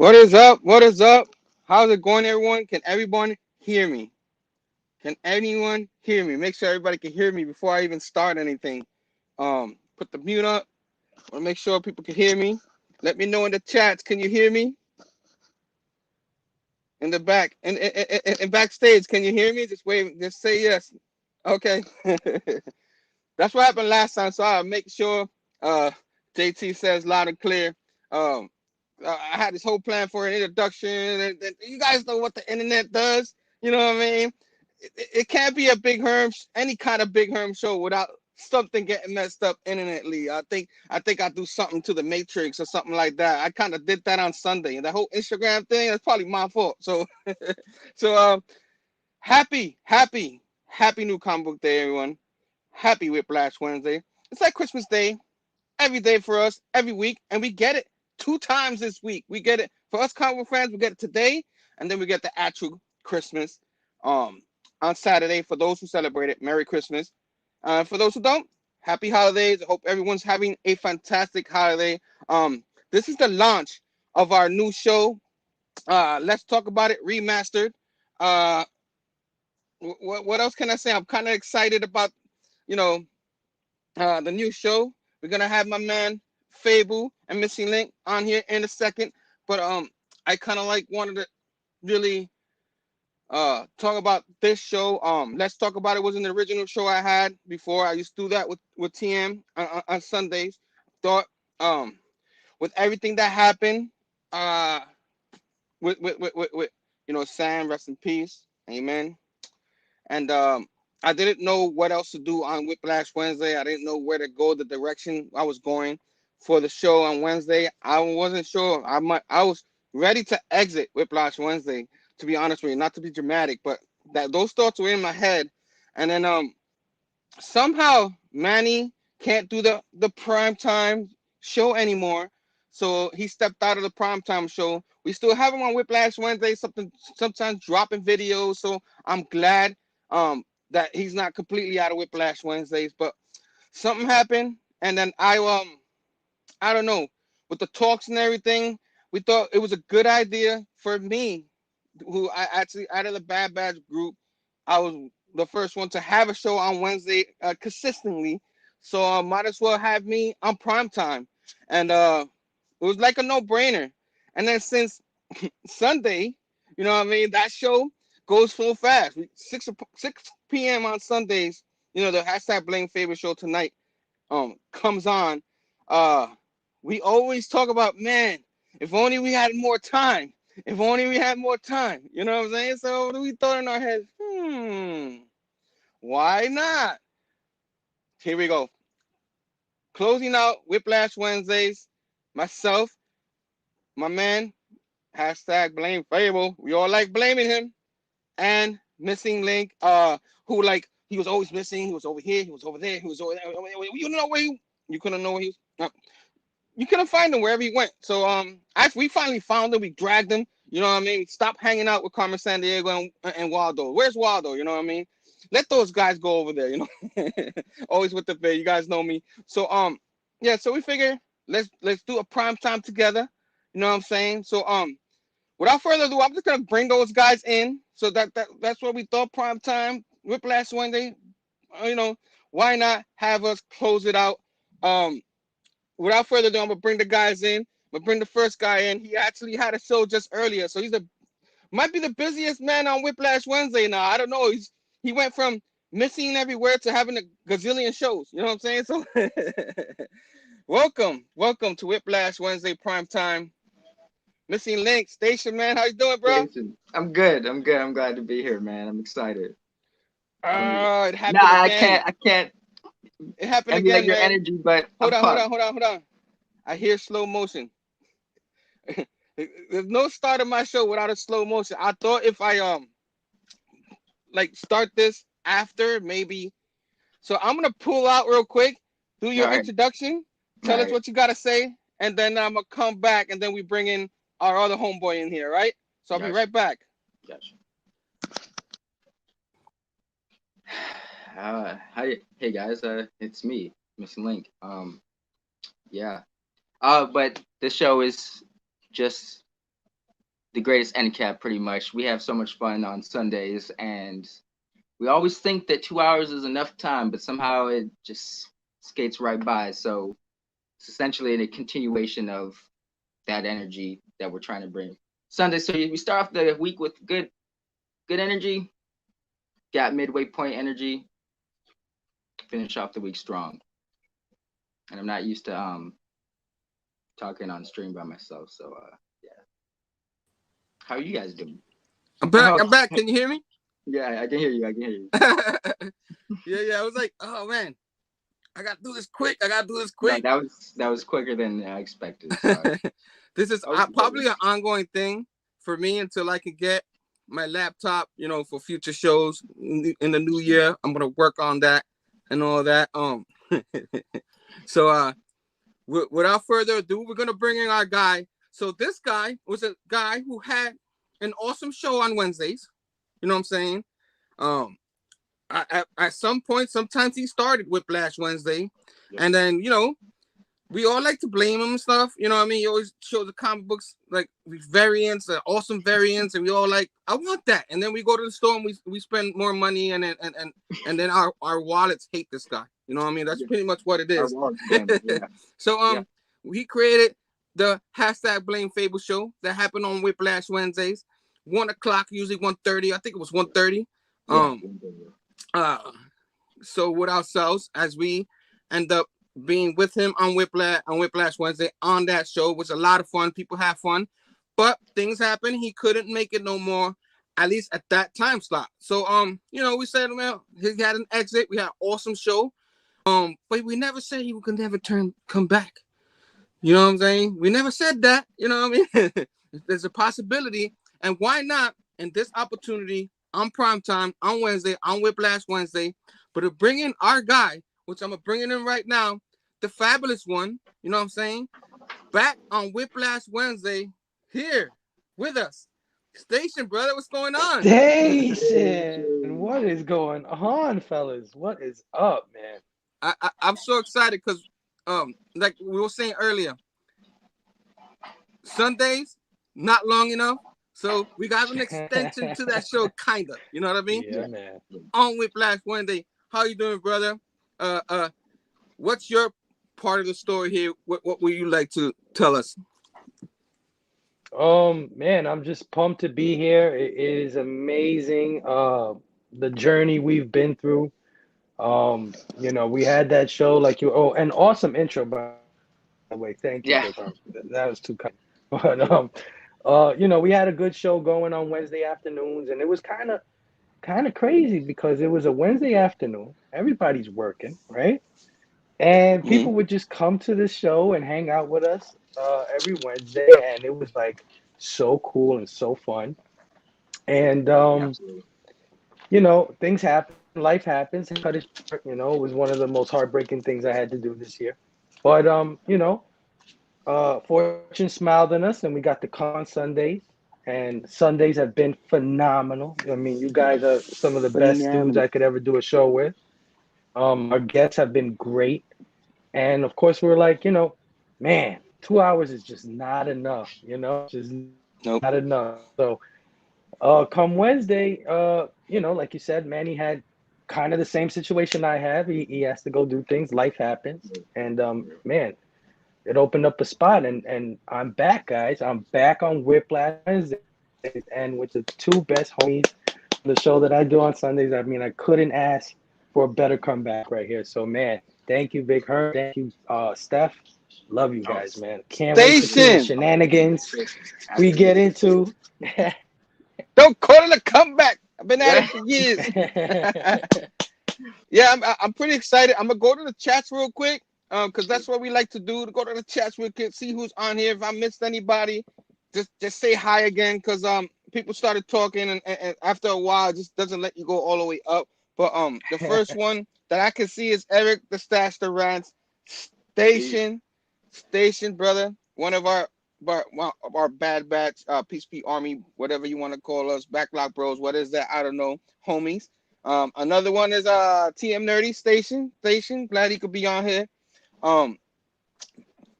What is up? What is up? How's it going, everyone? Can everyone hear me? Can anyone hear me? Make sure everybody can hear me before I even start anything. Put the mute up. I want to make sure people can hear me. Let me know in the chats. Can you hear me? In the back and backstage, can you hear me? Just wave. Just say yes. Okay. That's what happened last time. So I'll make sure JT says loud and clear. Um, I had this whole plan for an introduction, and you guys know what the internet does. You know what I mean? It can't be a big Herm, any kind of big Herm show without something getting messed up internetly. I think I do something to the Matrix or something like that. I kind of did that on Sunday, and that whole Instagram thing, that's probably my fault. So, so happy new comic book day, everyone. Happy Whiplash Wednesday. It's like Christmas Day every day for us, every week, and we get it 2 times this week. We get it for us comic book fans. We get it today, and then we get the actual Christmas on Saturday. For those who celebrate it, Merry Christmas. For those who don't, Happy Holidays. I hope everyone's having a fantastic holiday. This is the launch of our new show. Let's talk about it remastered. Uh, what else can I say? I'm kind of excited about you know the new show. We're gonna have my man Phable and Missing Link on here in a second, but I kind of like wanted to really talk about this show. Let's talk about it was an original show I had before. I used to do that with TM on Sundays. Thought with everything that happened, uh, with Sam, rest in peace, amen. And I didn't know what else to do on Whiplash Wednesday. I didn't know where to go, the direction I was going for the show on Wednesday. I wasn't sure. I was ready to exit Whiplash Wednesday, to be honest with you, not to be dramatic, but that those thoughts were in my head. And then somehow Manny can't do the prime time show anymore. So he stepped out of the prime time show. We still have him on Whiplash Wednesday, sometimes dropping videos. So I'm glad that he's not completely out of Whiplash Wednesdays. But something happened, and then I don't know, with the talks and everything, we thought it was a good idea for me, who I actually out of the Bad Batch group, I was the first one to have a show on Wednesday consistently. So might as well have me on prime time, and it was like a no brainer. And then since Sunday, you know what I mean, that show goes so fast. 6 p.m. on Sundays, the hashtag Blame Favorite Show tonight comes on. Uh, we always talk about, man, if only we had more time. If only we had more time. You know what I'm saying? So we thought in our heads, why not? Here we go. Closing out Whiplash Wednesdays. Myself, my man, hashtag blame Fable. We all like blaming him. And Missing Link, who like he was always missing. He was over here. He was over there. He was over there. You know where you couldn't know where he was. You couldn't find him wherever he went. So we finally found him. We dragged him. You know what I mean? Stop hanging out with Carmen Sandiego and Waldo. Where's Waldo? You know what I mean? Let those guys go over there. Always with the bid. You guys know me. So yeah. So we figure let's do a prime time together. You know what I'm saying? So without further ado, I'm just gonna bring those guys in. So that's what we thought prime time. Whiplash Wednesday. Why not have us close it out? Without further ado, I'm gonna bring the guys in. I'm gonna bring the first guy in. He actually had a show just earlier, so might be the busiest man on Whiplash Wednesday now. I don't know. He went from missing everywhere to having a gazillion shows. You know what I'm saying? So welcome to Whiplash Wednesday prime time. Missing Link Station, man. How you doing, bro? Jason, I'm good. I'm good. I'm glad to be here, man. I'm excited. It No, happened again. I can't It happened emulate again, your man. energy, but Hold I'm on, hold pumped. on, hold on, hold on. I hear slow motion. There's no start of my show without a slow motion. I thought if I like start this after maybe. So I'm gonna pull out real quick, do All your right, introduction, all tell us right. what you gotta say, and then I'm gonna come back and then we bring in our other homeboy in here, right? So I'll be Gotcha, right back. gotcha. Hi, hey guys. It's me, Missing Link. Yeah. But this show is just the greatest end cap. Pretty much, we have so much fun on Sundays, and we always think that 2 hours is enough time, but somehow it just skates right by. So it's essentially a continuation of that energy that we're trying to bring Sunday. So we start off the week with good energy, got midway point energy, finish off the week strong. And I'm not used to talking on stream by myself, so yeah. How are you guys doing? I'm back. I'm back. Can you hear me? Yeah, I can hear you. I can hear you. yeah. I was like, oh man, I gotta do this quick. No, that was quicker than I expected. Sorry. This is probably an ongoing thing for me until I can get my laptop, for future shows in the new year. I'm gonna work on that and all that. So without further ado, we're gonna bring in our guy. So this guy was a guy who had an awesome show on Wednesdays. You know what I'm saying? At some point, sometimes he started Whiplash Wednesday, and then we all like to blame him and stuff. You know what I mean? He always shows the comic books like variants, awesome variants, and we all like, I want that. And then we go to the store and we spend more money, and then our wallets hate this guy. You know what I mean? That's pretty much what it is. So he created the #Blame Phable show that happened on Whiplash Wednesdays, 1:00, usually 1:30. I think it was 1:30. So with ourselves, as we end up being with him on Whiplash Wednesday on that show, was a lot of fun. People have fun, but things happen. He couldn't make it no more, at least at that time slot. So we said, well, he had an exit. We had an awesome show. But we never said he could never come back. You know what I'm saying? We never said that. You know what I mean? There's a possibility, and why not in this opportunity on primetime on Wednesday on Whiplash Wednesday, but to bring in our guy, which I'm bringing in right now, the fabulous one. You know what I'm saying? Back on Whiplash Wednesday, here with us, Station, brother. What's going on? Station, what is going on, fellas? What is up, man? I'm so excited because, like we were saying earlier, Sundays not long enough, so we got an extension to that show, kinda. You know what I mean? Yeah, man. On Whiplash Wednesday, how you doing, brother? What's your part of the story here? What would you like to tell us? Man, I'm just pumped to be here. It is amazing. The journey we've been through. We had that show like you. Oh, an awesome intro, by the way. Thank you. Yeah. That was too kind. But we had a good show going on Wednesday afternoons, and it was kind of crazy because it was a Wednesday afternoon. Everybody's working, right? And people would just come to the show and hang out with us every Wednesday, and it was like so cool and so fun. And things happen, life happens. Cut it short, it was one of the most heartbreaking things I had to do this year. But fortune smiled on us, and we got to come on Sundays. And Sundays have been phenomenal. I mean, you guys are some of the best dudes I could ever do a show with. Our guests have been great. And of course, we're like, man, 2 hours is just not enough, just not enough. So come Wednesday, like you said, Manny had kind of the same situation I have. He has to go do things. Life happens. And man, it opened up a spot. And I'm back, guys. I'm back on Whiplash Wednesday. And with the two best homies on the show that I do on Sundays, I mean, I couldn't ask for a better comeback right here. So, man, thank you, Big Herm. Thank you, Stef. Love you guys, man. Can't wait to see the shenanigans we get into. Don't call it a comeback. I've been at it for years. Yeah, I'm pretty excited. I'm gonna go to the chats real quick, because that's what we like to do. To go to the chats real quick, see who's on here. If I missed anybody, just say hi again, because people started talking, and after a while, it just doesn't let you go all the way up. But the first one that I can see is Eric the Stash the Rants. Station, brother. One of our bad batch, Peace Be Army, whatever you want to call us, Backlog Bros. What is that? I don't know, homies. Another one is TM Nerdy Station. Glad he could be on here.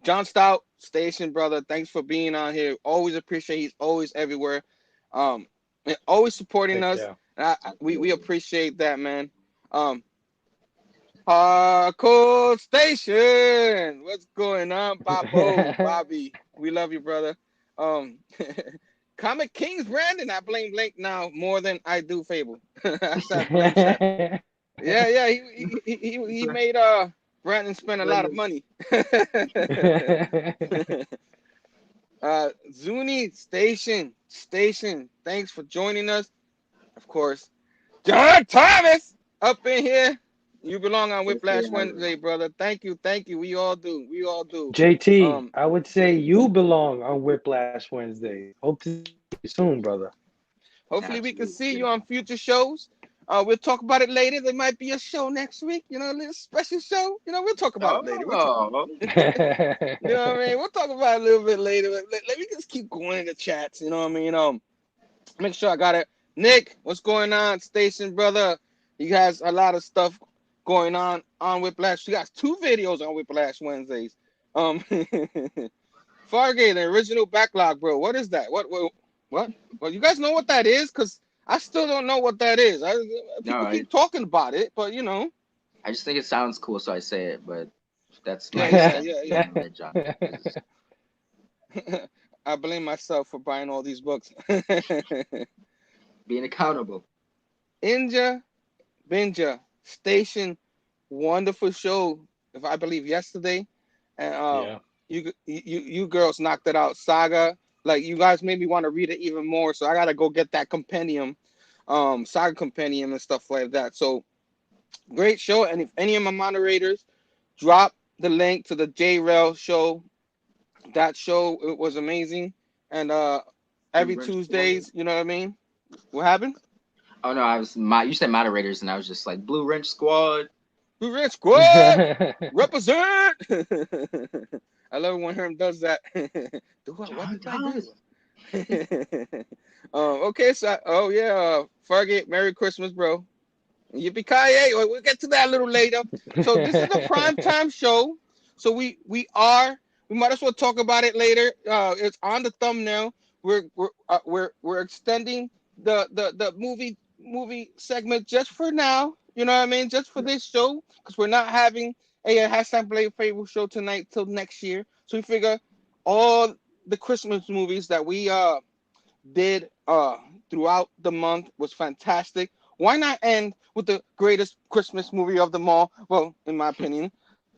John Stout Station, brother. Thanks for being on here. Always appreciate. He's always everywhere. And always supporting us. Yeah. We appreciate that, man. Hardcore Station. What's going on, Bobby? We love you, brother. Um, ComicKings, Brandon. I blame Blake now more than I do Phable. I said blame Stef. Yeah. He made Brandon spend a lot of money. Zuni Station. Thanks for joining us. Of course, John Thomas up in here. You belong on Whiplash Wednesday, brother. Thank you. We all do. JT, I would say you belong on Whiplash Wednesday. Hope to see you soon, brother. Hopefully we can see you on future shows. We'll talk about it later. There might be a show next week, a little special show. We'll talk about it later. You know what I mean? We'll talk about it a little bit later. Let me just keep going in the chats. You know what I mean? Make sure I got it. Nick, what's going on, Station brother? You guys a lot of stuff going on Whiplash. You got 2 videos on Whiplash Wednesdays. Fargate, the original backlog, bro. What is that? What? Well, you guys know what that is? Because I still don't know what that is. People keep talking about it, but I just think it sounds cool, so I say it. But that's my yeah. I blame myself for buying all these books. Being accountable. Inja Binja Station, wonderful show. If I believe yesterday, and you girls knocked it out. Saga, like you guys made me want to read it even more. So I gotta go get that compendium, Saga compendium and stuff like that. So great show. And if any of my moderators drop the link to the J-Rail show, that show it was amazing. And every Tuesdays, you know what I mean? What happened? Oh no, you said moderators, and I was just like Blue Wrench Squad. Blue Wrench Squad, represent. I love it when Herm does that. What did I do? Okay, so Fargate, Merry Christmas, bro. Yippee-ki-yay. We'll get to that a little later. So this is a primetime show. So we might as well talk about it later. It's on the thumbnail. We're extending the movie segment just for now. You know what I mean? Just for this show, because we're not having a hashtag Blade Fable show tonight till next year. So we figure all the Christmas movies that we did throughout the month was fantastic. Why not end with the greatest Christmas movie of them all? Well, in my opinion,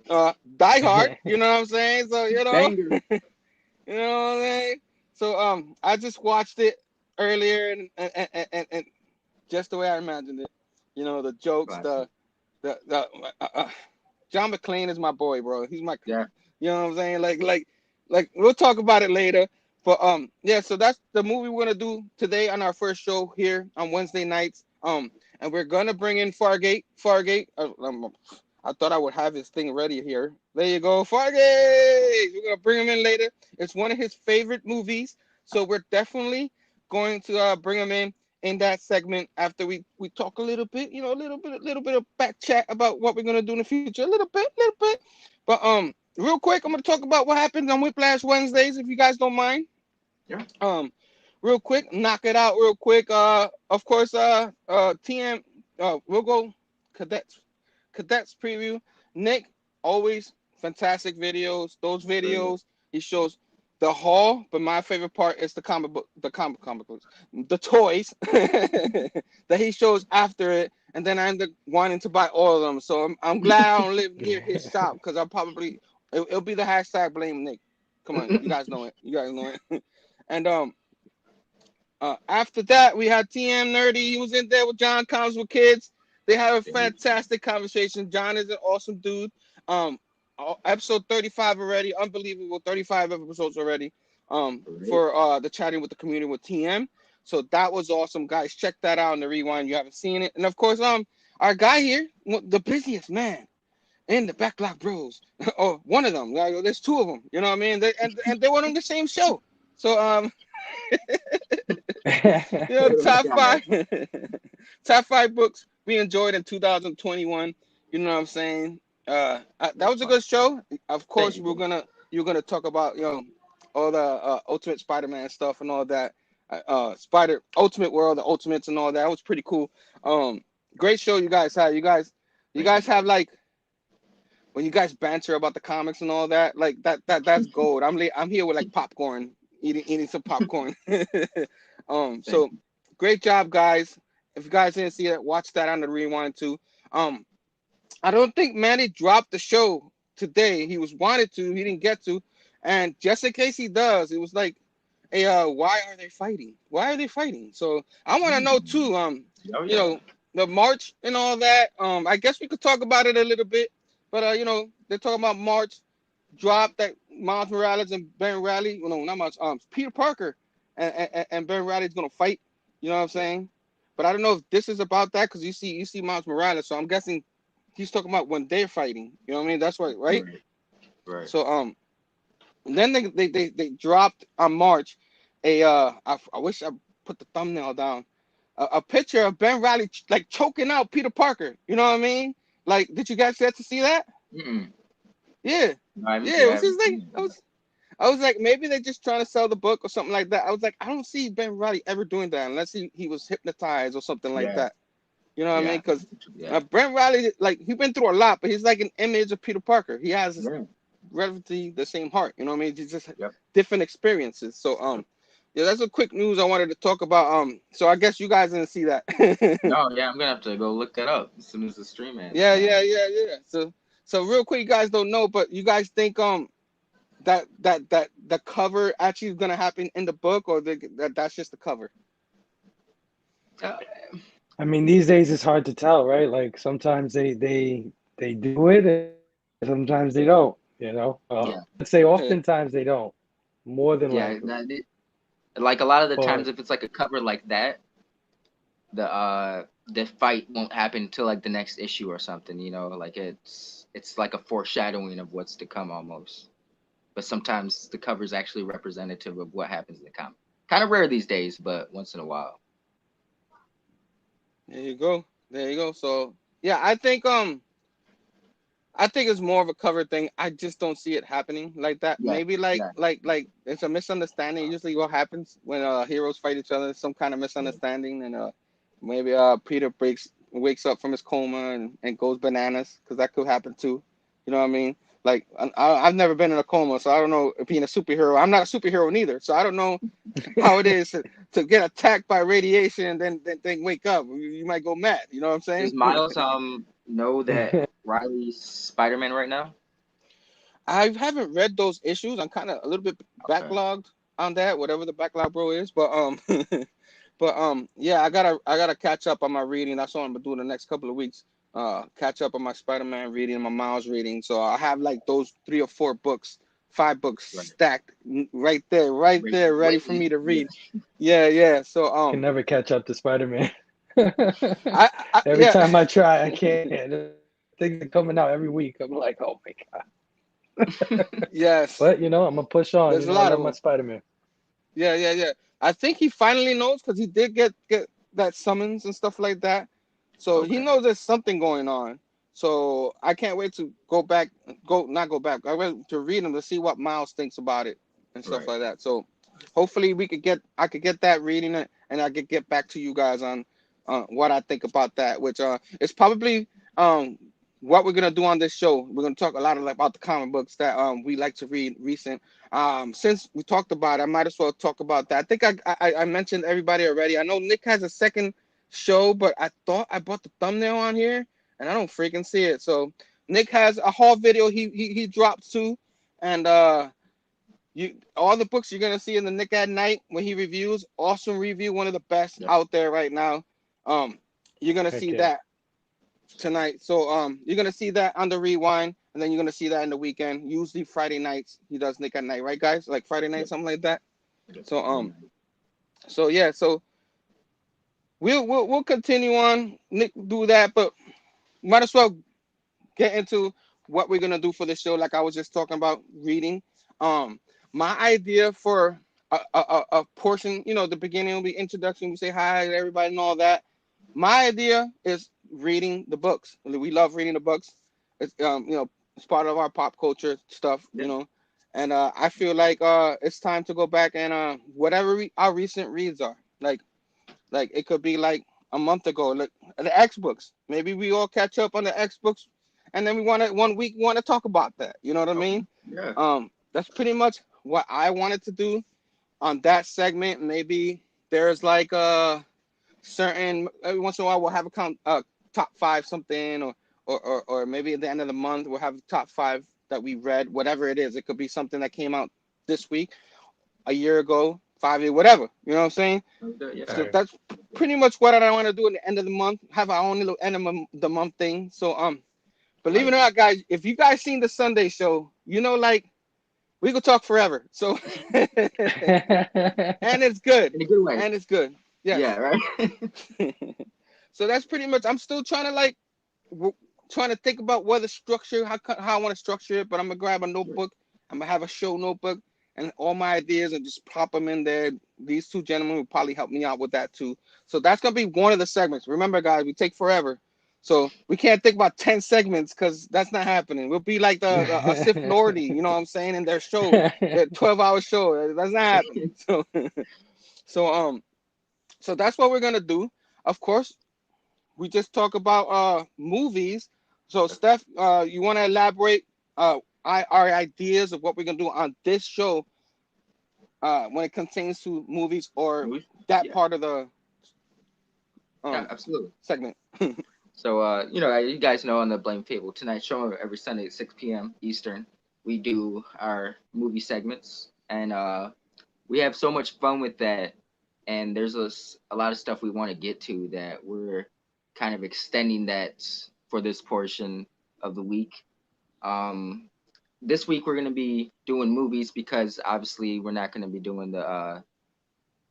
Die Hard. You know what I'm saying? So you know what I'm saying. So I just watched it earlier and just the way I imagined it. The jokes, the John McClane is my boy, bro. He's my You know what I'm saying? Like we'll talk about it later. But so that's the movie we're gonna do today on our first show here on Wednesday nights. And we're gonna bring in Fargate. I thought I would have his thing ready here. There you go, Fargate. We're gonna bring him in later. It's one of his favorite movies, so we're definitely going to bring him in that segment after we talk a little bit, a little bit of back chat about what we're gonna do in the future, a little bit. But real quick, I'm gonna talk about what happens on Whiplash Wednesdays, if you guys don't mind. Yeah. Real quick, knock it out real quick. Of course, TM. We'll go cadets preview. Nick, always fantastic videos. Those videos he shows the haul, but my favorite part is the comic books, the toys that he shows after it, and then I end up wanting to buy all of them. So I'm glad I don't live near his shop, because I'll probably it'll be the hashtag blame Nick. Come on, you guys know it. And after that we had TM Nerdy. He was in there with John Comes with Kids. They had a fantastic conversation. John is an awesome dude. Episode 35 already. Unbelievable. 35 episodes already. For the chatting with the community with TM. So that was awesome, guys. Check that out in the rewind. You haven't seen it. And of course, our guy here, the busiest man in the Backlog Bros. Or one of them. There's 2 of them. You know what I mean? And they were on the same show. So top 5 books we enjoyed in 2021. You know what I'm saying? That was a good show. Of course, we're gonna you're gonna talk about all the Ultimate Spider-Man stuff and all that. Ultimate World, the Ultimates and all that. It was pretty cool. Great show you guys had. You guys have like when you guys banter about the comics and all that. Like that's gold. I'm here with like popcorn, eating some popcorn. So great job, guys. If you guys didn't see it, watch that on the rewind too. I don't think Manny dropped the show today. He was wanted to, he didn't get to, and just in case he does, it was like, hey, why are they fighting? Why are they fighting? So I want to know too. The March and all that. I guess we could talk about it a little bit, but they're talking about March drop that Miles Morales and Ben Reilly. Well, no, not much. Peter Parker and Ben Reilly is gonna fight. You know what I'm saying? But I don't know if this is about that because you see Miles Morales, so I'm guessing he's talking about when they're fighting. You know what I mean? That's right? Right. So then they dropped on March I wish I put the thumbnail down. A picture of Ben Reilly like choking out Peter Parker. You know what I mean? Like, did you guys get to see that? Mm-mm. Yeah. It was just like I was like, maybe they're just trying to sell the book or something like that. I was like, I don't see Ben Reilly ever doing that unless he was hypnotized or something like that. You know what I mean? Because Brent Riley, like, he's been through a lot, but he's like an image of Peter Parker. He has relatively the same heart. You know what I mean? He's just different experiences. So that's a quick news I wanted to talk about. So I guess you guys didn't see that. No, I'm gonna have to go look that up as soon as the stream ends. Yeah. So real quick, you guys don't know, but you guys think that the cover actually is gonna happen in the book, or that's just the cover? I mean, these days it's hard to tell, right? Like sometimes they do it, and sometimes they don't. Let's say oftentimes they don't. More than likely. Like a lot of the times, if it's like a cover like that, the fight won't happen until like the next issue or something. Like it's like a foreshadowing of what's to come almost. But sometimes the cover is actually representative of what happens in the comic. Kind of rare these days, but once in a while. There you go. So yeah, I think it's more of a cover thing. I just don't see it happening like that. Maybe like it's a misunderstanding. Usually what happens when heroes fight each other is some kind of misunderstanding, and maybe Peter wakes up from his coma and goes bananas, because that could happen too. You know what I mean? Like, I've never been in a coma, so I don't know being a superhero. I'm not a superhero neither, so I don't know how it is to get attacked by radiation and then wake up. You might go mad. You know what I'm saying? Does Miles know that Riley's Spider-Man right now? I haven't read those issues. I'm kind of a little bit backlogged on that, whatever the backlog bro is. But yeah, I gotta catch up on my reading. That's what I'm gonna do in the next couple of weeks. Catch up on my Spider-Man reading, my Miles reading. So I have like those 3 or 4 books, 5 books stacked right there, ready for me to read. Yeah. So can never catch up to Spider-Man. Every time I try, I can't. Things are coming out every week. I'm like, oh my god. Yes. But I'm gonna push on. There's a lot of my Spider-Man. Yeah. I think he finally knows, because he did get that summons and stuff like that. So he knows there's something going on. So I can't wait to not go back. I went to read him to see what Miles thinks about it and stuff like that. So hopefully I could get that reading it, and I could get back to you guys on what I think about that, which is probably what we're gonna do on this show. We're gonna talk a lot about the comic books that we like to read recent. Since we talked about it, I might as well talk about that. I think I mentioned everybody already. I know Nick has a second show, but I thought I bought the thumbnail on here and I don't freaking see it. So Nick has a haul video he dropped too, and all the books you're gonna see in the Nick at Night when he reviews. Awesome review, one of the best out there right now. You're gonna see that tonight. So you're gonna see that on the rewind, and then you're gonna see that in the weekend. Usually Friday nights he does Nick at Night, right guys? Like Friday night, something like that. So yeah, so we'll continue on. Nick do that, but might as well get into what we're gonna do for the show. Like I was just talking about reading. My idea for a portion, the beginning will be introduction. We say hi to everybody and all that. My idea is reading the books. We love reading the books. It's it's part of our pop culture stuff, And I feel like it's time to go back and whatever our recent reads are. Like it could be like a month ago, like the X books. Maybe we all catch up on the X books, and then we want to 1 week want to talk about that. You know what I Okay. mean? Yeah. That's pretty much what I wanted to do on that segment. Maybe there's like a certain every once in a while we'll have a top five something, or maybe at the end of the month we'll have top five that we read, whatever it is. It could be something that came out this week, a year ago, 5 years, whatever. You know what I'm saying? Okay, yeah. So that's pretty much what I want to do at the end of the month. Have our own little end of the month thing. So believe it or not, guys, if you guys seen the Sunday show, you know, like we could talk forever. So and it's good. In a good way. And it's good. Yes. Yeah, right. So that's pretty much. I'm still trying to like trying to think about what the structure, how I want to structure it. But I'm gonna grab a notebook. I'm gonna have a show notebook and all my ideas and just pop them in there. These two gentlemen will probably help me out with that too. So that's gonna be one of the segments. Remember, guys, we take forever. So we can't think about 10 segments because that's not happening. We'll be like the Sif Lordy, you know what I'm saying, in their show, their 12-hour show. That's not happening. So so that's what we're gonna do. Of course, we just talk about movies. So Steph, you want to elaborate our ideas of what we're gonna do on this show when it contains to movies or that part of the yeah, absolutely. segment. So, you guys know on the Blame Fable Tonight show every Sunday at 6 p.m. Eastern, we do our movie segments, and we have so much fun with that. And there's a lot of stuff we want to get to that we're kind of extending that for this portion of the week. This week we're going to be doing movies because obviously we're not going to be doing the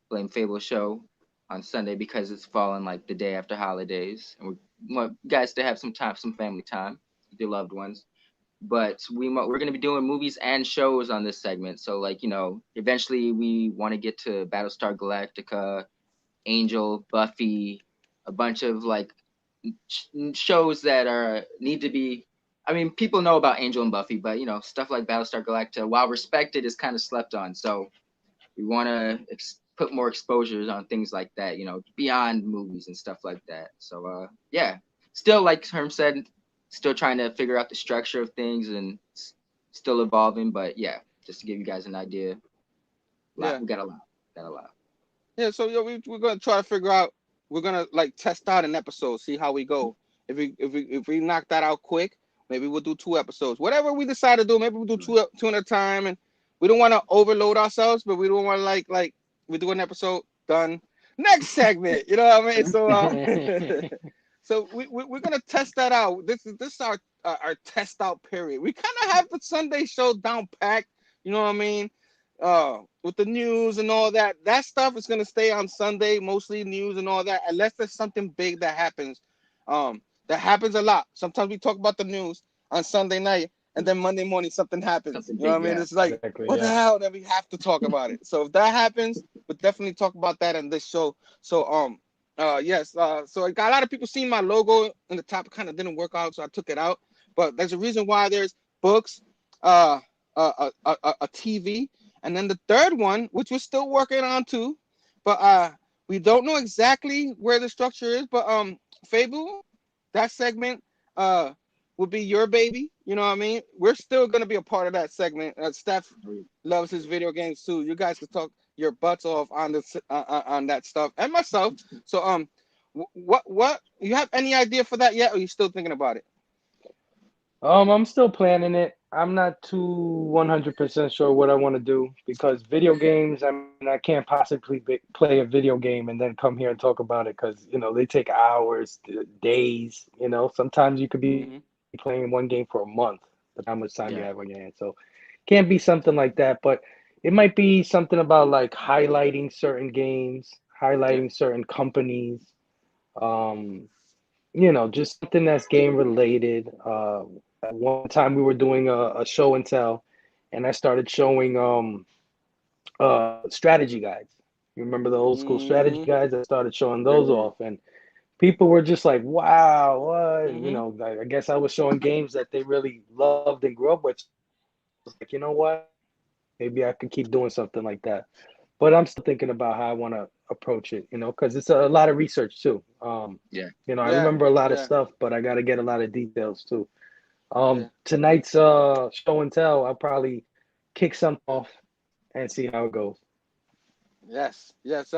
Blame Fable show on Sunday because it's falling like the day after holidays, and we want you guys to have some time, some family time with your loved ones. But we're going to be doing movies and shows on this segment. So like, eventually we want to get to Battlestar Galactica, Angel, Buffy, a bunch of like shows that need to be. I mean, people know about Angel and Buffy, but stuff like Battlestar Galactica, while respected, is kind of slept on. So we want to put more exposures on things like that, beyond movies and stuff like that. So yeah, still like Herm said, still trying to figure out the structure of things and still evolving. But yeah, just to give you guys an idea, Yeah, we got a lot. Yeah, so we're gonna try to figure out. We're gonna like test out an episode, see how we go. If we knock that out quick, maybe we'll do 2 episodes. Whatever we decide to do, maybe we'll do two at a time. And we don't want to overload ourselves, but we don't want to like we do an episode done. Next segment, you know what I mean? So so we're gonna test that out. This is our test out period. We kind of have the Sunday show down packed. You know what I mean? With the news and all that stuff is gonna stay on Sunday, mostly news and all that, unless there's something big that happens. That happens a lot. Sometimes we talk about the news on Sunday night, and then Monday morning something happens. You know what I mean? It's like, what the hell? Then we have to talk about it. So if that happens, we'll definitely talk about that in this show. So yes. So I got a lot of people seeing my logo in the top. Kind of didn't work out, so I took it out. But there's a reason why there's books, a TV. And then the third one, which we're still working on too, but we don't know exactly where the structure is. But Phable, that segment would be your baby. You know what I mean? We're still gonna be a part of that segment. Steph loves his video games too. You guys can talk your butts off on this on that stuff, and myself. So what you have any idea for that yet, or are you still thinking about it? I'm still planning it. I'm not too 100% sure what I want to do because video games, I mean, I can't possibly play a video game and then come here and talk about it because, they take hours, days, Sometimes you could be playing one game for a month, but how much time you have on your hands. So can't be something like that, but it might be something about like highlighting certain games, highlighting certain companies, just something that's game related. At one time we were doing a show and tell, and I started showing strategy guides. You remember the old school strategy guides? I started showing those off, and people were just like, "Wow, what?" I guess I was showing games that they really loved and grew up with. So I was like, you know what? Maybe I could keep doing something like that. But I'm still thinking about how I want to approach it, because it's a lot of research too. Yeah. I Yeah, remember a lot of yeah, stuff, but I got to get a lot of details too. yeah. Tonight's show and tell, I'll probably kick something off and see how it goes. Yes, yes.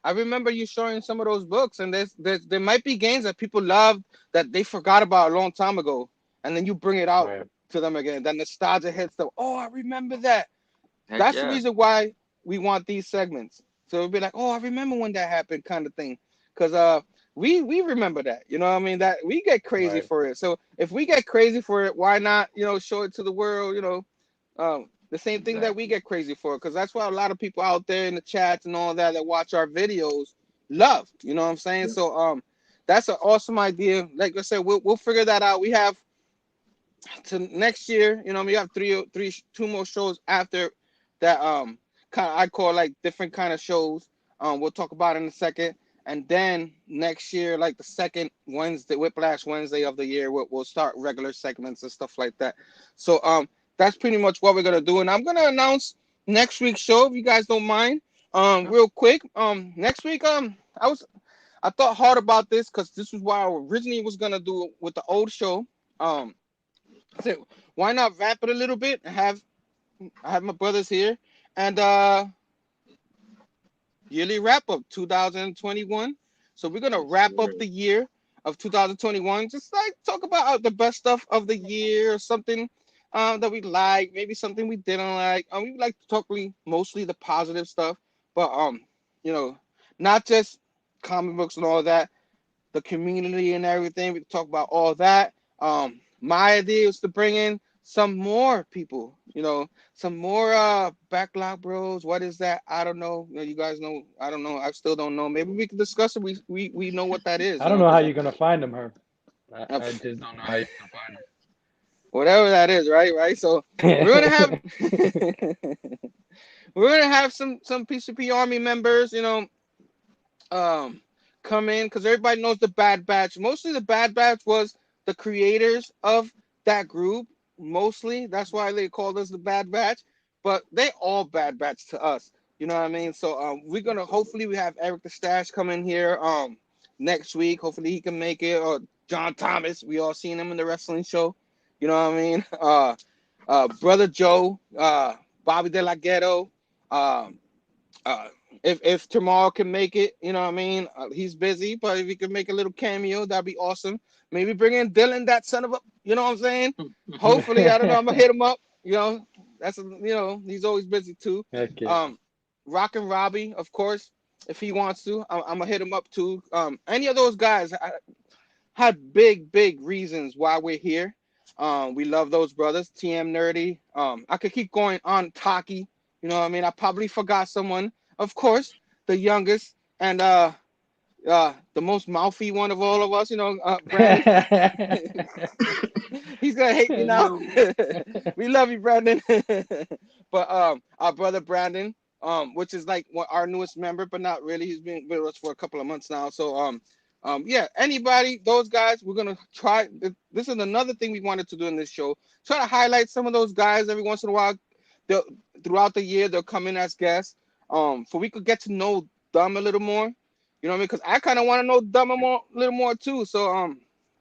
I remember you showing some of those books, and there might be games that people love that they forgot about a long time ago, and then you bring it out Right. to them again. That nostalgia hits them. Oh, I remember that. Heck That's the yeah. reason why we want these segments. So it'll be like, oh, I remember when that happened, kind of thing. Because we remember that. You know what I mean? That we get crazy Right. for it. So if we get crazy for it, why not? Show it to the world. The same thing that we Exactly. get crazy for. Because that's why a lot of people out there in the chats and all that watch our videos love. You know what I'm saying? Yeah. So that's an awesome idea. Like I said, we'll figure that out. We have to next year. We have two more shows after that. Kind of I call like different kind of shows. We'll talk about in a second. And then next year, like the second Wednesday, Whiplash Wednesday of the year, we'll start regular segments and stuff like that. So that's pretty much what we're gonna do. And I'm gonna announce next week's show if you guys don't mind. Real quick. Next week, I thought hard about this because this was what I originally was gonna do with the old show. Um, I said, why not wrap it a little bit and I have my brothers here and yearly wrap up 2021. So we're gonna Yes, wrap up sir. the year of 2021. Just like talk about the best stuff of the year or something that we like, maybe something we didn't like. We like to talk mostly the positive stuff, but you know, not just comic books and all that, the community and everything. We can talk about all that. My idea is to bring in some more people, some more backlog bros. What is that? I don't know. You guys know? I don't know. I still don't know. Maybe we can discuss it. We know what that is, I don't know how because you're gonna find them, Herm. uh, I just don't know how you're gonna whatever that is, right. So we're gonna have find we're gonna have some PCP Army members, um come in because everybody knows the Bad Batch. Mostly the Bad Batch was the creators of that group. Mostly that's why they called us the Bad Batch. But they all Bad Batch to us. You know what I mean? So we're gonna hopefully we have Eric the Stash come in here next week. Hopefully he can make it. Or John Thomas. We all seen him in the wrestling show. You know what I mean? Brother Joe, Bobby De La Ghetto, um, uh, if Tomorrow can make it, you know what I mean? He's busy, but if he can make a little cameo, that'd be awesome. Maybe bring in Dylan, that son of a, you know what I'm saying? Hopefully, I don't know. I'm gonna hit him up. He's always busy too. okay. Um, Rock and Robbie, of course, if he wants to, I'm gonna hit him up too. Any of those guys had big reasons why we're here. We love those brothers. TM Nerdy. I could keep going on. Taqi. You know what I mean? I probably forgot someone. Of course, the youngest and the most mouthy one of all of us. Brandon. He's gonna hate me now. Yo. We love you, Brandon. But our brother Brandon, which is like our newest member, but not really. He's been with us for a couple of months now. So yeah, anybody, those guys, we're gonna try. This is another thing we wanted to do in this show. Try to highlight some of those guys every once in a while. They'll, throughout the year, they'll come in as guests. For we could get to know them a little more. You know what I mean? Because I kind of want to know them a little more too. So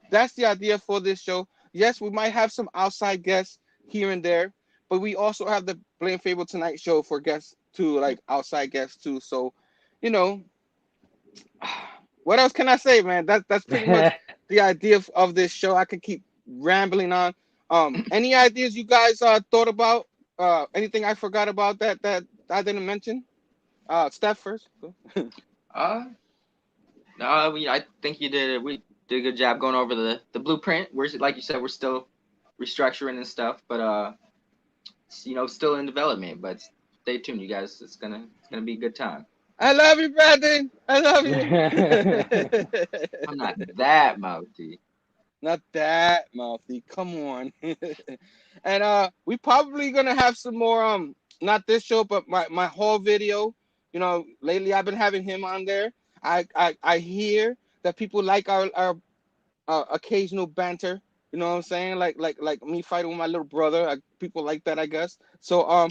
that's the idea for this show. Yes, we might have some outside guests here and there, but we also have the Blame Fable Tonight show for guests too, like outside guests too. So, you know, what else can I say, man? That's pretty much the idea of this show. I could keep rambling on. Any ideas you guys thought about? Anything I forgot about that I didn't mention? Steph first. Uh, no, I think we did a good job going over the blueprint. We're, like you said, we're still restructuring and stuff, but still in development. But stay tuned, you guys. It's gonna be a good time. I love you, Brandon. I love you. I'm not that mouthy. Not that mouthy. Come on. And we probably gonna have some more not this show, but my whole video. Lately I've been having him on there. I hear that people like our occasional banter. You know what I'm saying? Like me fighting with my little brother. People like that, I guess. So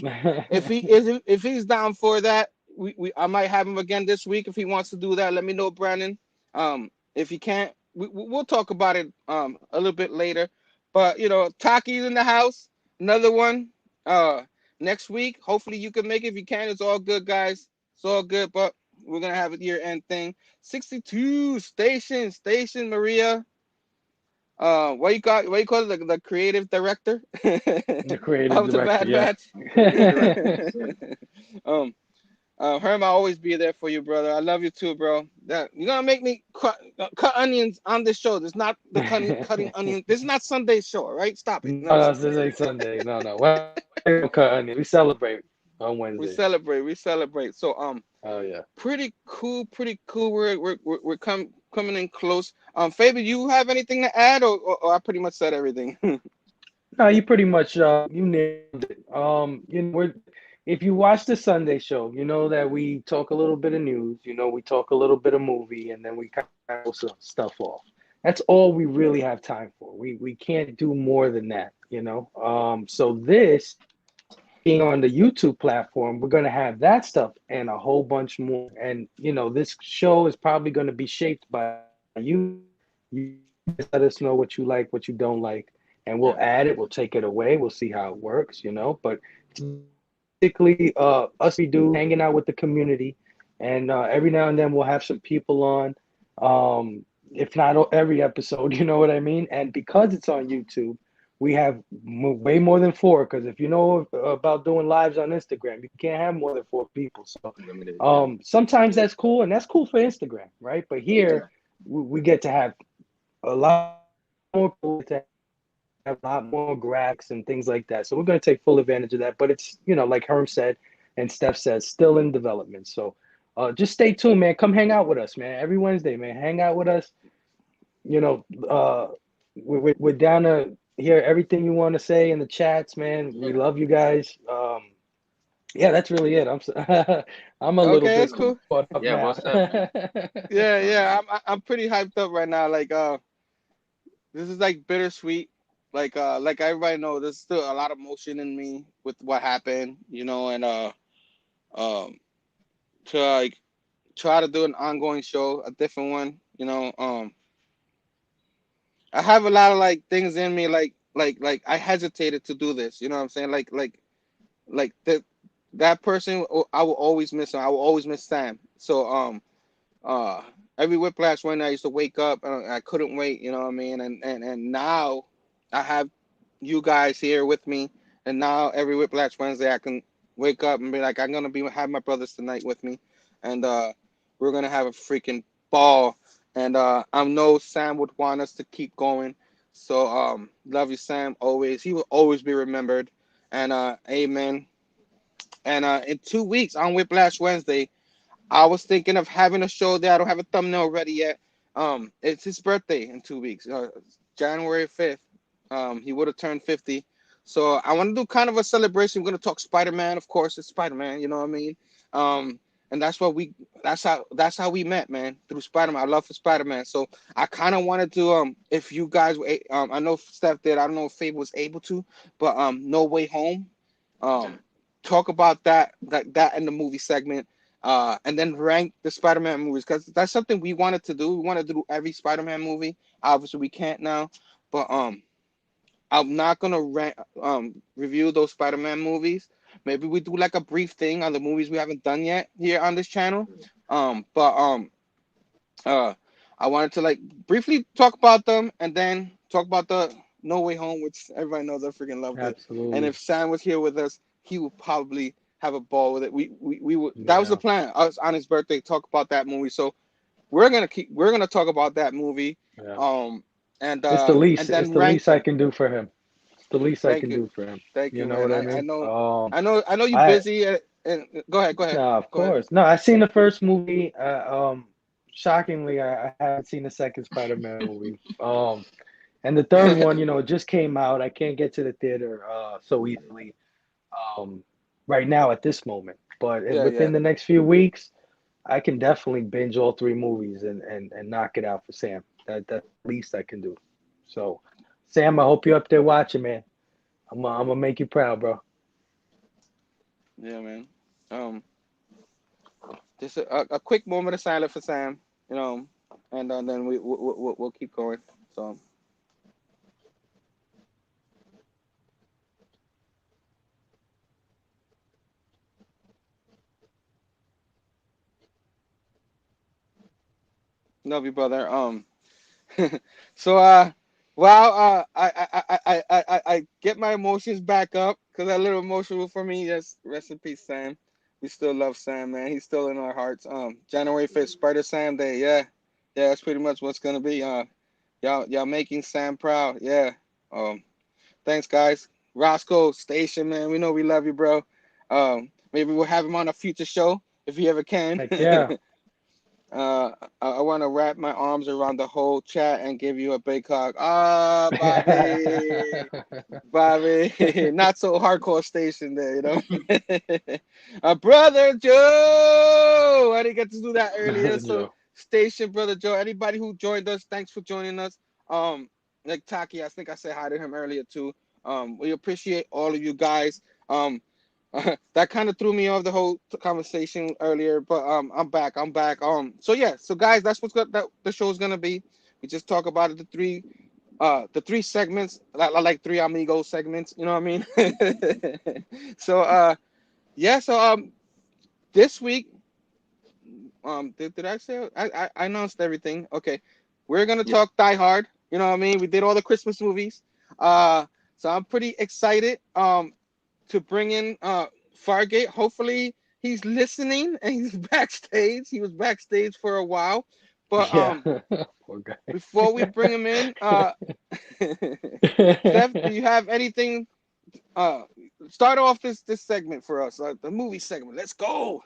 if he's down for that, we I might have him again this week if he wants to do that. Let me know, Brandon. If he can't, we'll talk about it a little bit later. But Taki's in the house. Another one. Next week. Hopefully you can make it. If you can, it's all good, guys. It's all good. But we're gonna have a year end thing. 62 station Maria. What you call it? The creative director The creative of the director, Bad yeah. Batch. Creative director. um, Herm, I'll always be there for you, brother. I love you too, bro. That you're gonna make me cut onions on this show. This is not the cutting onions. This is not Sunday's show, all right? Stop it. No, No, no, this ain't Sunday. No, no. We don't cut onion. We celebrate on we Wednesdays. celebrate. We celebrate. So Oh yeah. pretty cool. Pretty cool. We're coming in close. Faber, you have anything to add, or I pretty much said everything. No, you pretty much you nailed it. If you watch the Sunday show, you know that we talk a little bit of news. We talk a little bit of movie, and then we kind of some stuff off. That's all we really have time for. We can't do more than that. So this being on the YouTube platform, we're gonna have that stuff and a whole bunch more. And this show is probably gonna be shaped by you. You just let us know what you like, what you don't like, and we'll add it. We'll take it away. We'll see how it works. But it's basically us we do hanging out with the community, and every now and then we'll have some people on. If not every episode, you know what I mean. And because it's on YouTube, we have way more than four. Because if you know about doing lives on Instagram, you can't have more than four people. So Limited. sometimes that's cool, and that's cool for Instagram, right? But here we get to have a lot more people, to have a lot more graphics and things like that. So we're going to take full advantage of that. But it's, like Herm said and Stef says, still in development. So just stay tuned, man. Come hang out with us, man. Every Wednesday, man. Hang out with us. We're down to hear everything you want to say in the chats, man. We love you guys. Yeah, that's really it. I'm a little Okay, bit that's cool. caught up Yeah, now. most definitely. Yeah. I'm pretty hyped up right now. Like this is like bittersweet. Like everybody knows, there's still a lot of emotion in me with what happened, and um to like try to do an ongoing show, a different one, I have a lot of like things in me, like I hesitated to do this, you know what I'm saying? Like that person, I will always miss him. I will always miss Sam. So uh every Whiplash when I used to wake up and I couldn't wait, you know what I mean? And now I have you guys here with me, and now every Whiplash Wednesday I can wake up and be like, I'm gonna be have my brothers tonight with me, and we're gonna have a freaking ball. And I know Sam would want us to keep going. So love you, Sam, always. He will always be remembered. And amen. And in 2 weeks on Whiplash Wednesday, I was thinking of having a show there. I don't have a thumbnail ready yet. It's his birthday in 2 weeks, January 5th. He would have turned 50. So I want to do kind of a celebration. We're gonna talk Spider-Man, of course. It's Spider-Man, you know what I mean? And that's how we met, man, through Spider-Man. I love for Spider-Man. So I kind of wanted to if you guys were I know Steph did. I don't know if Fable was able to, but No Way Home. Um, talk about that in the movie segment, and then rank the Spider-Man movies because that's something we wanted to do. We wanted to do every Spider-Man movie. Obviously, we can't now, but I'm not gonna review those Spider-Man movies. Maybe we do like a brief thing on the movies we haven't done yet here on this channel. But uh, I wanted to like briefly talk about them and then talk about the No Way Home, which everybody knows I freaking loved it. And Absolutely. if Sam was here with us, he would probably have a ball with it. We would. That was the Yeah. plan. Us on his birthday talk about that movie. So we're gonna talk about that movie. Yeah. Um and It's the least. and It's then the rank least I them. can do for him. It's the least I Thank can you. do for him. Thank You you, know man. what I I mean? know I know you're I busy, and go ahead, go ahead, No, of go ahead. course. No, I seen the first movie. Shockingly, I haven't seen the second Spider-Man movie. And the third one, it just came out. I can't get to the theater so easily right now at this moment. But Yeah. within the next few weeks, I can definitely binge all three movies and knock it out for Sam. That's the least I can do. So Sam, I hope you're up there watching, man. I'm gonna make you proud, bro. Yeah, man. Just a quick moment of silence for Sam, and then we'll keep going. So. Love you, brother. So wow, I get my emotions back up because a little emotional for me. Yes, rest in peace, Sam. We still love Sam, man. He's still in our hearts. January 5th, Spider Sam Day. Yeah, yeah, that's pretty much what's gonna be. Y'all making Sam proud. Yeah. Thanks, guys. Roscoe Station, man. We know we love you, bro. Maybe we'll have him on a future show if he ever can. Heck yeah. I want to wrap my arms around the whole chat and give you a big hug. Ah, Bobby, Bobby, not so hardcore station there. Brother Joe, I didn't get to do that earlier. So, Joe. station, brother Joe. Anybody who joined us, thanks for joining us. Like Taqi, I think I said hi to him earlier too. We appreciate all of you guys. That kind of threw me off the whole conversation earlier, but I'm back. So yeah, so guys, that's that the show's gonna be. We just talk about it, the three segments, like three amigo segments. You know what I mean? So yeah, so this week, did I say I announced everything? Okay, we're gonna talk Die Hard. You know what I mean? We did all the Christmas movies. So I'm pretty excited. To bring in Fargate. Hopefully he's listening and he's backstage. He was backstage for a while. But Yeah. Poor guy. before we bring him in, Steph, do you have anything? Start off this segment for us, the movie segment. Let's go.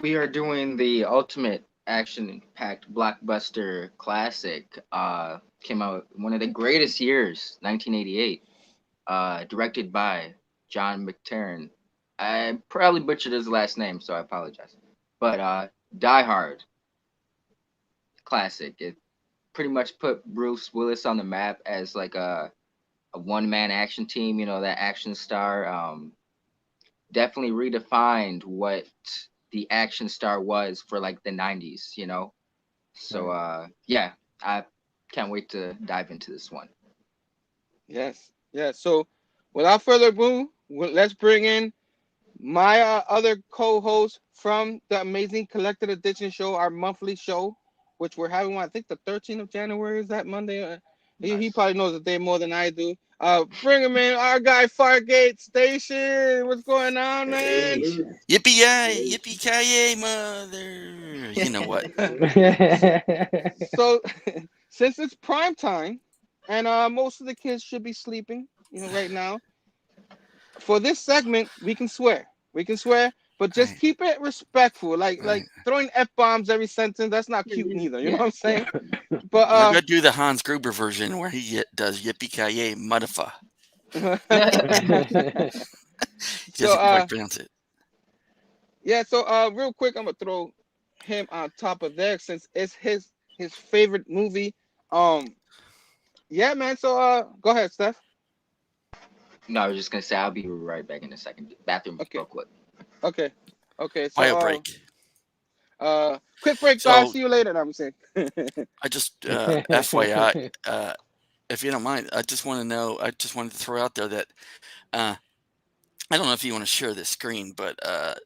We are doing the ultimate action-packed blockbuster classic. Came out one of the greatest years, 1988. Directed by John McTiernan. I probably butchered his last name, so I apologize. But Die Hard, classic. It pretty much put Bruce Willis on the map as like a one-man action team. You know, that action star. Definitely redefined what the action star was for like the 90s. You know, so yeah, I can't wait to dive into this one. Yes, yes. So without further ado, let's bring in my other co-host from the Amazing Collected Edition show, our monthly show, which we're having on, I think the 13th of January is that Monday. He probably knows the day more than I do. Bring him in, our guy Fargate Station. What's going on, man? Yippee-yay, yippee-ki-yay, mother. You know what? So, since it's prime time, and most of the kids should be sleeping, right now. For this segment, we can swear. But just Right. keep it respectful. Like Right. throwing F-bombs every sentence, that's not cute neither. You know what I'm saying? We're But going to do the Hans Gruber version where he does yippee-ki-yay, muddafa. He so doesn't quite pronounce it. yeah, so real quick, I'm gonna throw him on top of there since it's his favorite movie. Yeah, man. So go ahead, Steph. No, I was just gonna say I'll be right back in a second. Bathroom Okay. real quick. Okay. Bio So break. quick break, guys. So See you later. No, I'm saying. I just, FYI, if you don't mind, I just wanted to throw out there that I don't know if you want to share this screen, but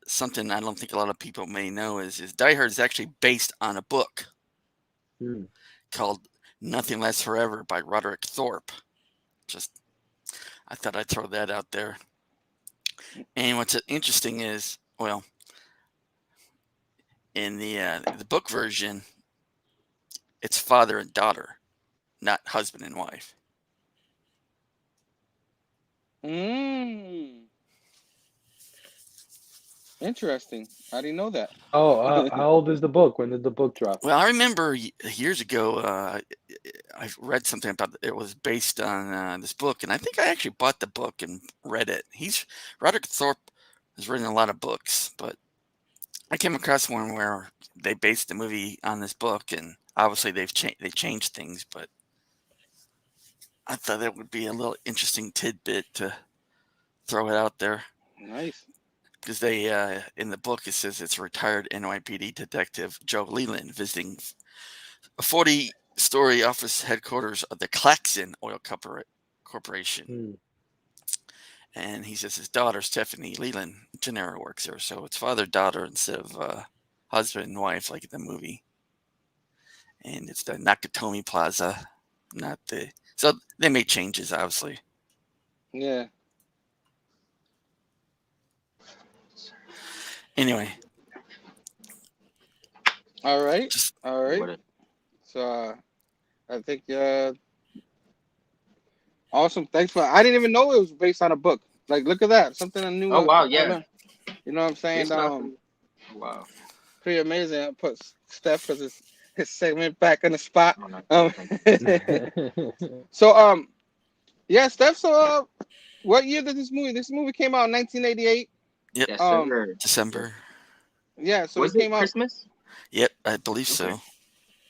something I don't think a lot of people may know is Die Hard is actually based on a book called Nothing Lasts Forever by Roderick Thorpe. Just, I thought I'd throw that out there. And what's interesting is, well, in the book version, it's father and daughter, not husband and wife. Interesting. I didn't know that. Oh, how old is the book? When did the book drop? Well, I remember years ago, I read something about it was based on this book, and I think I actually bought the book and read it. Roderick Thorpe has written a lot of books, but I came across one where they based the movie on this book, and obviously they changed things, but I thought that would be a little interesting tidbit to throw it out there. Nice. Because they, in the book, it says it's retired NYPD detective Joe Leland visiting a 40-story office headquarters of the Claxon Oil Corporation. And he says his daughter, Stephanie Leland Gennaro, works there. So it's father-daughter instead of husband and wife like in the movie. And it's the Nakatomi Plaza, not the... So they made changes, obviously. Yeah. Anyway. All right. All right. So I think awesome. Thanks for. I didn't even know it was based on a book. Like, look at that. Something I knew. Oh wow, yeah. You know what I'm saying? Wow. Pretty amazing. I put Stef because his segment back in the spot. So yeah, Stef. So what year did this movie? This movie came out in 1988. Yep. December. Yeah. So was it came out Christmas? Yep, I believe so.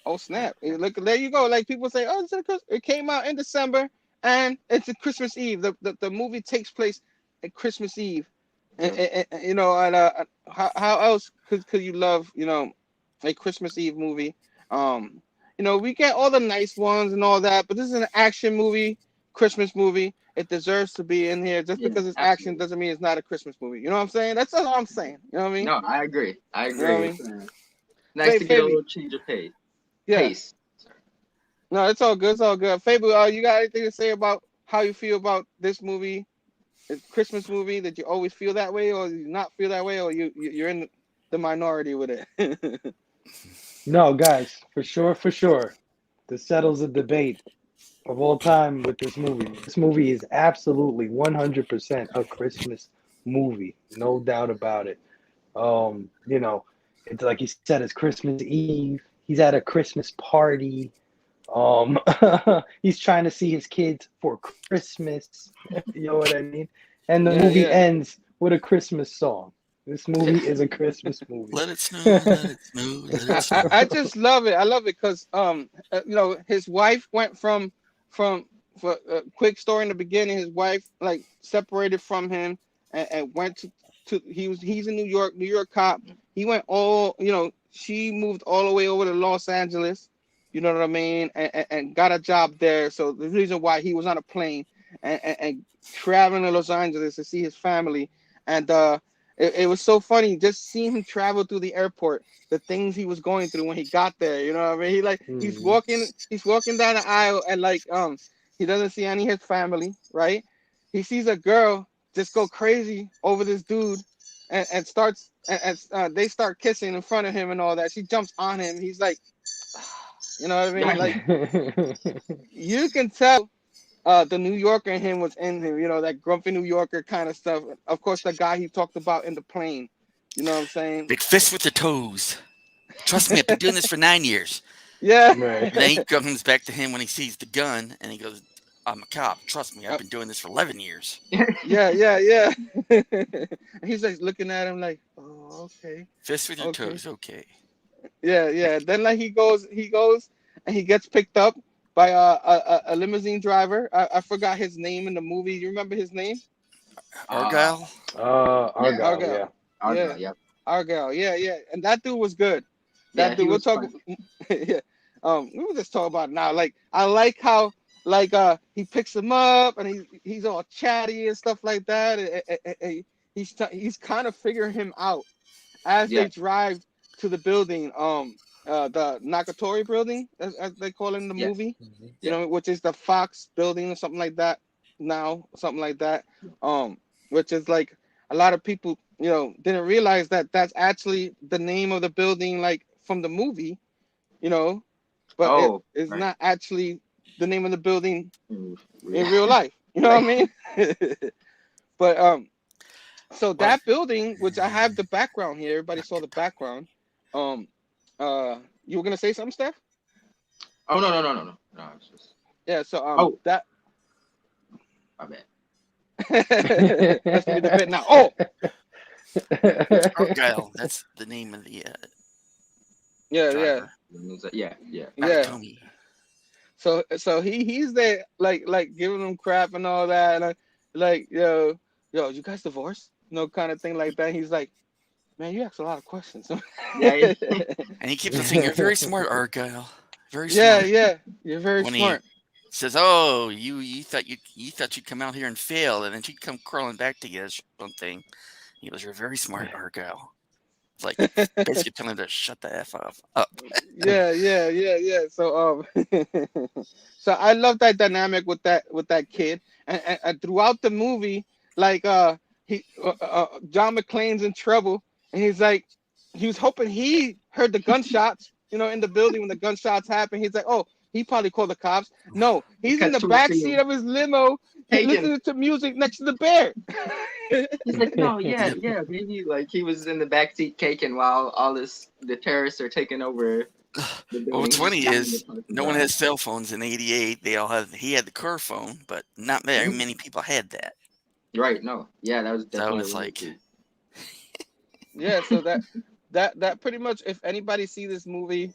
Oh snap! Look, there you go. Like people say, oh, it came out in December, and it's a Christmas Eve. The movie takes place at Christmas Eve, and you know, and how else could you love, you know, a Christmas Eve movie? You know, we get all the nice ones and all that, but this is an action movie, Christmas movie. It deserves to be in here. Just because it's action doesn't mean it's not a Christmas movie. You know what I'm saying? That's all I'm saying. You know what I mean? No, I agree. I agree. You know what I mean? Nice to get a little change of pace. Yeah. Pace. No, it's all good. It's all good. Phable, you got anything to say about how you feel about this movie, this Christmas movie? Did you always feel that way, or you not feel that way, or you're in the minority with it? No, guys, for sure. This settles a debate of all time with this movie. This movie is absolutely 100% a Christmas movie, no doubt about it. You know, it's like he said, it's Christmas Eve. He's at a Christmas party. He's trying to see his kids for Christmas. You know what I mean? And the movie ends with a Christmas song. This movie is a Christmas movie. Let it snow, let it snow, let it snow. I just love it. I love it because you know, his wife went from for a quick story in the beginning. His wife like separated from him and went to he's in New York cop. He went all, you know, she moved all the way over to Los Angeles. You know what I mean? And got a job there. So the reason why he was on a plane and traveling to Los Angeles to see his family. And it was so funny just seeing him travel through the airport, the things he was going through when he got there. You know what I mean? He's walking down the aisle and like he doesn't see any of his family, right? He sees a girl just go crazy over this dude and starts and they start kissing in front of him and all that. She jumps on him. He's like, you know what I mean? Like you can tell the New Yorker in him was in him, you know, that grumpy New Yorker kind of stuff. Of course, the guy he talked about in the plane. You know what I'm saying? Big fist with the toes. Trust me, I've been doing this for 9 years. Yeah. Right. And then he comes back to him when he sees the gun and he goes, I'm a cop. Trust me, I've been doing this for 11 years. Yeah. He's like looking at him like, oh, okay. Fist with your toes, okay. Yeah. Then like he goes and he gets picked up by a limousine driver. I forgot his name in the movie. You remember his name? Argyle? Argyle, yeah. Argyle, yeah. And that dude was good. That dude, we'll talk. Yeah. We will just talk about it now. Like I like how he picks him up and he's all chatty and stuff like that. And he's kind of figuring him out as they drive to the building. The Nakatori building, as they call it in the movie, you know, which is the Fox building or something like that now, which is like a lot of people, you know, didn't realize that that's actually the name of the building, like from the movie, you know, but it's not actually the name of the building in real life. You know what I mean? But so that building, which I have the background here, everybody saw the background. You were gonna say something, Stef? Oh no. No, it's just... Yeah. So that. My bad. Let's be the bit now. Oh. Argyle. That's the name of the. Yeah. Yeah. So he's there like giving them crap and all that, and like yo, you guys divorced? Kind of thing like that. He's like, man, you ask a lot of questions. Yeah, And he keeps on saying, "You're very smart, Argyle. Very Yeah, smart." yeah, you're very When he smart. says, "Oh, you thought you'd come out here and fail, and then she'd come crawling back to you or something." He goes, "You're very smart, Argyle." It's like basically telling him to shut the f up. Yeah. So so I love that dynamic with that kid, and throughout the movie, like John McClane's in trouble, and he's like, he was hoping he heard the gunshots, in the building when the gunshots happened. He's like, oh, he probably called the cops. No, he's in Cut the to a back scene. seat of his limo, Taken. listening to music next to the bear. He's like, no, yeah, maybe like he was in the backseat caking while the terrorists are taking over the building. Well, what's funny He's is no one has cell phones in '88. He had the car phone, but not very many people had that. Right? No, yeah, that was definitely. So it's like, yeah. So that pretty much, if anybody see this movie,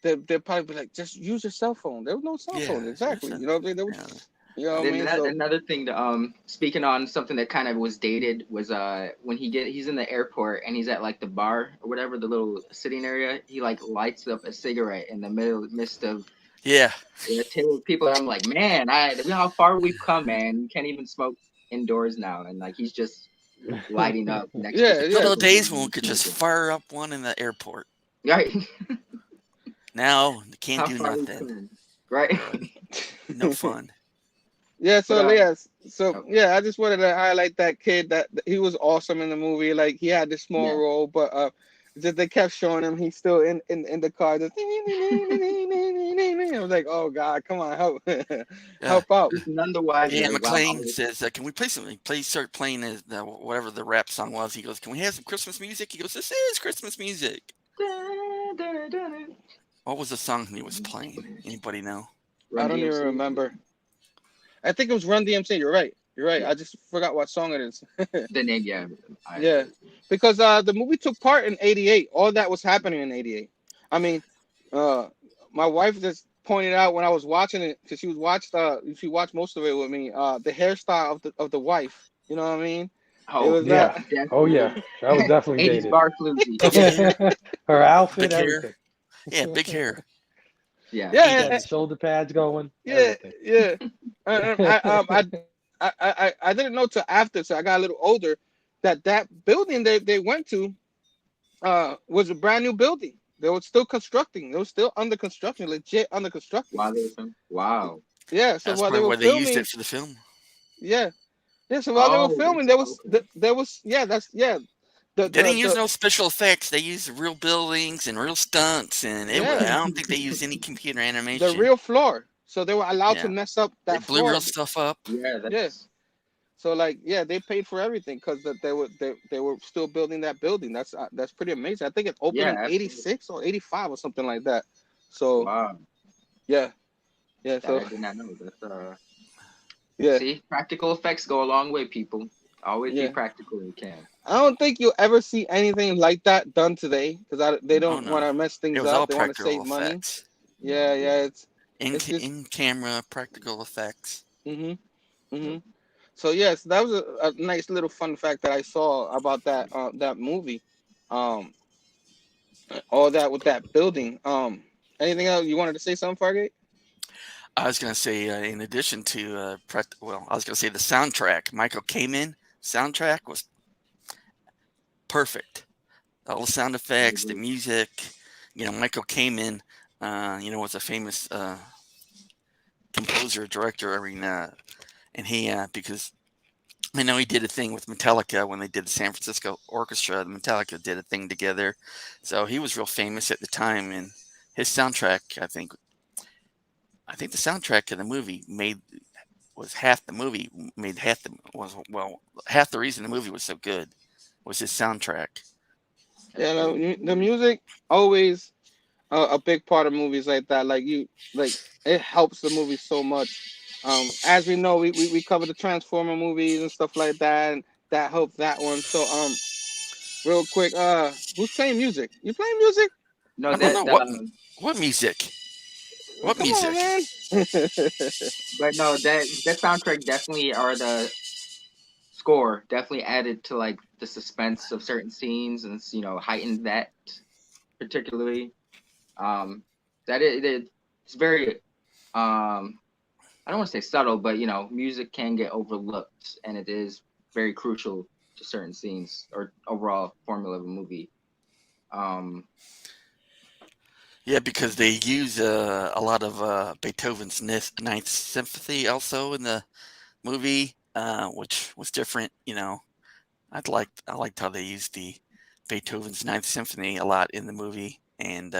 they'll probably be like, just use your cell phone. There was no cell phone, exactly. You know what I mean? What I mean? So, another thing to speaking on something that kind of was dated was when he's in the airport and he's at like the bar or whatever, the little sitting area, he like lights up a cigarette in the midst of people. I'm like, man, how far we've come, man. You can't even smoke indoors now, and like he's just lighting up next to good old days when we could just fire up one in the airport. Right. Now you can't do nothing. Right. No fun. Yeah, so I just wanted to highlight that kid, that he was awesome in the movie. Like, he had this small role, but just they kept showing him he's still in the car. Just, I was like, oh God, come on, help out. None the wiser. Yeah, McClane says, can we play something? Start playing whatever the rap song was. He goes, can we have some Christmas music? He goes, this is Christmas music. What was the song he was playing? Anybody know? I don't even remember. I think it was Run DMC. You're right. I just forgot what song it is. The name, yeah. Yeah, because the movie took part in '88. All that was happening in '88. I mean, my wife just pointed out when I was watching it, because she watched most of it with me. The hairstyle of the wife. You know what I mean? Oh yeah. Oh yeah. That was definitely dated. Bar floozy. Her outfit, big everything. Hair. Yeah, big hair. Yeah. The shoulder pads going. Yeah. I didn't know till after, so I got a little older, that building they went to was a brand new building. They were still constructing. They were still under construction, legit under construction. Wow. Yeah. So that's while they were filming, they used it for the film. Yeah. Yeah. So while they were filming, They didn't use no special effects. They used real buildings and real stunts, and I don't think they used any computer animation. The real floor. So they were allowed to mess up that floor. They blew real stuff up. Yeah. So they paid for everything because they were still building that building. That's pretty amazing. I think it opened in '86 or '85 or something like that. So wow. Yeah. So I did not know that. Yeah. See, practical effects go a long way, people. Always be practical if you can. I don't think you'll ever see anything like that done today, because they don't want to mess things up. They want to save money. Yeah, it's in camera practical effects. So yes, that was a nice little fun fact that I saw about that movie. All that with that building. Anything else you wanted to say? Something, Fargate? I was gonna say, in addition to I was gonna say the soundtrack. Michael Kamen soundtrack was perfect. All the sound effects, the music. Michael Kamen, was a famous composer, director. And he because I know he did a thing with Metallica when they did the San Francisco Orchestra. The Metallica did a thing together, so he was real famous at the time. And his soundtrack, I think the soundtrack of the movie half the reason the movie was so good was his soundtrack. Yeah, the music always a big part of movies like that. It helps the movie so much. As we know, we cover the Transformer movies and stuff like that, and that helped that one. So real quick, who's playing music? You playing music? No, I don't know what music. What Come music? on, man. But no, that soundtrack definitely, or the score definitely added to like the suspense of certain scenes, and heightened that particularly. That it's very I don't want to say subtle, but music can get overlooked, and it is very crucial to certain scenes or overall formula of a movie. Yeah, because they use a lot of Beethoven's Ninth Symphony also in the movie, which was different. I liked how they used the Beethoven's Ninth Symphony a lot in the movie, and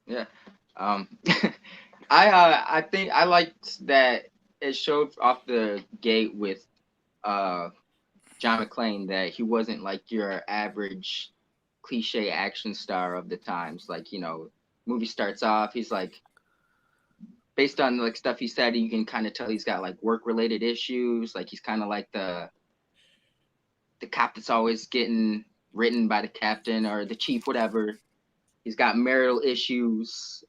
yeah. I think I liked that it showed off the gate with John McClane that he wasn't like your average cliche action star of the times. Like, movie starts off, he's like, based on like stuff he said, you can kind of tell he's got like work related issues. Like he's kind of like the cop that's always getting written by the captain or the chief, whatever. He's got marital issues.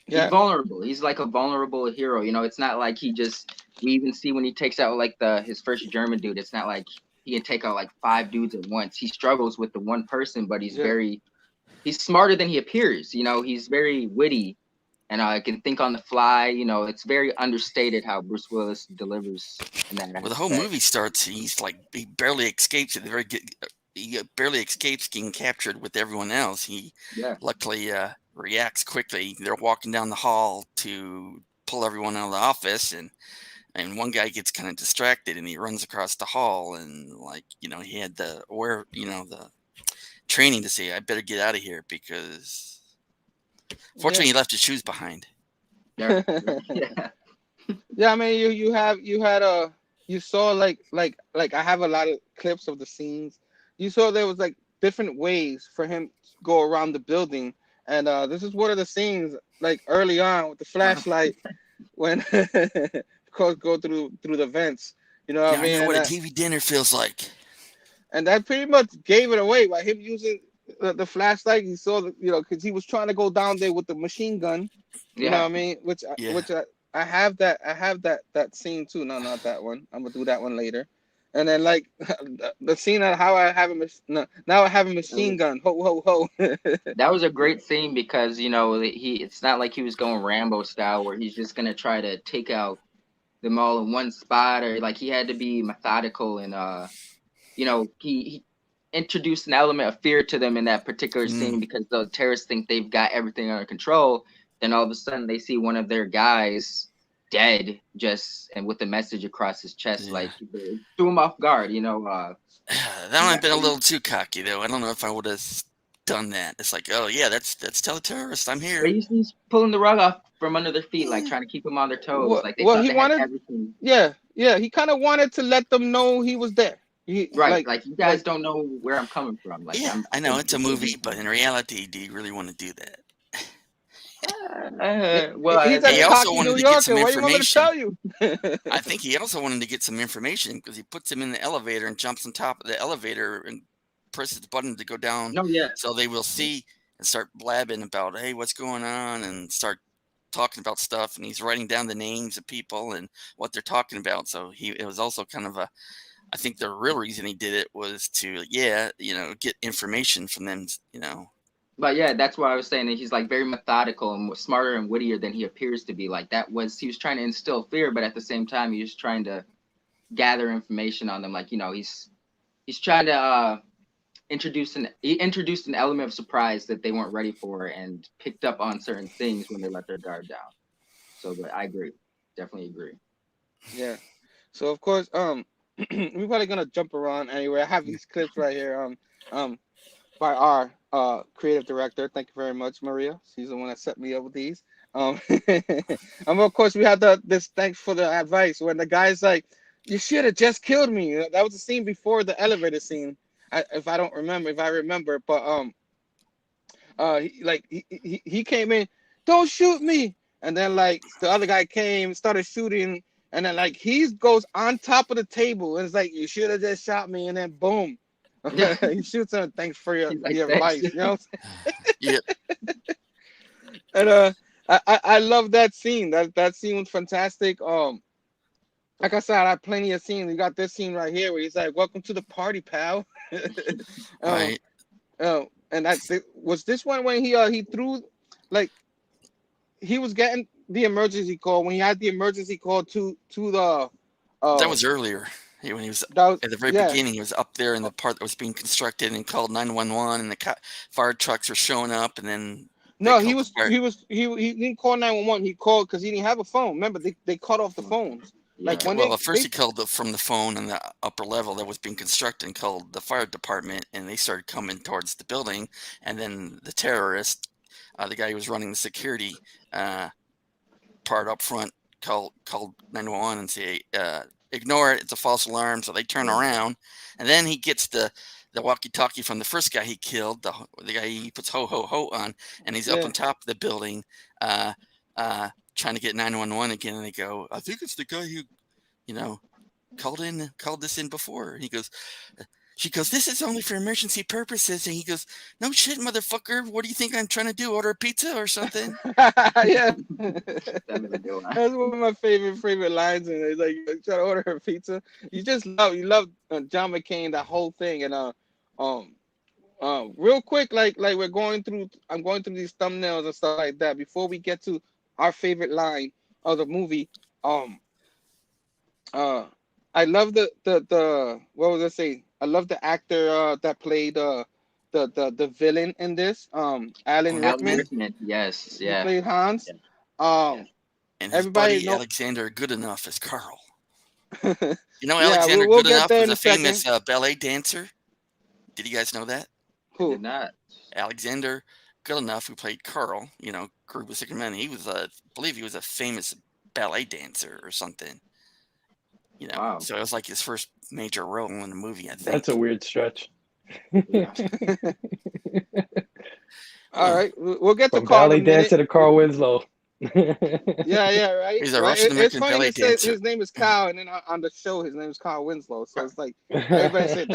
He's vulnerable. He's like a vulnerable hero. It's not like we even see when he takes out like his first German dude, it's not like he can take out like 5 dudes at once. He struggles with the one person, but he's smarter than he appears. He's very witty and can think on the fly. It's very understated how Bruce Willis delivers in that aspect. Well, the whole movie starts, he barely escapes at the very he barely escapes getting captured with everyone else. He luckily reacts quickly. They're walking down the hall to pull everyone out of the office, and one guy gets kind of distracted, and he runs across the hall, and he had the training to say, I better get out of here, because fortunately he left his shoes behind. Yeah. I mean, you saw like I have a lot of clips of the scenes. You saw there was like different ways for him to go around the building, and this is one of the scenes like early on with the flashlight when of course go through the vents. You know what I mean? I know what a TV dinner feels like. And that pretty much gave it away by him using the flashlight. He saw because he was trying to go down there with the machine gun. You know what I mean? Which I have that scene too. No, not that one. I'm gonna do that one later. And then like the scene of how I have now I have a machine gun. Ho ho ho. That was a great scene because it's not like he was going Rambo style where he's just gonna try to take out them all in one spot, or like he had to be methodical and he introduced an element of fear to them in that particular scene because the terrorists think they've got everything under control. Then all of a sudden they see one of their guys dead, and with a message across his chest, like threw him off guard. That might have been a little too cocky, though. I don't know if I would have done that. It's like, oh yeah, that's tell the terrorists I'm here. He's pulling the rug off from under their feet, like trying to keep them on their toes. Well, like they thought he wanted everything. He kind of wanted to let them know he was there. Like you guys don't know where I'm coming from. Like I know it's a movie, but in reality, do you really want to do that? He also wanted to get some information. I think he also wanted to get some information because he puts him in the elevator and jumps on top of the elevator and presses the button to go down. So they will see and start blabbing about, hey, what's going on, and start talking about stuff. And he's writing down the names of people and what they're talking about. So it was also kind of I think the real reason he did it was to, get information from them, But that's why I was saying that he's like very methodical and smarter and wittier than he appears to be. Like he was trying to instill fear, but at the same time, he was trying to gather information on them. Like, he's trying to introduce an element of surprise that they weren't ready for and picked up on certain things when they let their guard down. So, but I agree. Definitely agree. Yeah. So of course, we're probably gonna jump around anyway. I have these clips right here. By our creative director. Thank you very much, Maria. She's the one that set me up with these. And of course, we had this thanks for the advice when the guy's like, "You should have just killed me." That was the scene before the elevator scene, if I remember. But he came in, "Don't shoot me," and then like the other guy came, started shooting, and then like he goes on top of the table and it's like, "You should have just shot me," and then boom. He shoots him. Thanks for your He's like, your "Thanks." advice. You know. Yeah, And I love that scene. That scene was fantastic. Like I said, I have plenty of scenes. You got this scene right here where he's like, "Welcome to the party, pal." um, right. and was this one when he threw, like, he was getting the emergency call when he had the emergency call to the That uh was earlier. When he was that was, at the very yeah. beginning, he was up there in the part that was being constructed and called 911, and the fire trucks were showing up, and then they No, called the fire. he didn't call 911. He called because he didn't have a phone. Remember, they cut off the phones. Like when Well, at first he called from the phone on the upper level that was being constructed and called the fire department, and they started coming towards the building, and then the terrorist, the guy who was running the security part up front, called 911 and say, ignore it, it's a false alarm. So they turn around, and then he gets the walkie-talkie from the first guy he killed, the guy he puts ho ho ho on, and he's up on top of the building, trying to get 911 again, and they go, I think it's the guy who, called this in before. And he goes, she goes, this is only for emergency purposes. And he goes, no shit, motherfucker. What do you think I'm trying to do? Order a pizza or something? Yeah. That's one of my favorite lines. And it's like, try to order a pizza. You love John McClane, that whole thing. And real quick, like I'm going through these thumbnails and stuff like that before we get to our favorite line of the movie. I love the what was I say? I love the actor that played the villain in this. Alan Rickman. Yes, He yeah. played Hans. Yeah. And his everybody buddy Alexander Goodenough is Carl. Yeah, Alexander we'll get Goodenough there was in a a second. famous ballet dancer. Did you guys know that? Who? Did not. Alexander Goodenough, who played Carl, Group of Sick Men. He was I believe he was a famous ballet dancer or something. Wow. So it was like his first major role in the movie, I think. That's a weird stretch. All right, we'll get to From Carl in ballet a minute. dancer to Carl Winslow. Yeah, right. He's a right? Russian It's American funny ballet you say dancer. his name is Kyle, and then on the show his name is Carl Winslow. So it's like everybody said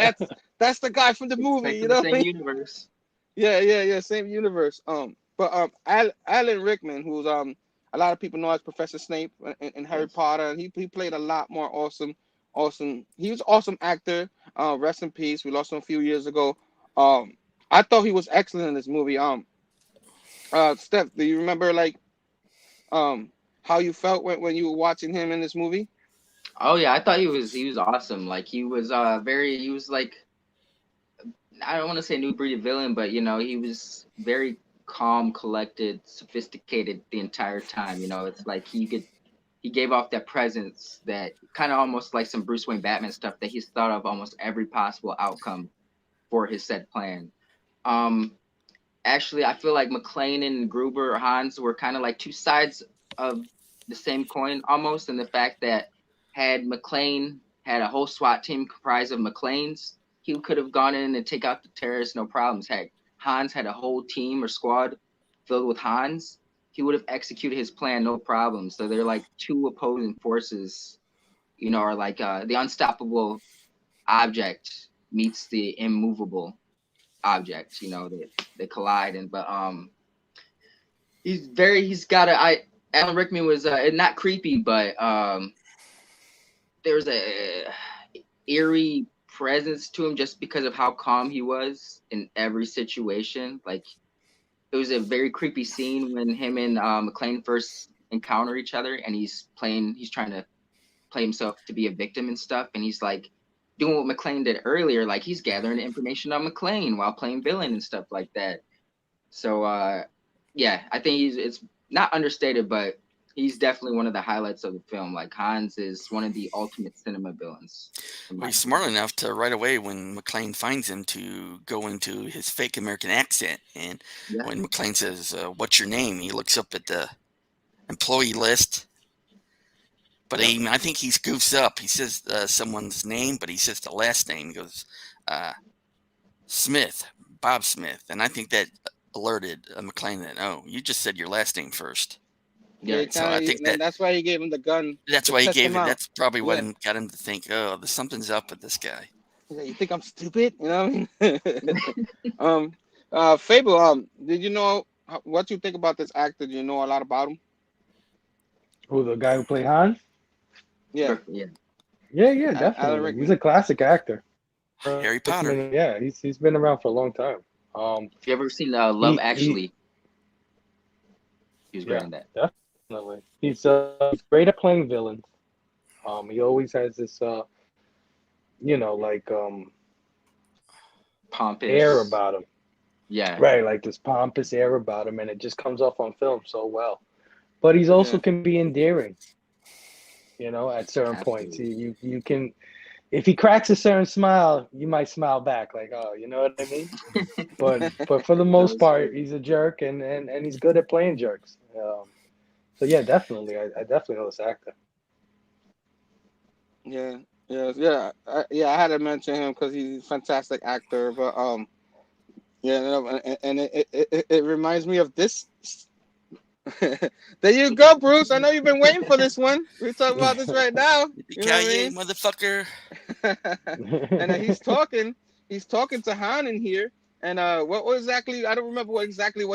that's the guy from the movie, you know? Same universe. Yeah, same universe. But Alan Rickman, who's a lot of people know as Professor Snape in Harry Potter, and he played a lot more awesome. He was an awesome actor. Rest in peace. We lost him a few years ago. I thought he was excellent in this movie. Steph, do you remember how you felt when you were watching him in this movie? Oh yeah, I thought he was awesome. Like he was like, I don't want to say new breed of villain, but he was very calm, collected, sophisticated the entire time. It's like he gave off that presence that kind of almost like some Bruce Wayne Batman stuff, that he's thought of almost every possible outcome for his said plan. Actually, I feel like McClane and Gruber or Hans were kind of like two sides of the same coin almost, in the fact that had McClane had a whole SWAT team comprised of McClanes, he could have gone in and take out the terrorists, no problems. Had Hans had a whole team or squad filled with Hans, he would have executed his plan, no problem. So they're like two opposing forces, or like the unstoppable object meets the immovable object, they collide. Alan Rickman was not creepy, but there was a eerie presence to him just because of how calm he was in every situation. Like, it was a very creepy scene when him and McClane first encounter each other, and he's trying to play himself to be a victim and stuff, and he's like doing what McClane did earlier, like he's gathering information on McClane while playing villain and stuff like that. So yeah, I think it's not understated, but he's definitely one of the highlights of the film. Like, Hans is one of the ultimate cinema villains. Well, he's smart enough to right away, when McClane finds him, to go into his fake American accent. And when McClane says, what's your name? He looks up at the employee list. But I think he goofs up. He says someone's name, but he says the last name. He goes, Smith, Bob Smith. And I think that alerted McClane that, oh, you just said your last name first. Yeah, so I think that's why he gave him the gun. That's why he gave it. That's probably what got him to think, oh, there's something's up with this guy. You think I'm stupid? You know what I mean? Phable, did you know what you think about this actor? Do you know a lot about him? Who, the guy who played Hans? Yeah, Yeah. Yeah, Alan definitely. He's Rickman. a classic actor. Harry Potter. Yeah, he's been around for a long time. If you ever seen Love He Actually, he was great yeah, in that. definitely. He's great at playing villains. He always has this like air Pompous. about him. Yeah. Right, like this pompous air about him, and it just comes off on film so well. But he's also Yeah. can be endearing, at certain points. Absolutely. You can, if he cracks a certain smile, you might smile back, like, oh, you know what I mean? But for the That most was part, great. he's a jerk, and he's good at playing jerks. So yeah, definitely, I definitely know this actor. Yeah, yeah. I had to mention him because he's a fantastic actor. But yeah, no, and it reminds me of this. There you go, Bruce. I know you've been waiting for this one. We're talking about this right now. You know what I Yippee-ki-yay, motherfucker. mean? And he's talking to Han in here. And what exactly? I don't remember what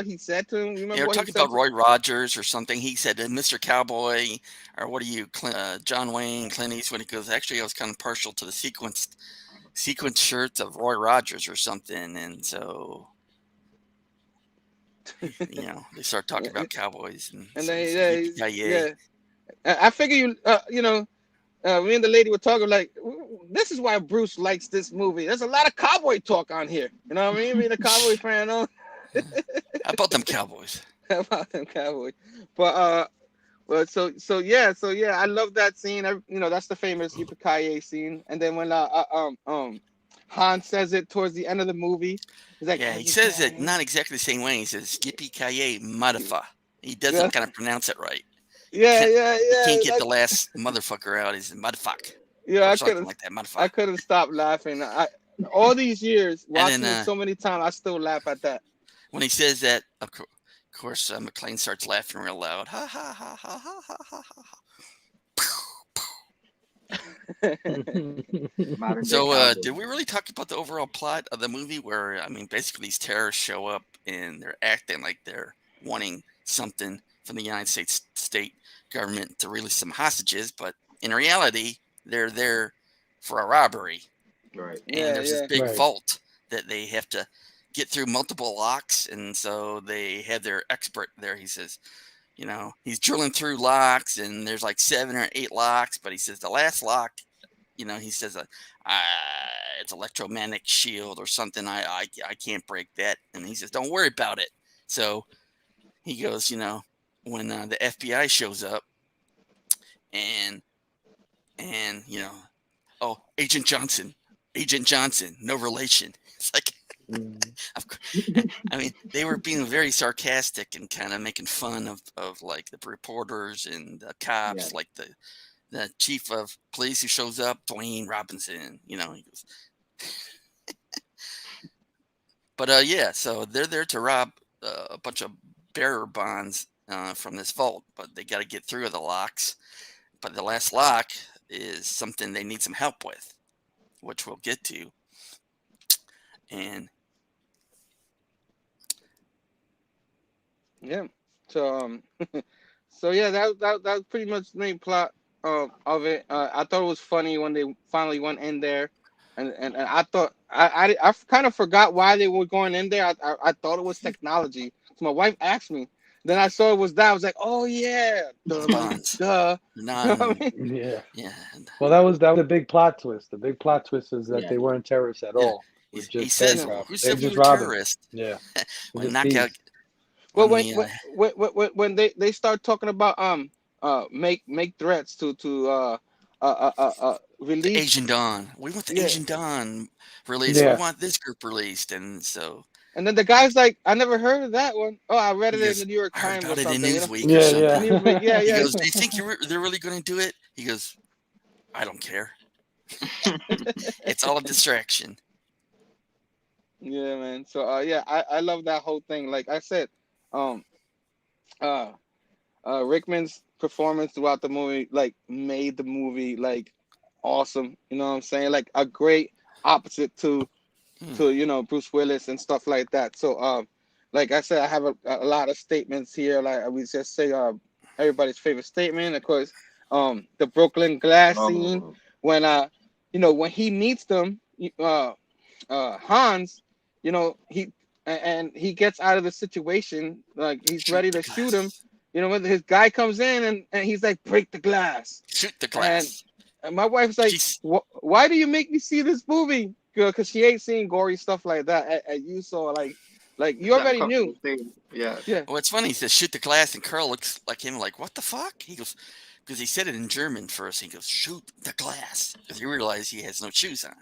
he said to him. You Yeah, remember we're what he talking said? about Roy Rogers or something. He said, Mr. Cowboy, or what are you, John Wayne, Clint Eastwood? He goes, actually, I was kind of partial to the sequenced shirts of Roy Rogers or something. And so, they start talking about cowboys. And And so he then says, yippee-ki-yay. yeah. I figure me and the lady were talking like, this is why Bruce likes this movie. There's a lot of cowboy talk on here. You know what I mean? Being a cowboy fan, How about them cowboys? about them cowboys. But well, so yeah, I love that scene. That's the famous Yippee scene. And then when Han says it towards the end of the movie, he's like, Yeah, he says it not exactly the same way. He says, yippee-ki-yay, motherfucker. He doesn't kind of pronounce it right. Yeah, He can't get Like, the last motherfucker out. He's motherfucker. yeah, Or something like that, I motherfucker. couldn't stop laughing. All these years watching then, it so many times, I still laugh at that. When he says that, of course, McLean starts laughing real loud. Ha ha ha ha ha ha ha ha. Modern day So, cowboy. did we really talk about the overall plot of the movie? Where basically these terrorists show up and they're acting like they're wanting something from the United States state government to release some hostages, but in reality, they're there for a robbery. Right. And there's this big Right. vault that they have to get through multiple locks, and so they have their expert there. He says, he's drilling through locks, and there's like 7 or 8 locks, but he says the last lock, he says it's electromagnetic shield or something. I can't break that, and he says, don't worry about it. So he goes, when the FBI shows up, and oh, Agent Johnson, no relation. It's like, of course, they were being very sarcastic and kind of making fun of like the reporters and the cops, like the chief of police who shows up, Dwayne Robinson. He goes. But yeah, so they're there to rob a bunch of bearer bonds from this vault, but they got to get through the locks. But the last lock is something they need some help with, which we'll get to. And yeah, so so yeah, that was pretty much the main plot of it. I thought it was funny when they finally went in there, and I thought I kind of forgot why they were going in there. I thought it was technology. So my wife asked me. Then I saw it was that. I was like, oh yeah, duh. Yeah. Yeah. Well, that was a big plot twist. The big plot twist is that they weren't terrorists at all. He says, "Who said we were terrorists?" Yeah. When knockout. Well, when they start talking about make threats to release Asian Dawn. We want the Asian Dawn released. Yeah. We want this group released, and so. And then the guy's like, "I never heard of that one. Oh, I read it in the New York Times or something." Newsweek or something. Yeah. He goes, "Do you think they're really going to do it?" He goes, "I don't care. It's all a distraction." Yeah, man. So yeah, I love that whole thing. Like I said, Rickman's performance throughout the movie like made the movie like awesome. You know what I'm saying? Like a great opposite to Bruce Willis and stuff like that. So like I said, I have a lot of statements here. Like we just say everybody's favorite statement, of course, the Brooklyn glass scene when when he meets them, Hans, he gets out of the situation, like he's ready to shoot him. When his guy comes in and he's like, break the glass. Shoot the glass. And my wife's like, why do you make me see this movie? Because she ain't seen gory stuff like that. And you saw like you already knew. Yeah. Well, it's funny. He says, shoot the glass. And Carl looks like him like, what the fuck? He goes, because he said it in German first. He goes, shoot the glass. Because he realized he has no shoes on.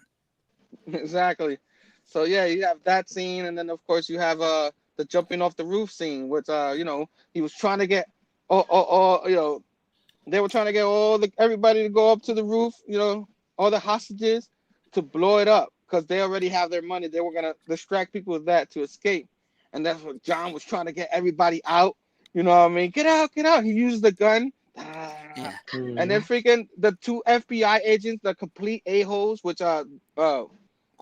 Exactly. So yeah, you have that scene, and then of course you have the jumping off the roof scene, which he was trying to get they were trying to get everybody to go up to the roof, all the hostages to blow it up because they already have their money. They were gonna distract people with that to escape, and that's what John was trying to get everybody out. You know what I mean? Get out, get out. He used the gun. Yeah. And then freaking the two FBI agents, the complete a-holes, which I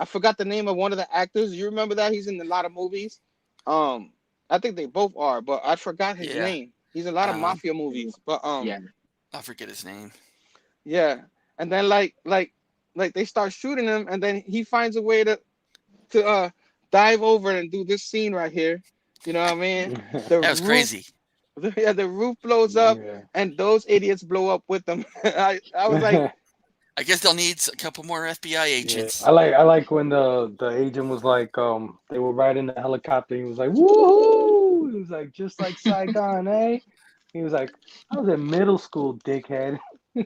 forgot the name of one of the actors. You remember that? He's in a lot of movies. I think they both are, but I forgot his name. He's in a lot of mafia movies. But yeah, I forget his name. Yeah. And then like they start shooting him, and then he finds a way to dive over and do this scene right here. You know what I mean? That was crazy. Yeah, the roof blows up, and those idiots blow up with them. I was like, I guess they'll need a couple more FBI agents. Yeah. I like when the agent was like, they were riding the helicopter. He was like, woohoo! He was like, just like Saigon, eh? He was like, I was in middle school, dickhead. yeah.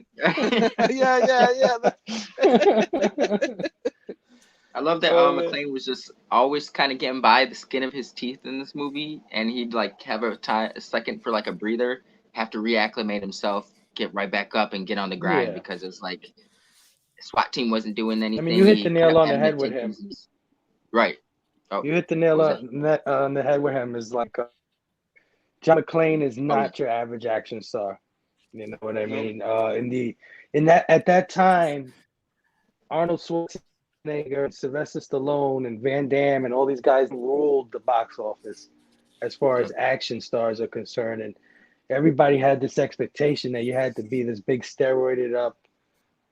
I love that Mclean was just always kind of getting by the skin of his teeth in this movie, and he'd like have a second for like a breather, have to reacclimate himself, get right back up, and get on the grind because it's like the SWAT team wasn't doing anything. I mean, you hit the nail on the head with him. Right. Oh, you hit the nail on the head with him. Is like John McClane is not your average action star. You know what I mean? At that time, Arnold Schwarzenegger, Sylvester Stallone, and Van Damme, and all these guys ruled the box office as far as action stars are concerned. And everybody had this expectation that you had to be this big steroided up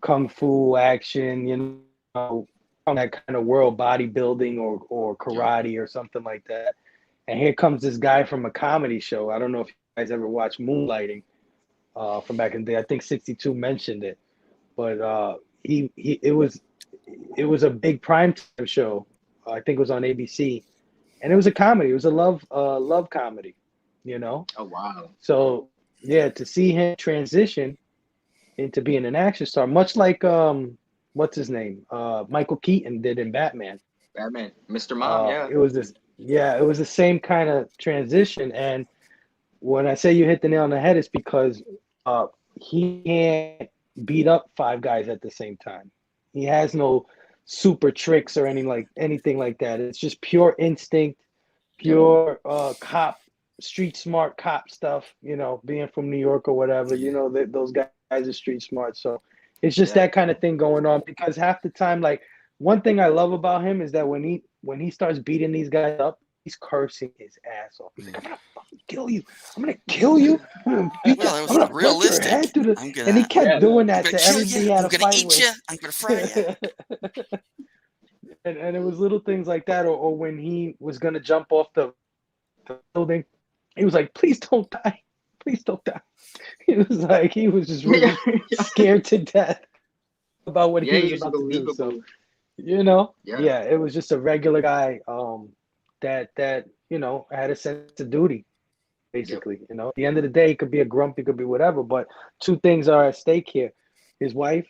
kung fu action, that kind of world bodybuilding or karate or something like that. And here comes this guy from a comedy show. I don't know if you guys ever watched Moonlighting from back in the day. I think 62 mentioned it, but it was a big primetime show. I think it was on ABC, and it was a comedy. It was a love comedy, Oh wow! So yeah, to see him transition into being an action star, much like what's his name, Michael Keaton did in Batman. Mr. Mom. It was the same kind of transition. And when I say you hit the nail on the head, it's because he can't beat up five guys at the same time. He has no super tricks or anything like that. It's just pure instinct, pure cop, street smart cop stuff. Being from New York or whatever. Those guys are street smart. So it's just that kind of thing going on. Because half the time, like one thing I love about him is that when he starts beating these guys up, he's cursing his ass off. He's like, I'm gonna fucking kill you. I'm gonna kill you. I'm gonna realistic. And he kept doing that to everybody he had a fight with. You. I'm gonna fry you. and it was little things like that, or when he was gonna jump off the building, he was like, "Please don't die. Please don't die." He was just really scared to death about what he was about to do. So, it was just a regular guy that had a sense of duty, basically. At the end of the day, he could be a grump, he could be whatever, but two things are at stake here: his wife,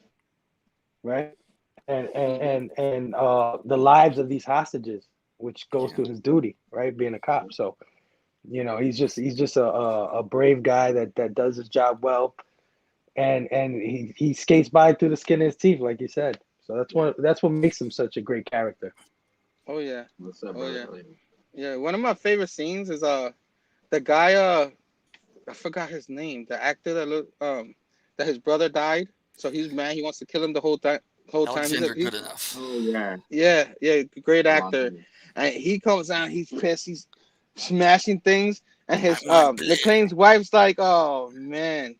right, and the lives of these hostages, which goes to his duty, right, being a cop. So he's just a brave guy that does his job well, and he skates by through the skin of his teeth, like you said. So that's what makes him such a great character. Oh yeah. What's up, Yeah. One of my favorite scenes is the guy I forgot his name. The actor that his brother died, so he's mad. He wants to kill him the whole time. whole time. Alexander Goodenough. Oh yeah. Yeah, great Long actor. time. And he comes out, he's pissed, he's smashing things, and his I want blood. McLean's wife's like, oh man,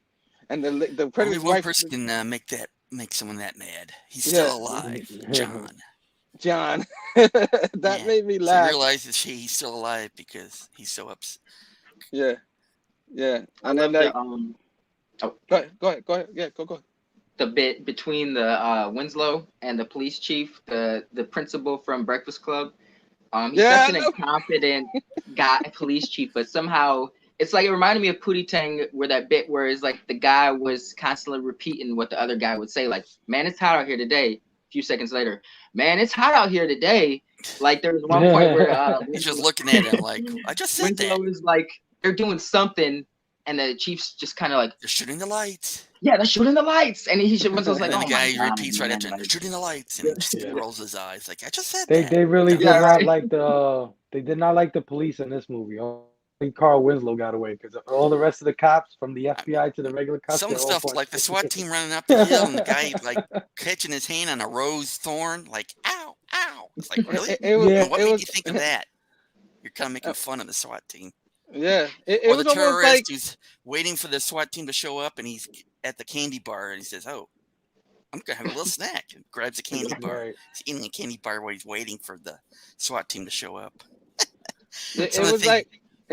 and the Only Predator's one wife, person can make someone that mad. He's Yeah. still alive, John. John, that Yeah. made me She laugh. realizes he's still alive because he's so upset. Yeah, I and then love like, go ahead, yeah, go. the bit between the Winslow and the police chief, the principal from Breakfast Club. He's Yeah, such an I know. incompetent guy, police chief, but somehow it's like it reminded me of Pootie Tang, where that bit where it's like the guy was constantly repeating what the other guy would say, like, "Man, it's hot out here today." A few seconds later, "Man, it's hot out here today." Like there was one point where He's just looking at him like, I just said that. Winslow was like, they're doing something, and the chief's just kind of like, They're shooting the lights. "Yeah, they're shooting the lights," and Winslow's like, And then "Oh the guy my God, repeats right man, after him, like, "They're shooting the lights," and he just rolls his eyes like, I just said They that. they really did Yeah, not right. like they did not like the police in this movie. Only Carl Winslow got away because all the rest of the cops, from the FBI to the regular cops, Some of the they're all stuff, like the punched. SWAT team running up the hill and the guy like catching his hand on a rose thorn, like ow, ow. It's like, really? Yeah. What made you think of that? You're kind of making fun of the SWAT team. Yeah, it Or was the almost like, terrorist who's waiting for the SWAT team to show up, and he's at the candy bar, and he says, "Oh, I'm gonna have a little snack," and grabs a candy bar. Right. He's eating a candy bar while he's waiting for the SWAT team to show up. it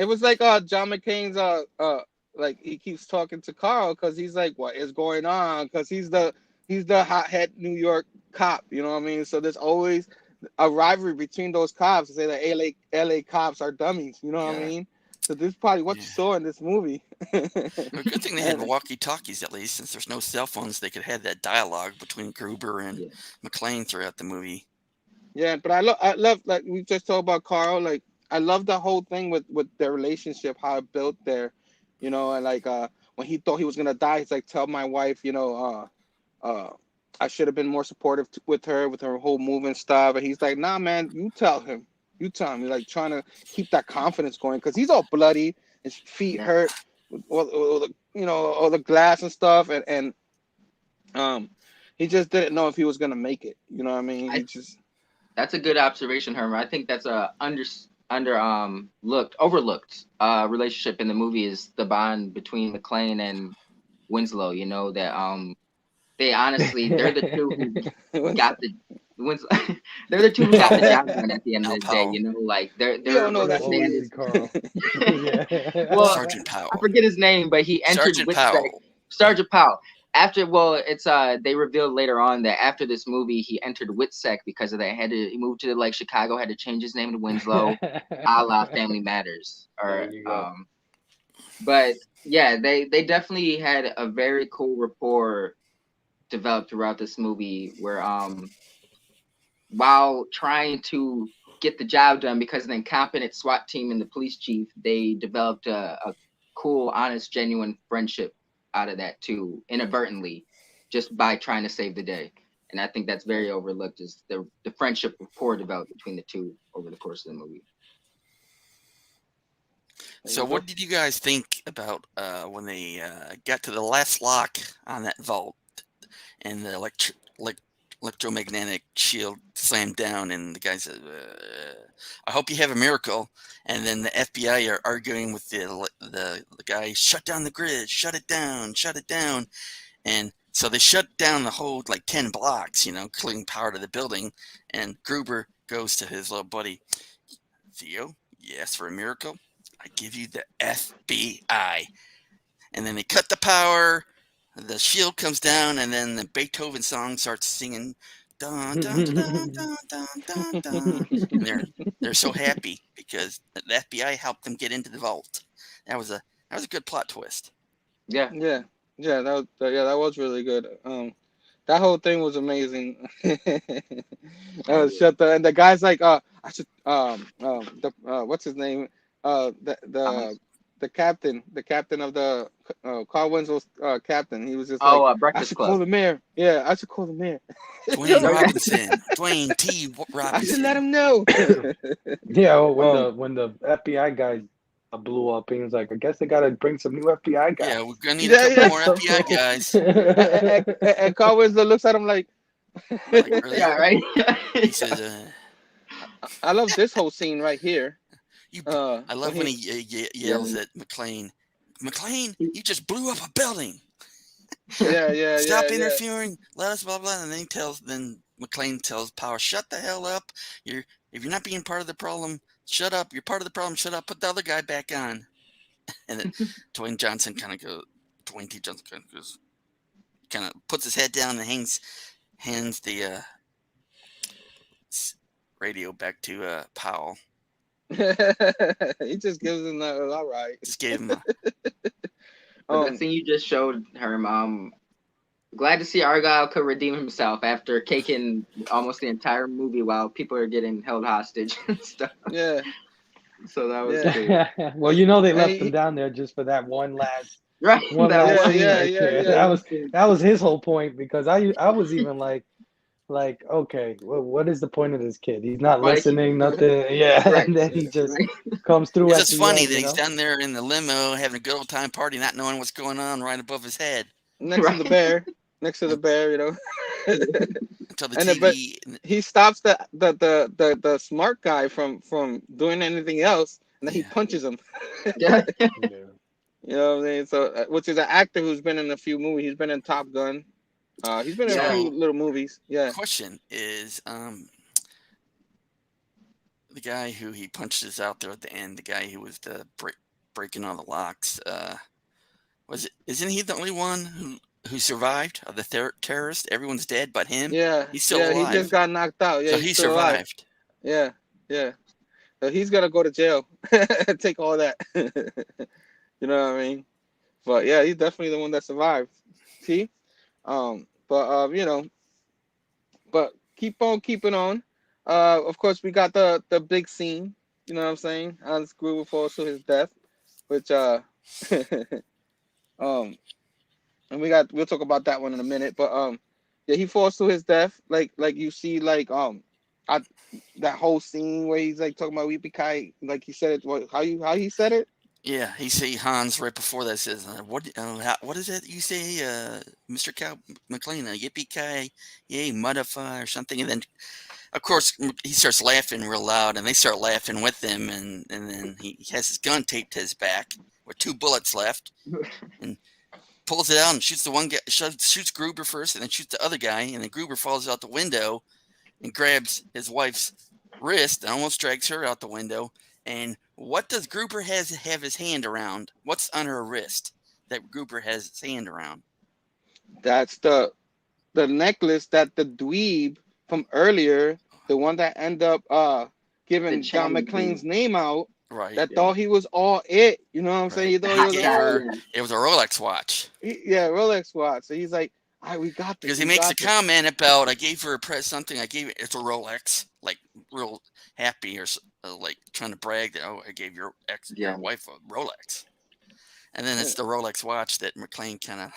was like John McCain's like he keeps talking to Carl because he's like, what is going on? Because he's the hothead New York cop, you know what I mean? So there's always a rivalry between those cops. They say that LA cops are dummies, you know what I mean? So this is probably what you saw in this movie. Well, good thing they had walkie-talkies at least, since there's no cell phones. They could have that dialogue between Gruber and McClane throughout the movie. Yeah, but I love like we just talked about Carl. Like I love the whole thing with their relationship, how it built there, you know, and like when he thought he was gonna die, he's like, tell my wife, you know, I should have been more supportive with her whole move and stuff. And he's like, nah, man, you tell him. He's like trying to keep that confidence going because he's all bloody, his feet hurt, all the glass and stuff, and he just didn't know if he was gonna make it. You know what I mean? That's a good observation, Herm. I think that's a overlooked relationship in the movie is the bond between McClane and Winslow. You know that they honestly they're the two who got the Winslow. They're the two who got the job done at the end of the day. You know, like they're Easy, Carl. Well, Sergeant Powell. I forget his name, but he entered Sergeant Powell. After, it's they revealed later on that after this movie he entered WITSEC because of that. He moved to like Chicago, had to change his name to Winslow, a la Family Matters. Or but yeah, they definitely had a very cool rapport developed throughout this movie where while trying to get the job done because of the incompetent SWAT team and the police chief, they developed a cool, honest, genuine friendship out of that too, inadvertently, just by trying to save the day. And I think that's very overlooked, is the friendship rapport developed between the two over the course of the movie. So what did you guys think about when they got to the last lock on that vault and the electromagnetic shield slammed down and the guy said, I hope you have a miracle. And then the FBI are arguing with the guy, shut down the grid, shut it down. And so they shut down the whole 10 blocks, clearing power to the building. And Gruber goes to his little buddy, Theo, you asked for a miracle? I give you the FBI. And then they cut the power. The shield comes down, and then the Beethoven song starts singing. Dun, dun, dun, dun, dun, dun, dun, dun. And they're so happy because the FBI helped them get into the vault. That was a good plot twist. Yeah. That was really good. That whole thing was amazing. Shut the and the guy's like, I should what's his name? The captain of the Carl Winslow's captain. He was just Breakfast I should Club. call the mayor. Yeah, I should call the mayor. Dwayne T. Robinson. I should let him know. Yeah, when the FBI guy blew up, he was like, I guess they gotta bring some new FBI guys. Yeah, we're gonna need a couple more FBI guys. And Carl Winslow looks at him like, Like, really? Yeah, right. He says, I love this whole scene right here. I love when he yells at McClane. McClane, you just blew up a building. Yeah. Stop interfering. Let us blah blah. And then McClane tells Power, shut the hell up. If you're not being part of the problem, shut up. You're part of the problem. Shut up. Put the other guy back on. And then Dwayne T. Johnson kind of goes, kind of puts his head down and hands the radio back to Powell. He just gives him that. All right. Just gave him a. That scene you just showed, Herm. Glad to see Argyle could redeem himself after caking almost the entire movie while people are getting held hostage and stuff. Yeah. So that was great. Well, you know they left him down there just for that one last. Right. One last scene yeah. That was his whole point, because I was even like, okay, well, what is the point of this kid? He's not listening, nothing. Yeah, Right. And then he just comes through. It's just funny that he's down there in the limo having a good old time party, not knowing what's going on right above his head. Next to the bear, you know. Until the TV. But he stops the smart guy from doing anything else, and then he punches him. Yeah. You know what I mean? So, which is an actor who's been in a few movies. He's been in Top Gun. He's been in a few little movies. Yeah. Question is, the guy who he punches out there at the end, the guy who was the breaking all the locks, isn't he the only one who survived of the terrorist? Everyone's dead but him. Yeah, he's still alive. He just got knocked out. Yeah, so he survived. Alive. Yeah. So he's gonna go to jail and take all that. You know what I mean? But yeah, he's definitely the one that survived. See, but keep on keeping on. Of course, we got the big scene. You know what I'm saying? Hans Gruber falls to his death, which and we'll talk about that one in a minute. But he falls to his death. Like you see, that whole scene where he's like talking about Yippee-ki-yay, like he said it. How he said it? Yeah, he say Hans right before that says, what is it you say, Mr. McClane, yippee-ki-yay, modify or something, and then of course he starts laughing real loud, and they start laughing with him, and then he has his gun taped to his back with 2 bullets left, and pulls it out and shoots the one guy, shoots Gruber first, and then shoots the other guy, and then Gruber falls out the window and grabs his wife's wrist and almost drags her out the window. And what does Gruber have his hand around? What's on her wrist that Gruber has his hand around? That's the necklace that the dweeb from earlier, the one that ended up giving John McClane's name out, right? That thought he was all it. You know what I'm saying? He thought he was it was a Rolex watch. Rolex watch. So he's like, all right, we got this. Because he makes a comment about, I gave her something. It's a Rolex, like real happy or like trying to brag that, I gave your wife a Rolex. And then it's the Rolex watch that McClane kind of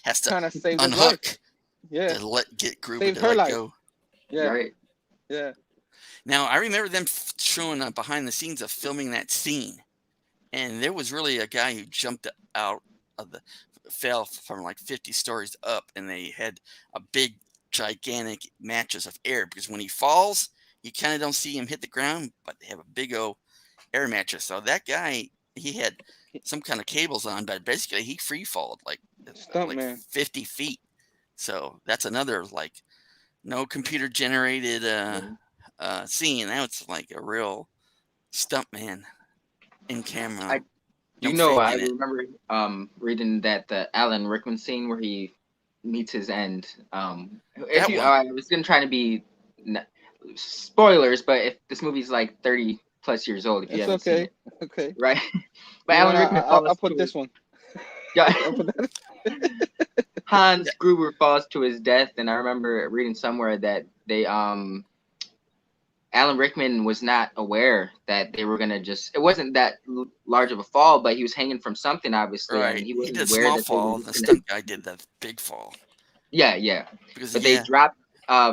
has to unhook. Yeah. To get Gruber to let go. Yeah. Right. Yeah. Now, I remember them showing behind the scenes of filming that scene. And there was really a guy who jumped out of fell from like 50 stories up, and they had a big, gigantic mattress of air, because when he falls, you kind of don't see him hit the ground, but they have a big old air mattress. So that guy, he had some kind of cables on, but basically he free falled like 50 feet. So that's another no computer generated scene. That was like a real stuntman in camera. I remember reading that the Alan Rickman scene where he meets his end. I was gonna try to be spoilers, but if this movie's like 30 plus years old, if you haven't seen it, okay, right? But Alan Rickman, I'll put this one. Yeah. Hans Gruber falls to his death, and I remember reading somewhere that they Alan Rickman was not aware that they were gonna it wasn't that large of a fall, but he was hanging from something, obviously. Right. And he wasn't did a aware small that fall. The stunt guy did the big fall. Yeah. But they dropped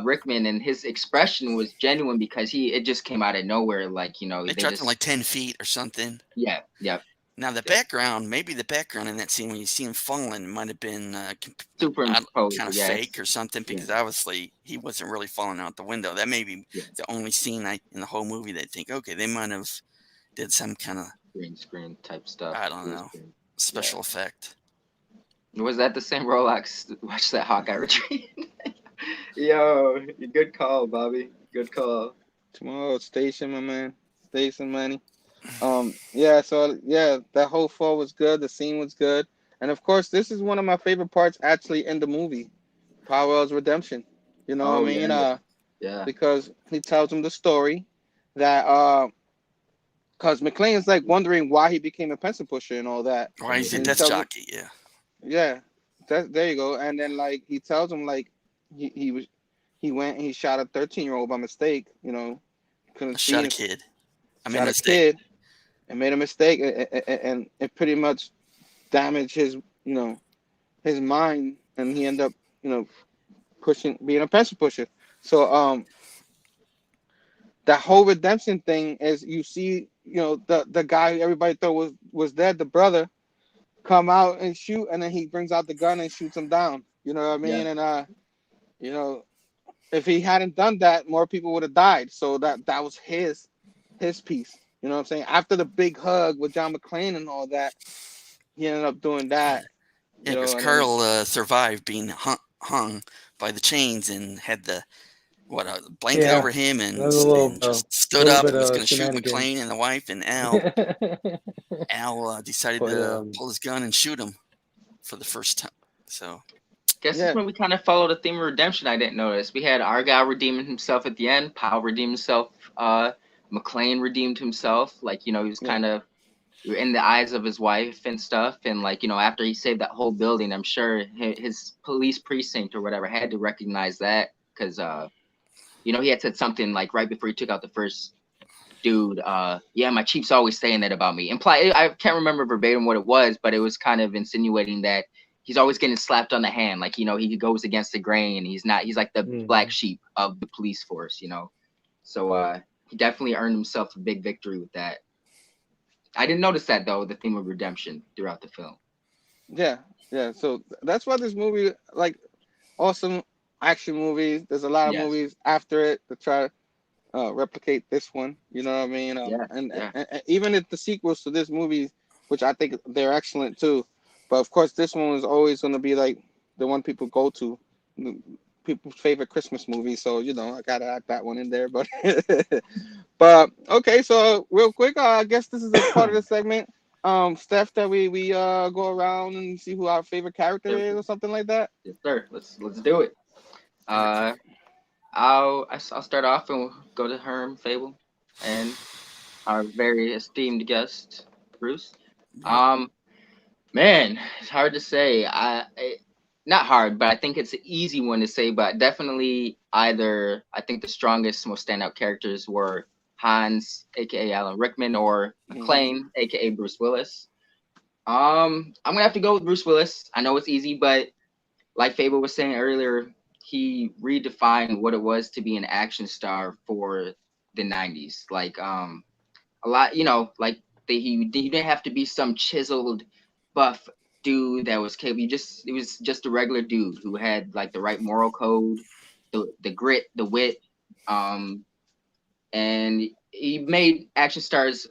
Rickman, and his expression was genuine because it just came out of nowhere. They dropped him like 10 feet or something. Yeah. Now the background, maybe the background in that scene when you see him falling might have been Superimposed, kind of fake or something, because obviously he wasn't really falling out the window. That may be the only scene in the whole movie that I think, okay, they might have did some kind of green screen type stuff. I don't know, special effect. Was that the same Rolex? Watch that Hawkeye retreat. Yo, good call, Bobby. Good call. Tomorrow, Station, my man. Station, money. That whole fall was good. The scene was good. And of course, this is one of my favorite parts actually in the movie. Powell's redemption. You know what I mean? Because he tells him the story that because McLean's like wondering why he became a pencil pusher and all that. Why he's a desk jockey, Yeah. There you go. And then like he tells him like he went and he shot a 13-year-old by mistake, you know. Couldn't see shot a kid. Shot a kid and made a mistake and it pretty much damaged his, you know, his mind, and he ended up, you know, being a pencil pusher. So that whole redemption thing is, you see, you know, the guy everybody thought was dead, the brother, come out and shoot, and then he brings out the gun and shoots him down. You know what I mean? And you know, if he hadn't done that, more people would have died. So that was his piece. You know what I'm saying? After the big hug with John McClane and all that, he ended up doing that. Yeah, because Carl survived being hung by the chains and had the blanket over him and just stood up and was going to shoot McClane and the wife, and Al decided to pull his gun and shoot him for the first time. So guess that's when we kind of followed the theme of redemption. I didn't notice. We had Argyle redeeming himself at the end. Powell redeemed himself. McClane redeemed himself. Like, you know, he was kind of in the eyes of his wife and stuff. And like, you know, after he saved that whole building, I'm sure his police precinct or whatever had to recognize that, because you know, he had said something like right before he took out the first dude, my chief's always saying that about me. I can't remember verbatim what it was, but it was kind of insinuating that he's always getting slapped on the hand. Like, you know, he goes against the grain. He's like the black sheep of the police force, you know? So he definitely earned himself a big victory with that. I didn't notice that, though, the theme of redemption throughout the film. Yeah. So that's why this movie, like, awesome action movies. There's a lot of movies after it to try to replicate this one. You know what I mean? And even if the sequels to this movie, which I think they're excellent too, but of course this one is always going to be like the one people go to, people's favorite Christmas movie. So, you know, I gotta add that one in there. But but okay, so real quick, I guess this is a part of the segment, Stef, that we go around and see who our favorite character is or something like that. Yes, sir. Let's do it. I'll start off and we'll go to Herm, Phable, and our very esteemed guest, Bruce. Man, it's hard to say. Not hard, but I think it's an easy one to say. But definitely either, I think the strongest, most standout characters were Hans, aka Alan Rickman, or McClane, aka Bruce Willis. I'm gonna have to go with Bruce Willis. I know it's easy, but like Phable was saying earlier, he redefined what it was to be an action star for the 90s. Like a lot, you know, like he didn't have to be some chiseled, buff dude that was capable. He was just a regular dude who had like the right moral code, the grit, the wit, and he made action stars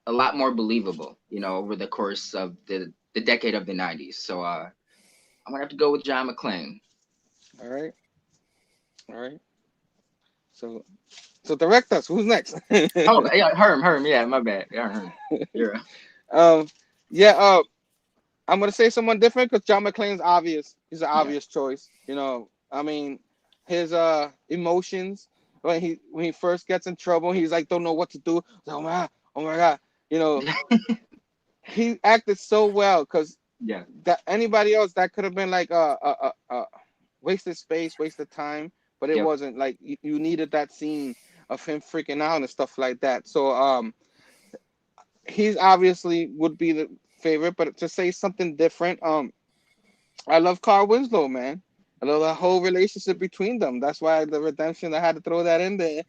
a lot more believable, you know, over the course of the decade of the 90s. So I'm gonna have to go with John McClane. All right. So direct us. Who's next? Oh yeah, Herm. Yeah, my bad. Yeah, Herm. You're I'm gonna say someone different because John McClane's obvious. He's an obvious choice. You know, I mean, his emotions when he first gets in trouble, he's like don't know what to do. Like, oh my god. You know, he acted so well because that anybody else that could have been like wasted space, wasted time, but it wasn't. Like you needed that scene of him freaking out and stuff like that. So he's obviously would be the favorite, but to say something different, I love Carl Winslow, man. I love the whole relationship between them. That's why the redemption, I had to throw that in there.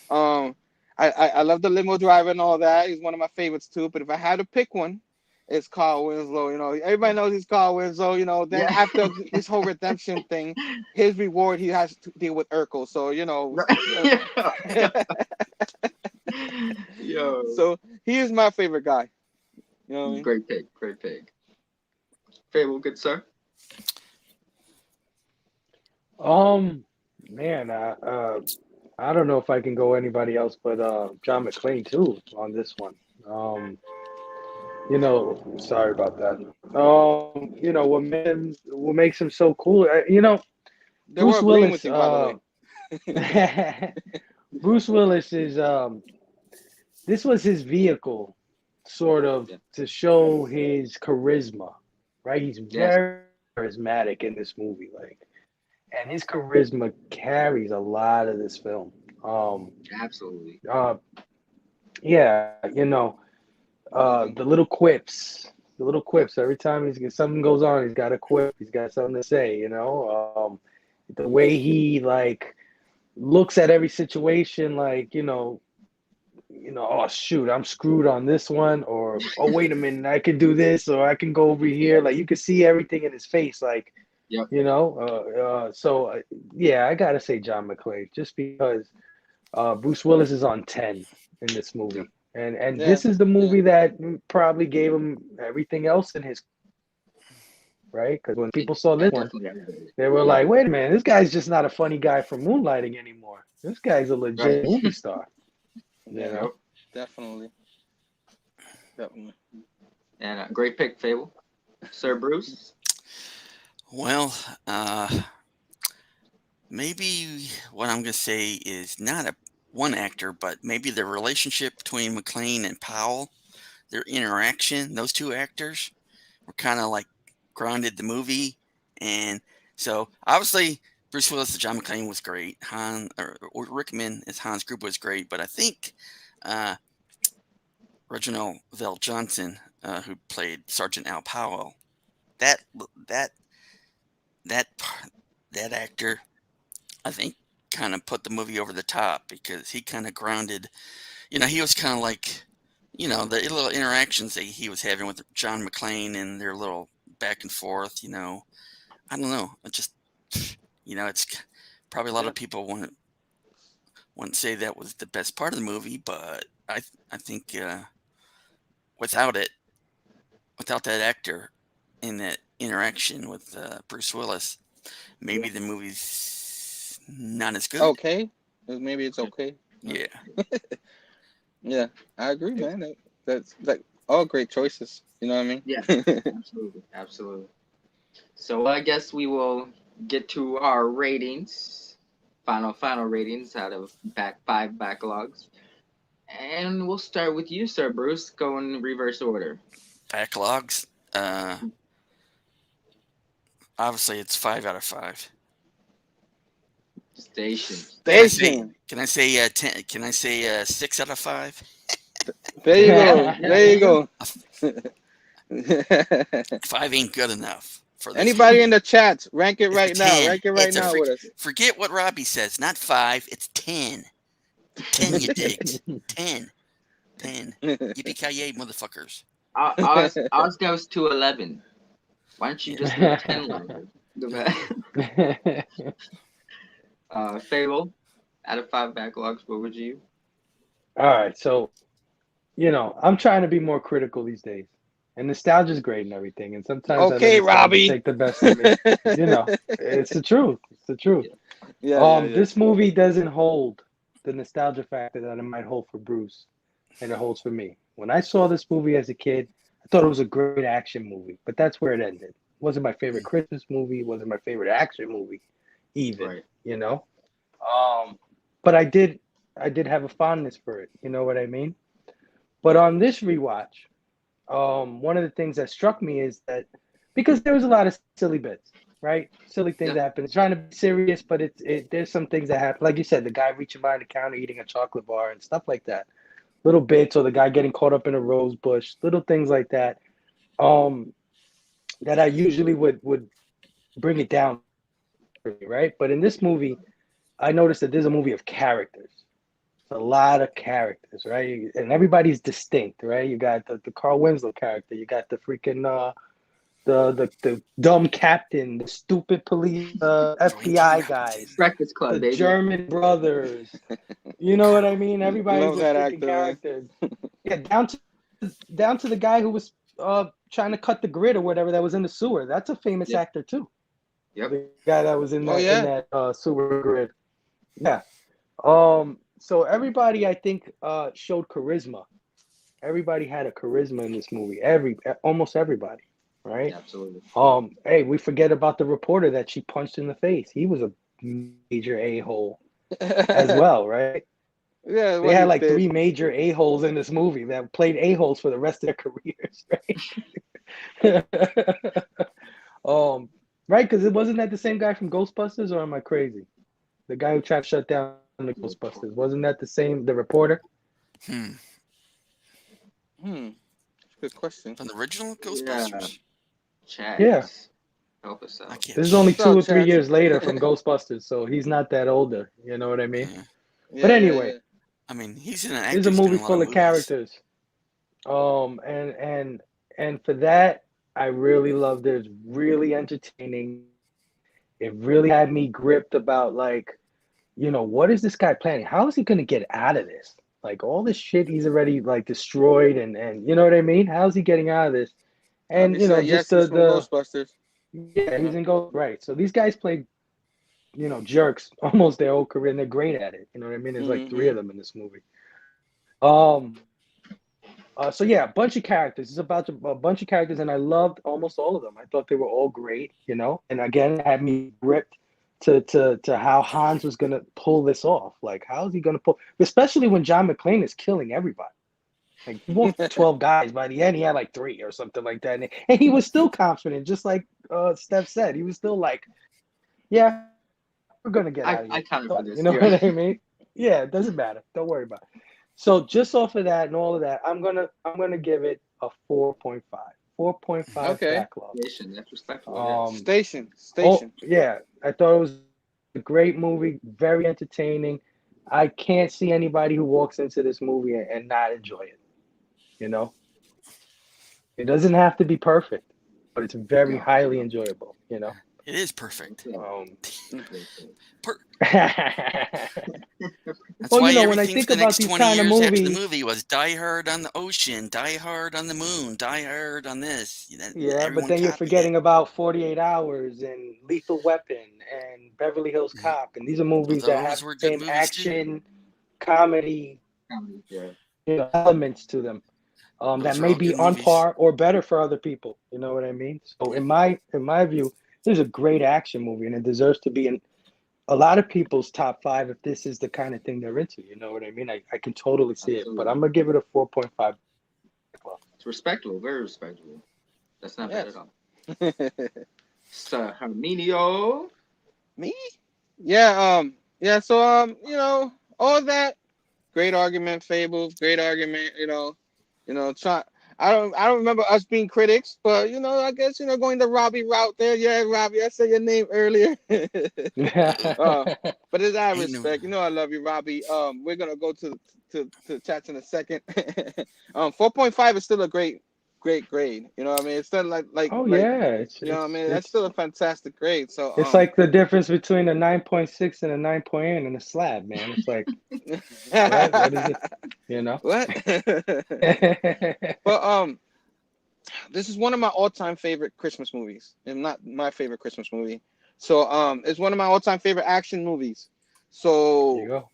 I love the limo driver and all that. He's one of my favorites too. But if I had to pick one, it's Carl Winslow. You know, everybody knows he's Carl Winslow. You know, then after this whole redemption thing, his reward he has to deal with Urkel. So you know, Yo. So he is my favorite guy. You know what I mean? Great pick. Phable, good sir. Man, I don't know if I can go anybody else but John McClane too on this one. You know, sorry about that. You know what makes him so cool? You know, They were Bruce agreeing Willis. with you, by the way. Bruce Willis is this was his vehicle, sort of, to show his charisma, right? He's very charismatic in this movie, like, and his charisma carries a lot of this film. Absolutely. Yeah, you know, the little quips. Every time something goes on, he's got a quip. He's got something to say. You know, the way he like looks at every situation, like you know, oh shoot, I'm screwed on this one, or oh wait a minute, I can do this, or I can go over here. Like you can see everything in his face, like you know. So yeah, I gotta say John McClane, just because Bruce Willis is on 10 in this movie. And this is the movie that probably gave him everything else in his, right? Because when people saw this one, they were like, wait a minute, this guy's just not a funny guy from Moonlighting anymore. This guy's a legit movie star. You know? Definitely. And a great pick, Phable. Sir Bruce? Well, maybe what I'm going to say is not one actor, but maybe the relationship between McClane and Powell, their interaction, those two actors were kind of like grounded the movie. And so obviously Bruce Willis as John McClane was great. Or Rickman as Hans Gruber was great, but I think Reginald Vell Johnson, who played Sergeant Al Powell, that actor, I think, kind of put the movie over the top, because he kind of grounded, you know, he was kind of like, you know, the little interactions that he was having with John McClane and their little back and forth, you know. I don't know. It just, you know, it's probably a lot of people wouldn't say that was the best part of the movie, but I think without that actor in that interaction with Bruce Willis, maybe the movie's not as good. Okay. Maybe it's okay. Yeah. Yeah, I agree, man. That's like all great choices. You know what I mean? Yeah, absolutely. So I guess we will get to our ratings, final ratings out of five backlogs, and we'll start with you, Sir Bruce. Go in reverse order. Backlogs. Obviously, it's 5 out of 5. Station. Can I say 10? Can I say 6 out of 5? There you go. There you go. 5 ain't good enough for this. Anybody movie. in the chat, rank it right now. Rank it right now with us. Forget what Robbie says. Not 5. It's 10. 10, you digs. 10. Yippee-ki-yay, motherfuckers. Ours goes to 11. Why don't you just do 10 longer? Phable, out of 5 backlogs, what would you? All right, so, you know, I'm trying to be more critical these days, and nostalgia is great and everything, and sometimes Robbie, take the best of me. You know, it's the truth. It's the truth. Yeah. This movie doesn't hold the nostalgia factor that it might hold for Bruce, and it holds for me. When I saw this movie as a kid, I thought it was a great action movie, but that's where it ended. It wasn't my favorite Christmas movie. It wasn't my favorite action movie, even. Right. You know, but I did have a fondness for it. You know what I mean? But on this rewatch, one of the things that struck me is that, because there was a lot of silly bits, right? Silly things that happen. It's trying to be serious, but there's some things that happen. Like you said, the guy reaching behind the counter eating a chocolate bar and stuff like that. Little bits, or the guy getting caught up in a rose bush. Little things like that. That I usually would bring it down for me, right? But in this movie, I noticed that there's a movie of characters. a lot of characters, right? And everybody's distinct, right? You got the Carl Winslow character. You got the freaking the dumb captain, the stupid police, FBI guys, Breakfast Club, the baby. German brothers. You know what I mean? Everybody's Love a that freaking actor, character. Yeah, down to the guy who was trying to cut the grid or whatever that was in the sewer. That's a famous actor too. Yep. The guy that was in that yeah. in that sewer grid. Yeah. So everybody, I think, showed charisma. Everybody had a charisma in this movie. Almost everybody, right? Yeah, absolutely. Hey, we forget about the reporter that she punched in the face. He was a major a-hole as well, right? Yeah, They had like 3 major a-holes in this movie that played a-holes for the rest of their careers, right? Right, because it wasn't that the same guy from Ghostbusters, or am I crazy? The guy who tried to shut down the Ghostbusters, wasn't that the reporter? Good question. From the original Ghostbusters? Yeah. Help us out. This is only 2 or 3 years later from Ghostbusters, so he's not that older. You know what I mean? Yeah. But anyway, I mean, he's in an actor. It's a movie full of characters. And for that, I really loved it. It's really entertaining. It really had me gripped about, like, what is this guy planning? How is he going to get out of this? Like, all this shit he's already, like, destroyed, and you know what I mean? How's he getting out of this? And, just the Ghostbusters. Yeah, he's in Ghost, right. So these guys played, jerks almost their whole career, and they're great at it. You know what I mean? There's like 3 of them in this movie. So yeah, a bunch of characters. It's about a bunch of characters, and I loved almost all of them. I thought they were all great, and again, it had me gripped to how Hans was gonna pull this off. Like, how is he gonna pull? Especially when John McClane is killing everybody. Like, he won 12 guys. By the end, he had like 3 or something like that, and he was still confident, just like Stef said. He was still like, "Yeah, we're gonna get out of here." I counted for this. You know what I mean? Yeah, it doesn't matter. Don't worry about it. So just off of that and all of that, I'm gonna give it a 4.5. 4.5 Okay. backlog. Station, that's respectable. Station. Yeah, I thought it was a great movie, very entertaining. I can't see anybody who walks into this movie and not enjoy it. It doesn't have to be perfect, but it's very highly enjoyable. It is perfect. That's well, why when I everything think for the about next these 20 kind of years after the movies, movie was Die Hard on the ocean, Die Hard on the moon, Die Hard on this. Yeah, but then you're forgetting about 48 Hours and Lethal Weapon and Beverly Hills Cop, and these are movies that have the same action, comedy, elements to them. That may be on par or better for other people. You know what I mean? So in my view, this is a great action movie, and it deserves to be in a lot of people's top 5 if this is the kind of thing they're into. You know what I mean? I can totally see it, but I'm gonna give it a 4.5. It's respectable, very respectable. That's not bad at all. So Herminio. Me? Yeah. So all that. Great argument, Phable. Great argument. I don't remember us being critics, but I guess going the Robbie route there. Yeah, Robbie, I said your name earlier. But it's out of respect. I love you, Robbie. We're gonna go to chats in a second. 4.5 is still a great grade. You know what I mean? It's still like that's still a fantastic grade. So it's like the difference between a 9.6 and a 9.8 and a slab, man. It's like what is it? What? But this is one of my all-time favorite Christmas movies, and not my favorite Christmas movie. So it's one of my all-time favorite action movies. So there you go.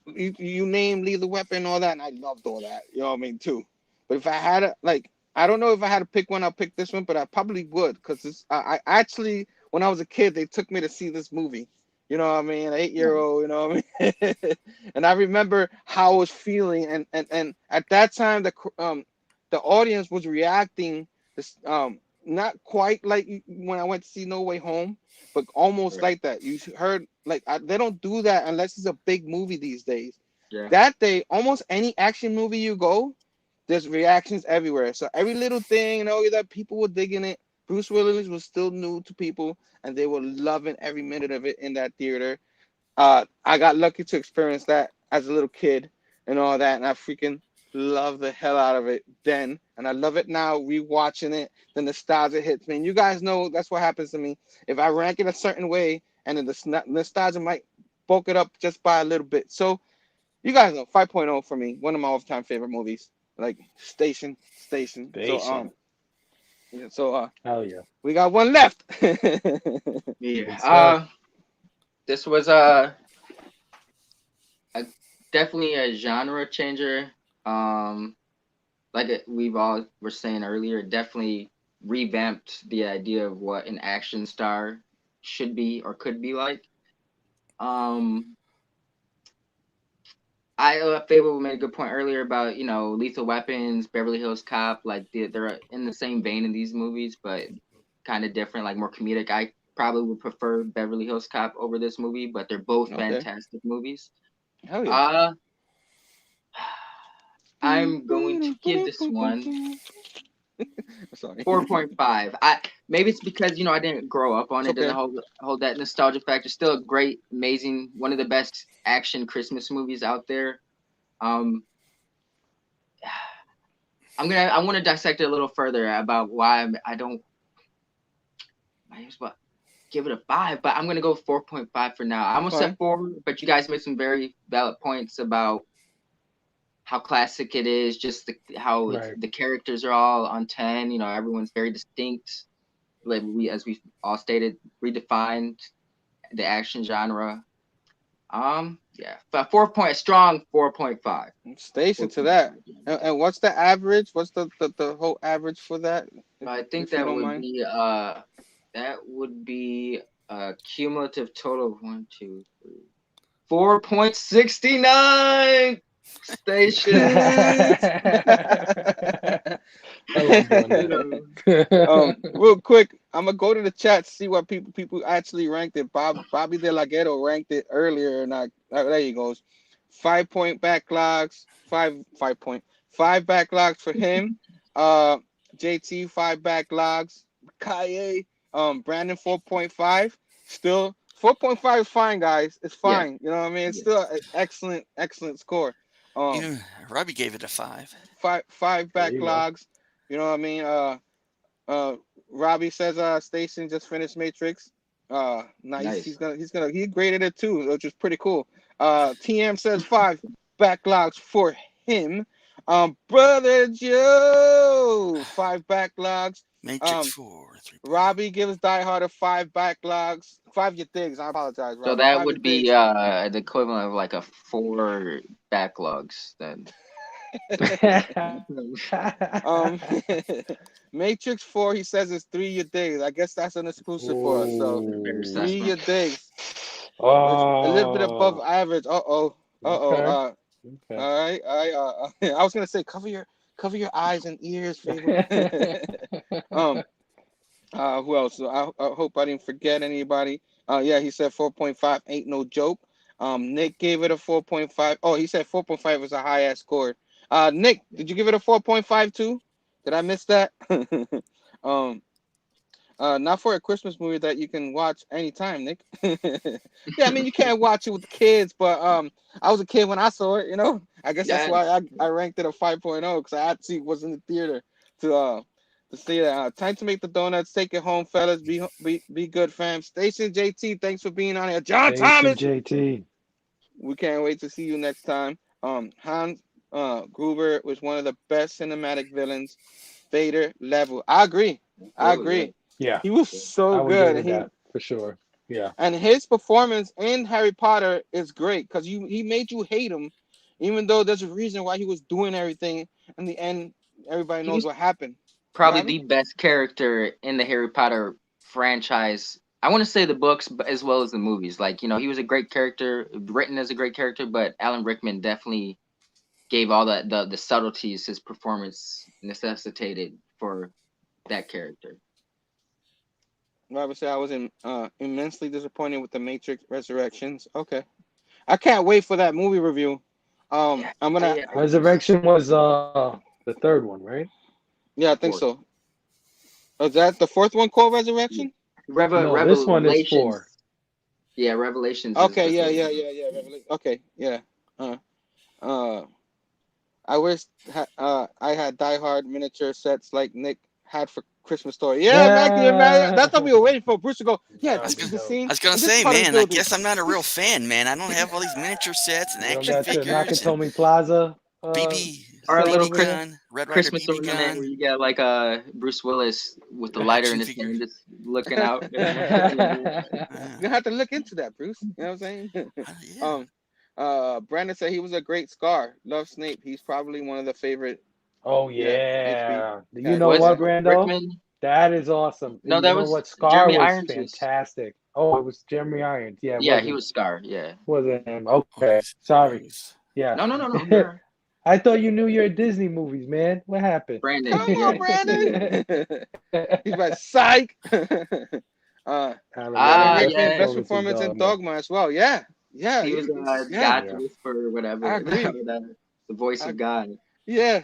You name Lethal Weapon and all that, and I loved all that. You know what I mean too. But if I had I don't know if I had to pick one, I'll pick this one, but I probably would, because I actually, when I was a kid, they took me to see this movie. You know what I mean? An 8-year-old, you know what I mean? And I remember how I was feeling, and at that time the audience was reacting this not quite like when I went to see No Way Home, but almost like that. You heard they don't do that unless it's a big movie these days. Yeah. That day, almost any action movie you go, there's reactions everywhere. So every little thing, that people were digging it. Bruce Willis was still new to people, and they were loving every minute of it in that theater. I got lucky to experience that as a little kid. and all that, and I freaking love the hell out of it then, and I love it now. Rewatching it, the nostalgia hits me. And you guys know that's what happens to me. If I rank it a certain way, and then the nostalgia might bulk it up just by a little bit. So you guys know 5.0 for me, one of my all-time favorite movies. Like Station. So hell yeah. we got one left. Yeah. This was definitely a genre changer. We've all were saying earlier, it definitely revamped the idea of what an action star should be or could be like. Phable made a good point earlier about, Lethal Weapons, Beverly Hills Cop, like they're in the same vein in these movies, but kind of different, like more comedic. I probably would prefer Beverly Hills Cop over this movie, but they're both fantastic movies. Hell yeah. I'm going to give this one Sorry. 4.5. Maybe it's because I didn't grow up on it. Okay. Doesn't hold that nostalgia factor. Still a great, amazing, one of the best action Christmas movies out there. I want to dissect it a little further about why I don't give it a 5, but I'm gonna go 4.5 for now. I almost said 4, but you guys made some very valid points about how classic it is, just how the characters are all on 10. Everyone's very distinct. Like as we all stated, redefined the action genre. Strong 4.5. Station to that. And what's the average? What's the whole average for that? I think that would be a cumulative total of 1, 2, 3, 4.69. Station. Real quick, I'm gonna go to the chat to see what people actually ranked it. Bobby De La Ghetto ranked it earlier, and there he goes. 5 point backlogs, 5 backlogs for him. JT 5 backlogs. Kaye, Brandon 4.5. Still 4.5 is fine, guys. It's fine. Yeah. You know what I mean? It's still an excellent score. Robbie gave it a 5. 5 backlogs. You know what I mean? Robbie says Station just finished Matrix. Nice. He graded it too, which is pretty cool. TM says 5 backlogs for him. Brother Joe, 5 backlogs. Matrix 4. Robbie gives Die Hard a 5 backlogs. 5 you digs. I apologize, Robbie. So that would be the equivalent of like a 4 backlogs then. Matrix 4, he says it's 3 you digs. I guess that's an exclusive for us. So 3 you digs. A little bit above average. Okay. All right. I was gonna say cover your eyes and ears, Phable. Who else? I hope I didn't forget anybody. Yeah, he said 4.5 ain't no joke. Nick gave it a 4.5. Oh, he said 4.5 was a high ass score. Nick, did you give it a 4.5 too? Did I miss that? Not for a Christmas movie that you can watch anytime, Nick. Yeah, I mean you can't watch it with the kids, but I was a kid when I saw it, I guess that's why I ranked it a 5.0 because I actually was in the theater to see that. Time to make the donuts. Take it home, fellas. Be good, fam. Station JT, thanks for being on here. John Thomas. JT. We can't wait to see you next time. Hans Gruber was one of the best cinematic villains. Vader level. I agree. Yeah. He was so good. For sure. Yeah. And his performance in Harry Potter is great because he made you hate him, even though there's a reason why he was doing everything. In the end, everybody knows what happened. Probably the best character in the Harry Potter franchise. I want to say the books, but as well as the movies. Like, he was a great character, written as a great character, but Alan Rickman definitely gave all the subtleties his performance necessitated for that character. I would say I was immensely disappointed with the Matrix Resurrections. Okay, I can't wait for that movie review. I'm gonna. Resurrection was the third one, right? Yeah, I think so. Is that the fourth one called Resurrection? No, this one is 4. Yeah, Revelations. Okay, yeah. Okay, yeah. I wish I had Die Hard miniature sets like Nick had for Christmas Story. Yeah, man. That's what we were waiting for. Bruce to go, yeah, this is the scene. I was gonna and this say, part of the man, I building. guess I'm not a real fan, man. I don't have all these miniature sets and You don't action got your figures and Nakatomi Plaza. BB Or a set little over there? gun, Red Ryder Christmas BB ornament where gun. you get like Bruce Willis with the lighter in Action his figure. hand, just looking out. You're gonna have to look into that, Bruce. You know what I'm saying? Yeah. Brandon said he was a great Scar. Love Snape. He's probably one of the favorite. Oh Yeah, yeah. Do you yeah, know Was what, Brando? Rickman? That is awesome. No, You that know was what? Scar Jeremy was Irons. fantastic. Oh, it was Jeremy Irons. Yeah, it Yeah, wasn't. he was Scar. Yeah. Wasn't him. Okay. Sorry. Yeah. No. You're right. I thought you knew your Disney movies, man. What happened? Brandon. Come Yeah. on, Brandon. He's like psych. Brandon Ray yeah. best performance in Dogma as well. Yeah. He was yeah. God whisperer or whatever. I agree. The voice of God. Yeah.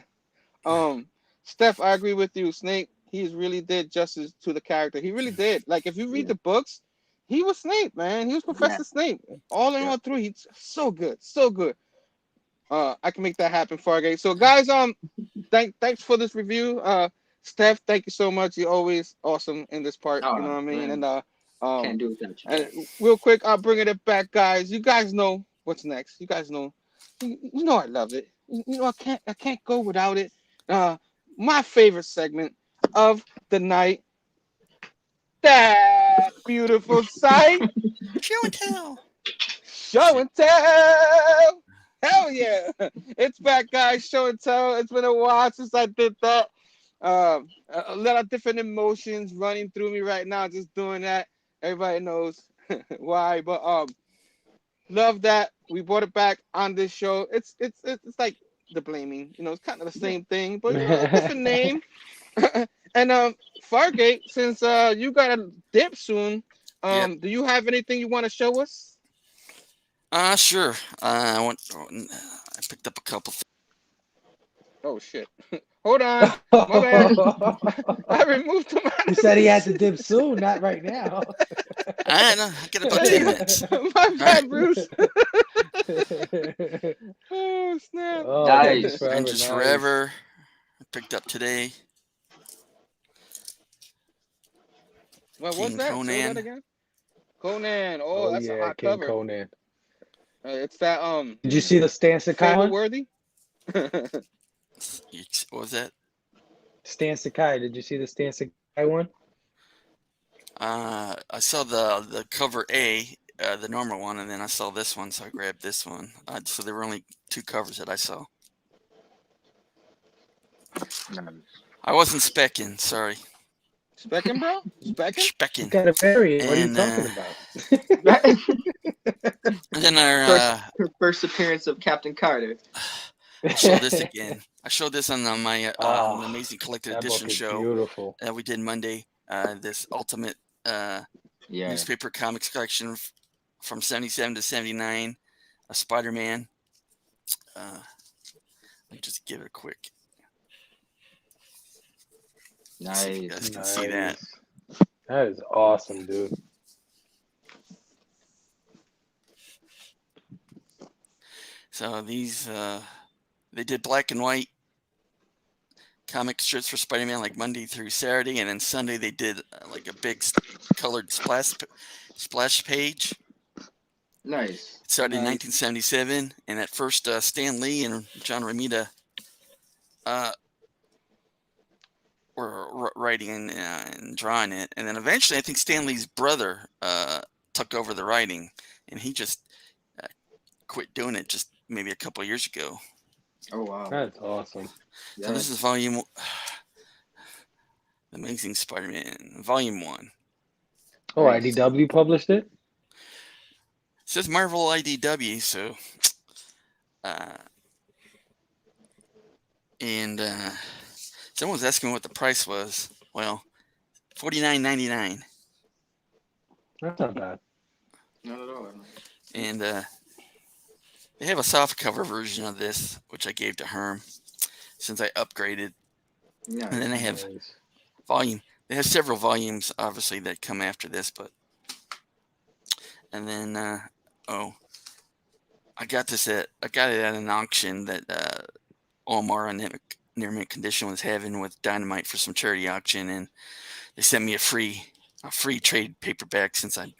Steph, I agree with you. Snape, he really did justice to the character. He really did. Like, if you read the books, he was Snape, man. He was Professor Snape. All in all through, he's so good. So good. I can make that happen, Fargate. So, guys, thanks for this review. Steph, thank you so much. You're always awesome in this part. You know what I mean? Man. And Can't do it without you. And real quick, I'll bring it back, guys. You guys know what's next. You guys know. You know I love it. You know I can't go without it. My favorite segment of the night. That beautiful sight. Show and tell. Show and tell. Hell yeah. It's back, guys. Show and tell. It's been a while since I did that. A lot of different emotions running through me right now just doing that. Everybody knows why, but love that we brought it back on this show. It's like the blaming, it's kind of the same thing, but different name. And Fargate, since you got a dip soon, do you have anything you want to show us? Sure. I picked up a couple things. Oh shit! Hold on, my bad. I removed them. He said he had to dip soon, not right now. I get about 10 minutes. My bad, Bruce. Oh snap! Oh, Nice. Avengers Forever. I picked up today. What King was that? Conan. Say that again. Conan. Oh, that's a hot King cover. Conan. It's that Did you see the Stan Sakai one? worthy? What was that? Stan Sakai. Did you see the Stan Sakai one? I saw the cover A, the normal one, and then I saw this one, so I grabbed this one. So there were only 2 covers that I saw. I wasn't specking, sorry. Specking, bro? Specking? Specking. Got a variant. What are you And, talking about? And then our first appearance of Captain Carter. I showed this again. I showed this on my Amazing Collected Edition show beautiful. that we did Monday. This ultimate newspaper comics collection from 77 to 79, a Spider-Man. Let me just give it a quick. Nice. So you guys can see that. That is awesome, dude. So these, they did black and white comic strips for Spider-Man like Monday through Saturday, and then Sunday they did like a big colored splash page. Nice. It started in 1977, and at first Stan Lee and John Romita were writing and drawing it, and then eventually I think Stan Lee's brother took over the writing, and he just quit doing it just maybe a couple of years ago. Oh wow, that's awesome. So this is volume Amazing Spider-Man, volume 1. Oh, IDW published it? It says Marvel IDW, so and someone was asking what the price was. Well, $49.99. That's not bad. Not at all. And they have a soft cover version of this, which I gave to Herm since I upgraded. Yeah. And then they have volume. They have several volumes, obviously, that come after this, but. And then, I got it at an auction that Omar in near mint condition was having with Dynamite for some charity auction, and they sent me a free trade paperback since I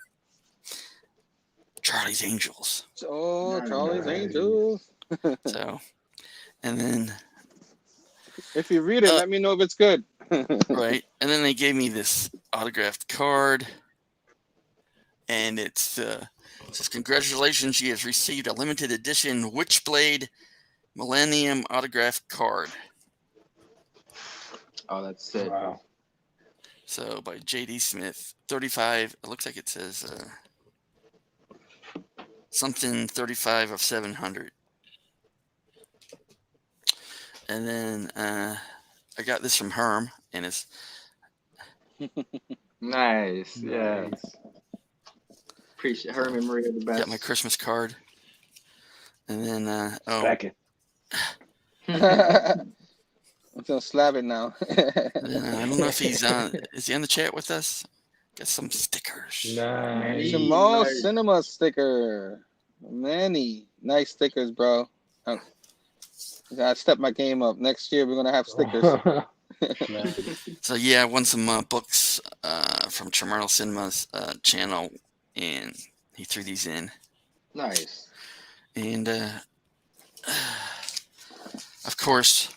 Charlie's Angels. Oh, Charlie's Angels. So, and then if you read it, let me know if it's good. Right, and then they gave me this autographed card, and it says, "Congratulations, you have received a limited edition Witchblade Millennium autographed card." Oh, that's sick. Wow. So by J.D. Smith, 35. It looks like it says something 35 of 700. And then I got this from Herm, and it's nice. Yeah. Appreciate Herm and Maria the best. Got my Christmas card. And then Back it. I'm gonna slap it now. I don't know if he's on. Is he on the chat with us? Got some stickers. Nice. Chamorro Cinema sticker. Many nice stickers, bro. I gotta step my game up. Next year we're gonna have stickers. So yeah, I won some books from Chamorro Cinema's channel, and he threw these in. Nice. And of course,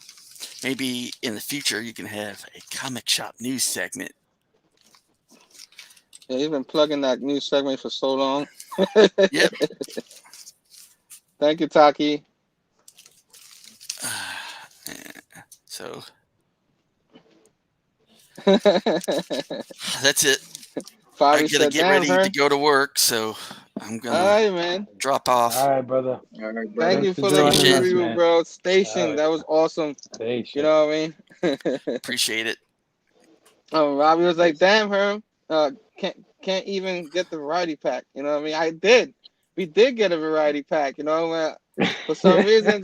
maybe in the future you can have a comic shop news segment. Yeah, you've been plugging that news segment for so long. Yep. Thank you, Taqi. So that's it. I gotta get ready to go to work, so I'm gonna all right, man. Drop off. All right, brother. All right, bro. Thank you for the review, bro. Station, right. that was awesome. Station. You know what I mean? Appreciate it. Robbie was like, "Damn, Herm, can't even get the variety pack." You know what I mean? We did get a variety pack. You know, for some reason,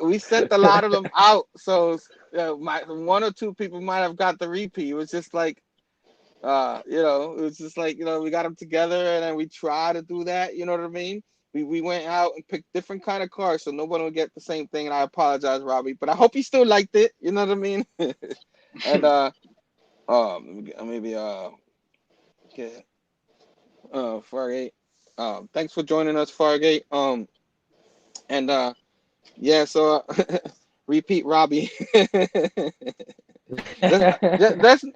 we sent a lot of them out, so one or two people might have got the repeat. It was just like, it was just like, we got them together, and then we try to do that. You know what I mean? We went out and picked different kind of cards, so nobody would get the same thing. And I apologize, Robbie, but I hope you still liked it. You know what I mean? And Fargate. Thanks for joining us, Fargate. So repeat, Robbie.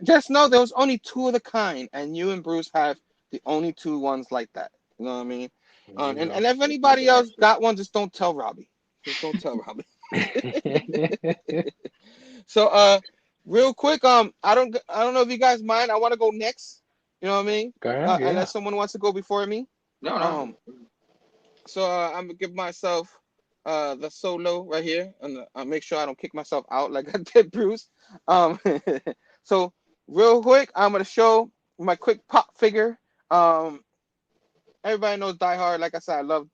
just know there was only two of the kind, and you and Bruce have the only two ones like that. You know what I mean? And if anybody else got one, just don't tell Robbie. Just don't tell Robbie. So real quick, I don't know if you guys mind. I want to go next. You know what I mean? Go ahead, Unless someone wants to go before me. No. So I'm gonna give myself the solo right here, and I'll make sure I don't kick myself out like I did Bruce. So real quick, I'm gonna show my quick pop figure. Everybody knows Die Hard. Like I said, I love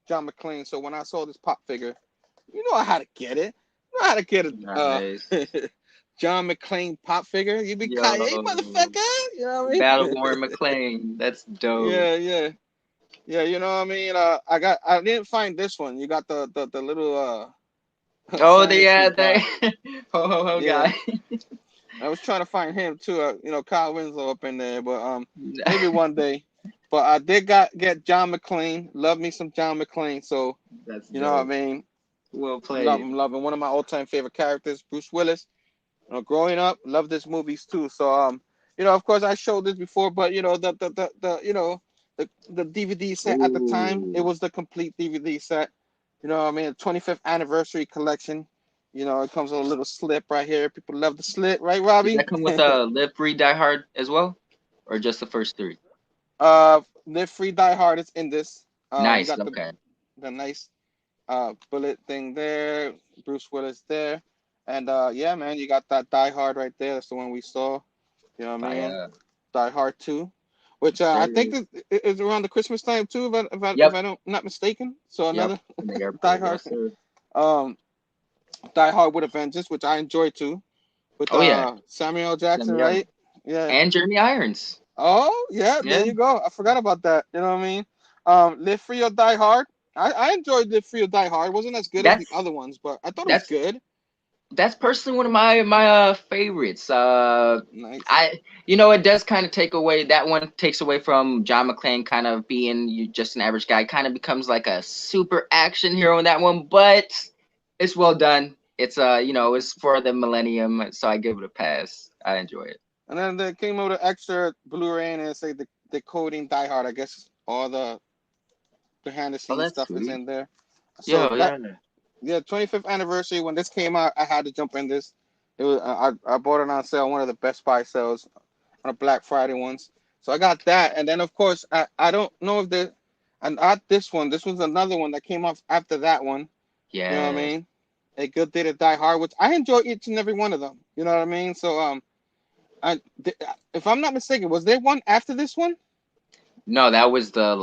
John Mclean. So when I saw this pop figure, you know how to get it. You know how to get it. Nice. John Mclean pop figure. You be Kanye, motherfucker. You know what I mean? Battle Worn McLean. That's dope. Yeah. You know what I mean? I didn't find this one. You got the little ho guy. I was trying to find him too. Kyle Winslow up in there, but maybe one day. But I did get John Mclean. Love me some John Mclean. So that's know what I mean. Well played. Love him. One of my all-time favorite characters, Bruce Willis. Growing up, loved his movies too. So of course I showed this before, but the DVD set at the time, it was the complete DVD set. You know what I mean? 25th anniversary collection. It comes with a little slip right here. People love the slip, right, Robbie? Does that come with a Live Free Die Hard as well? Or just the first three? Live Free Die Hard is in this. Nice, okay. The nice bullet thing there. Bruce Willis there. And man, you got that Die Hard right there. That's the one we saw. You know what I mean? Die Hard 2. Which I think is around the Christmas time too, if I'm not mistaken. So another Die Hard. Die Hard with a Vengeance, which I enjoy too. With Samuel L. Jackson, right? Yeah. And Jeremy Irons. Oh yeah, there you go. I forgot about that. You know what I mean? Live Free or Die Hard. I enjoyed the Free or Die Hard. It wasn't as good as the That's other ones, but I thought it was that's good. that's personally one of my favorites. Nice. It does kind of take away that one takes away from John McClane kind of being just an average guy. Kind of becomes like a super action hero in that one, but it's well done. It's it's for the Millennium, so I give it a pass. I enjoy it. And then they came out with an extra Blu-ray and it say the decoding Die Hard. I guess all the behind the Oh, scenes that's stuff is sweet. in there. So Yeah, that yeah. yeah, 25th anniversary when this came out, I had to jump in this. It was I bought it on sale, one of the Best Buy sales on a Black Friday ones. So I got that, and then of course I don't know if the and not this one. This was another one that came off after that one. You know what I Yes. mean? A Good Day to Die Hard, which I enjoy each and every one of them. You know what I mean? So I if I'm not mistaken, was there one after this one? No, that was the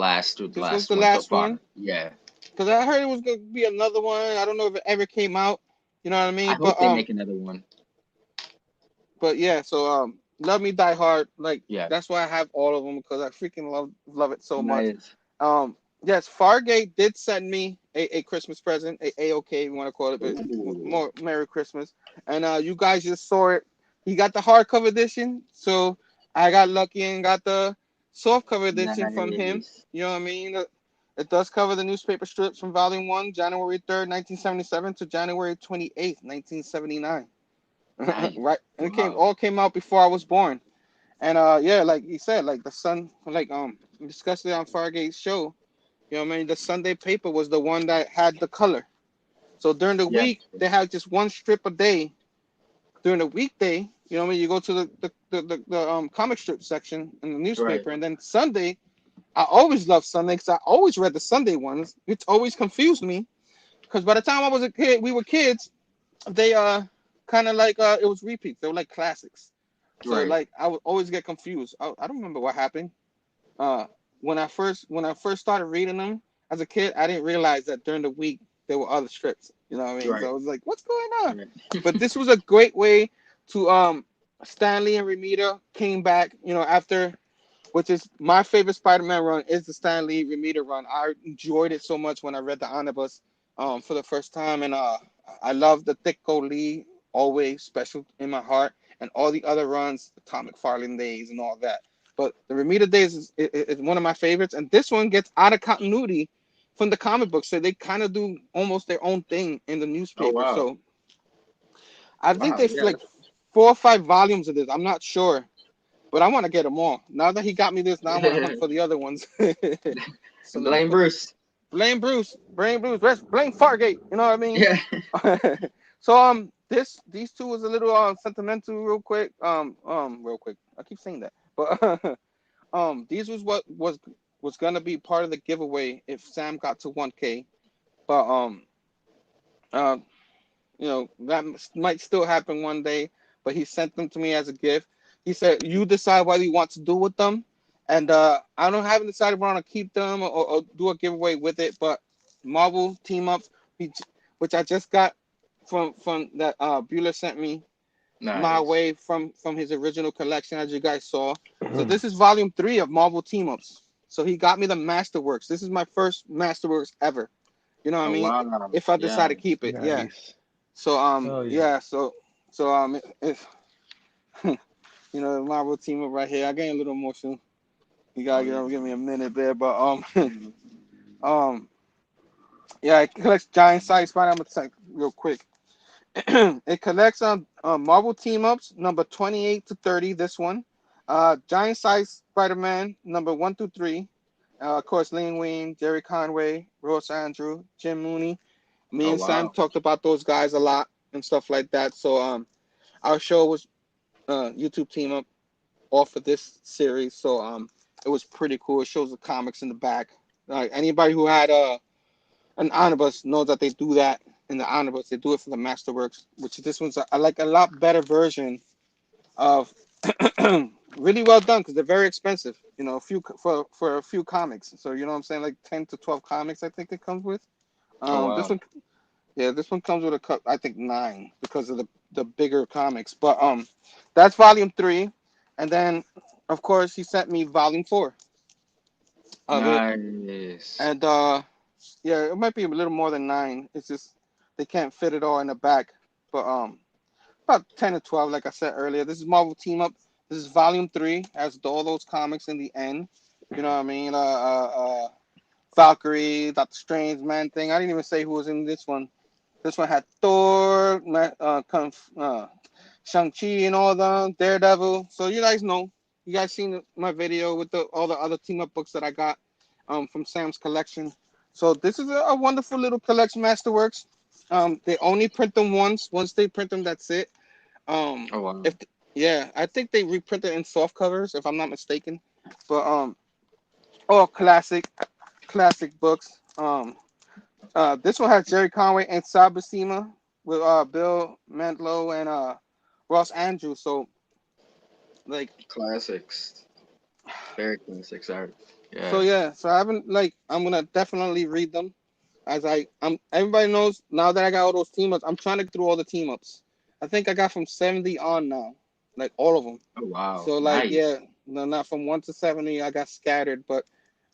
This was last the one so last far. one Yeah. because I heard it was gonna be another one. I don't know if it ever came out. You know what I I mean? hope they make another one. But yeah. So Love Me Die Hard. Like Yeah. that's why I have all of them because I freaking love it so much. Nice. Yes, Fargate did send me a Christmas present, a you want to call it, but Ooh. more Merry Christmas. And you guys just saw it. He got the hardcover edition, so I got lucky and got the softcover edition from him. Nice. You know what I mean? It does cover the newspaper strips from Volume 1, January 3rd, 1977 to January 28th, 1979. Nice. Right, and it Wow. came out before I was born. And yeah, like you said, like the sun, like we discussed it on Fargate's show. You know what I mean? The Sunday paper was the one that had the color. So during the Yeah. week, they had just one strip a day. During the weekday, you know what I mean? You go to the comic strip section in the Right. newspaper. And then Sunday, I always loved Sunday because I always read the Sunday ones. It's always confused me because by the time I was a kid, we were kids, they kind of like it was repeats. They were like classics. So Right. like I would always get confused. I don't remember what happened. Uh, when I first started reading them as a kid, I didn't realize that during the week there were other strips. You know what I mean? So Right. I was like, what's going on? Right. But this was a great way to Stanley and Remita came back. You know after. Which is my favorite Spider-Man run is the Stan Lee Remita run. I enjoyed it so much when I read the omnibus for the first time, and I love the Thicko Lee always special in my heart, and all the other runs, the Tom McFarlane days and all that. But the Remita days is one of my favorites, and this one gets out of continuity from the comic book, so they kind of do almost their own thing in the Oh newspaper. wow. So I think Wow. there's Yeah. like 4 or 5 volumes of this. I'm not sure, but I want to get them all. Now that he got me this, now I want to hunt for the other ones. So let me Blame put Bruce. blame Bruce, blame Fargate. You know what I mean? Yeah. So these two was a little sentimental, real quick. Real quick. I keep saying that, but these was what was gonna be part of the giveaway if Sam got to 1K. But uh, that might still happen one day. But he sent them to me as a gift. He said, "You decide what you want to do with them." And haven't decided if I want to keep them or do a giveaway with it. But Marvel team ups, which I just got from that Bueller sent me my Nice. way from his original collection, as you guys saw. So this is volume 3 of Marvel team ups. So he got me the Masterworks. This is my first Masterworks ever. You know what I Oh mean? wow. If I Yeah. decide to keep it, yeah. Nice. So Oh yeah. yeah. So if Marvel team up right here, I get a little emotional. You Oh gotta yeah. give me a minute there, but Mhm. um yeah, it collects giant size Spider. I'm gonna take real quick. It collects Marvel team ups number 28 to 30. This one, giant size Spider-Man number 1 through 3. Of course, Lin Wayne, Jerry Conway, Ross Andrew, Jim Mooney. Me Oh and Sam wow. talked about those guys a lot and stuff like that. So our show was YouTube team up off of this series. So it was pretty cool. It shows the comics in the back. Like anybody who had an omnibus knows that they do that in the omnibus. They do it for the Masterworks, which this one's like a lot better version of. Really well done because they're very expensive. A few for a few comics. So you know what I'm saying, like 10 to 12 comics. I think it comes with. Oh This wow. one, yeah, this one comes with a cup. I think 9 because of the bigger comics. But that's volume 3, and then of course he sent me volume 4 of it, Nice. and Yeah, it might be a little more than 9. It's just they can't fit it all in the back. But about 10 or 12, like I said earlier. This is Marvel Team Up. This is Volume 3. Has all those comics in the end. You know what I mean? Valkyrie, Doctor Strange, Man Thing. I didn't even say who was in this one. This one had Thor, Shang-Chi and all them, Daredevil. So you guys know. You guys seen my video with all the other team up books that I got from Sam's collection. So this is a wonderful little collection, Masterworks. They only print them once. Once they print them, that's it. Oh wow. Yeah, I think they reprinted in soft covers, if I'm not mistaken. But all classic books. This one has Jerry Conway and Sal Buscema with Bill Mantlo and Ross Andrews. So like Classics. Very classics art. so Yeah. yeah. So I haven't I'm gonna definitely read them as I'm everybody knows now that I got all those team ups. I'm trying to get through all the team ups. I think I got from 70 on now, like all of them. Oh wow. So like Nice. yeah, no, not from 1 to 70. I got scattered, but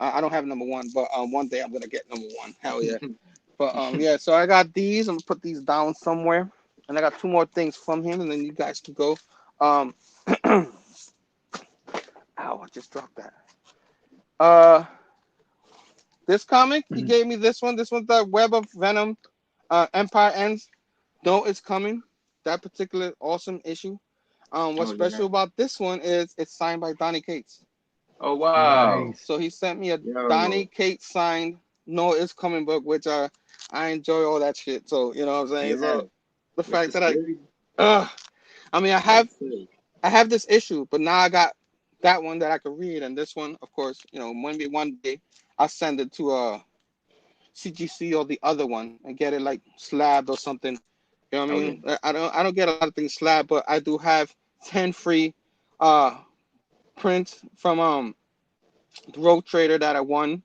I don't have number 1. But one day I'm gonna get number 1. Hell yeah. But yeah, so I got these. I'm gonna put these down somewhere, and I got 2 more things from him, and then you guys can go. Ow! I just dropped that. Uh, this comic he gave me this one. This one's the Web of Venom. Empire Ends. No, it's coming. That particular awesome issue. What's Oh yeah. special about this one is it's signed by Donny Cates. Oh wow. Nice. So he sent me a Donny Yo. Cates signed No It's Coming book, which I enjoy all that shit. So you know what I'm saying. Yeah. So the With fact the that I series. I mean, That's sick. I have this issue, but now I got that one that I could read, and this one, of course, you know, maybe one day I'll send it to CGC or the other one and get it like slabbed or something. You know what I Oh yeah. mean? I don't get a lot of things slabbed, but I do have 10 free uh prints from the Road Trader that I won.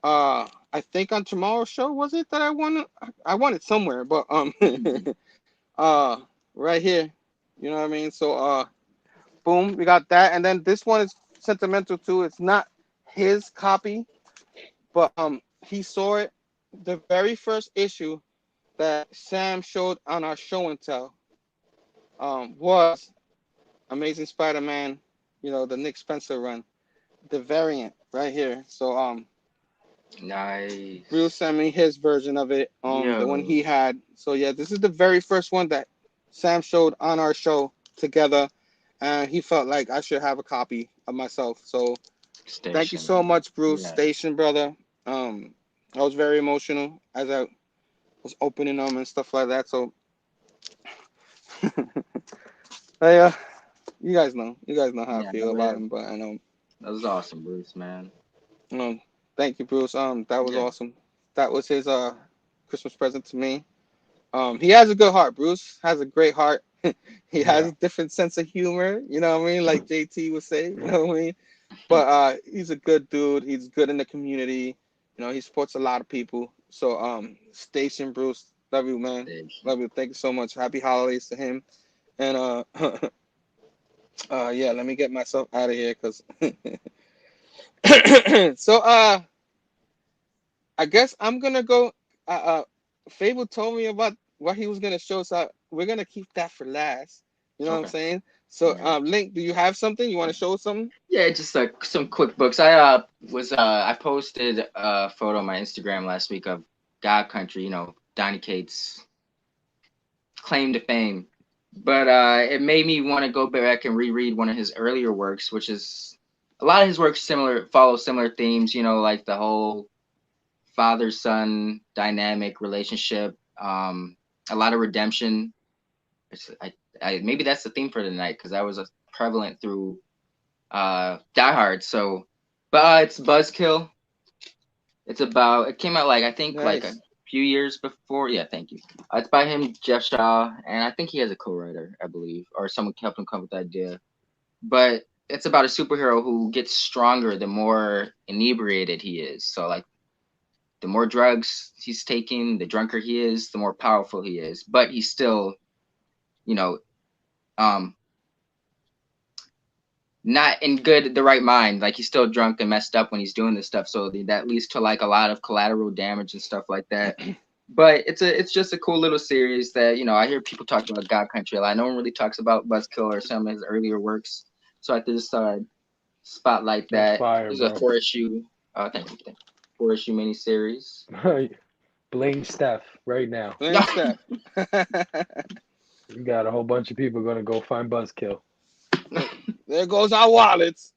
I think on tomorrow's show was it that I won it? I won it somewhere, but uh right here. You know what I mean? So boom, we got that, and then this one is sentimental too. It's not his copy, but he saw it. The very first issue that Sam showed on our show and tell was Amazing Spider-Man. You know, the Nick Spencer run, the variant right here. So Bruce Nice. sent me his version of it, the one Yo. he had. So yeah, this is the very first one that Sam showed on our show together, and he felt like I should have a copy of myself. So thank you so Station. much, Bruce, Yeah. Station brother. I was very emotional as I was opening them and stuff like that. So, yeah, you guys know how I Yeah. feel No, about yeah. him. But I know, That was awesome, Bruce, man. thank you, Bruce. That was Yeah. awesome. That was his Christmas present to me. He has a good heart. Bruce has a great heart. He has Yeah. a different sense of humor. You know what I mean? Like JT would say. You know what I mean? But he's a good dude. He's good in the community. You know, he supports a lot of people. So Station Bruce, love you, man. Station. Love you. Thank you so much. Happy holidays to him. And yeah, let me get myself out of here because so I guess I'm gonna go. Fable told me about what he was gonna show, so we're gonna keep that for last. You know what I'm Okay. saying? So, Right. Link, do you have something you want to show something? Yeah, just some quick books. I posted a photo on my Instagram last week of God Country, Donny Cates' claim to fame. But it made me want to go back and reread one of his earlier works, which is a lot of his works follow similar themes, like the whole father-son dynamic relationship, a lot of redemption. Maybe that's the theme for tonight because that was prevalent through Die Hard. So, but it's Buzzkill. It came out I think like a Nice. few years before. Yeah, thank you. It's by him, Jeff Shaw, and I think he has a co-writer, I believe, or someone helped him come up with the idea. But it's about a superhero who gets stronger the more inebriated he is. So the more drugs he's taking, the drunker he is, the more powerful he is. But he's still, you know, um, not in the right mind. Like he's still drunk and messed up when he's doing this stuff. So that leads to like a lot of collateral damage and stuff like that. But it's just a cool little series that, you know, I hear people talk about God Country a lot. No one really talks about Buzzkill or some of his earlier works. So I just spotlight that. Fire, There's bro. a 4-issue, thank you. 4-issue miniseries. Blame Stef right now. Blame Stef. You got a whole bunch of people going to go find Buzzkill. There goes our wallets.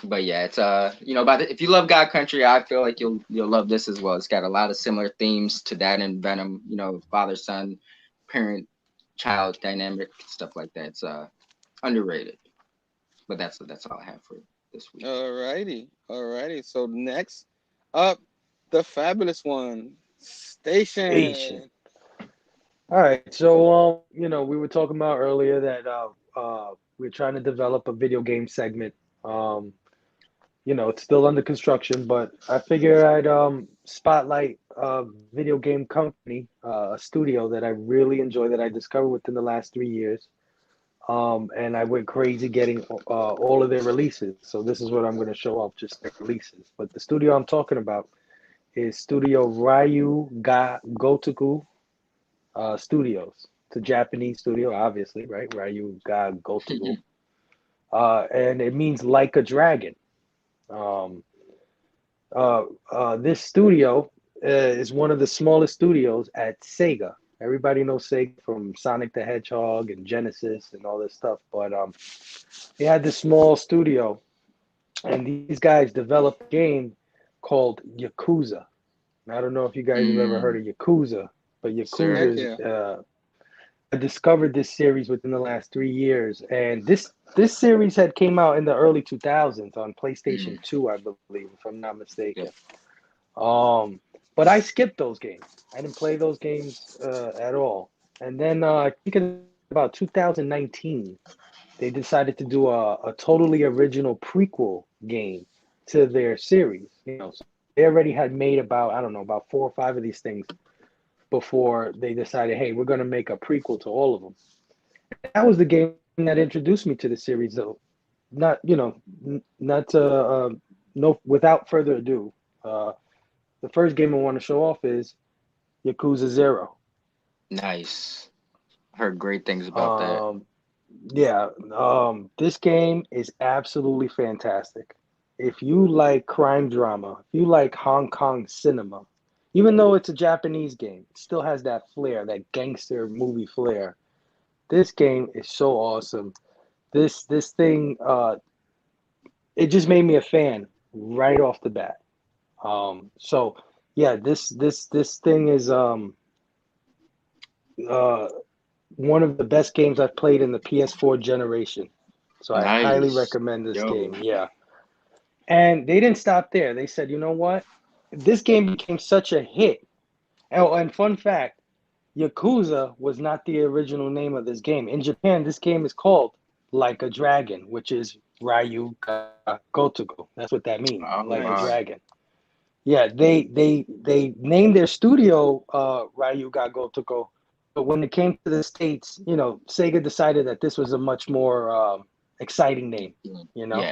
But yeah, it's you know, if you love God Country, I feel like you'll love this as well. It's got a lot of similar themes to that and Venom, you know, father-son, parent-child dynamic, stuff like that. It's underrated. But that's all I have for this week. Alrighty. So next up, the fabulous one, Station. All right, so you know, we were talking about earlier that we're trying to develop a video game segment. You know, it's still under construction, but I figure I'd spotlight a video game company, a studio that I really enjoy that I discovered within the last 3 years. And I went crazy getting all of their releases. So this is what I'm going to show off, just their releases. But the studio I'm talking about is Studio Ryu Ga Gotoku Studios. It's a Japanese studio, obviously, right? Ryu Ga Gotoku. And it means like a dragon. This studio is one of the smallest studios at Sega. Everybody knows Sega from Sonic the Hedgehog and Genesis and all this stuff. But they had this small studio, and these guys developed a game called Yakuza. I don't know if you guys have ever heard of Yakuza, but Yakuza I discovered this series within the last 3 years, and this series had came out in the early 2000s on PlayStation 2, I believe, if I'm not mistaken. But I skipped those games. I didn't play those games at all. And then I think in about 2019, they decided to do a totally original prequel game to their series. You know, so they already had made about 4 or 5 of these things before they decided, hey, we're going to make a prequel to all of them. That was the game that introduced me to the series, though. Without further ado, the first game I want to show off is Yakuza 0. Nice. Heard great things about that. Yeah, this game is absolutely fantastic. If you like crime drama, if you like Hong Kong cinema, even though it's a Japanese game, it still has that flair, that gangster movie flair. This game is so awesome. This thing, it just made me a fan right off the bat. So yeah, this thing is one of the best games I've played in the PS4 generation. So I highly recommend this game. Yeah. And they didn't stop there. They said, you know what? This game became such a hit. Oh, and fun fact, Yakuza was not the original name of this game. In Japan, this game is called Like a Dragon, which is Ryu Ga Gotoku. That's what that means, like a dragon. Yeah, they named their studio Ryu Ga Gotoku, but when it came to the States, you know, Sega decided that this was a much more exciting name, you know?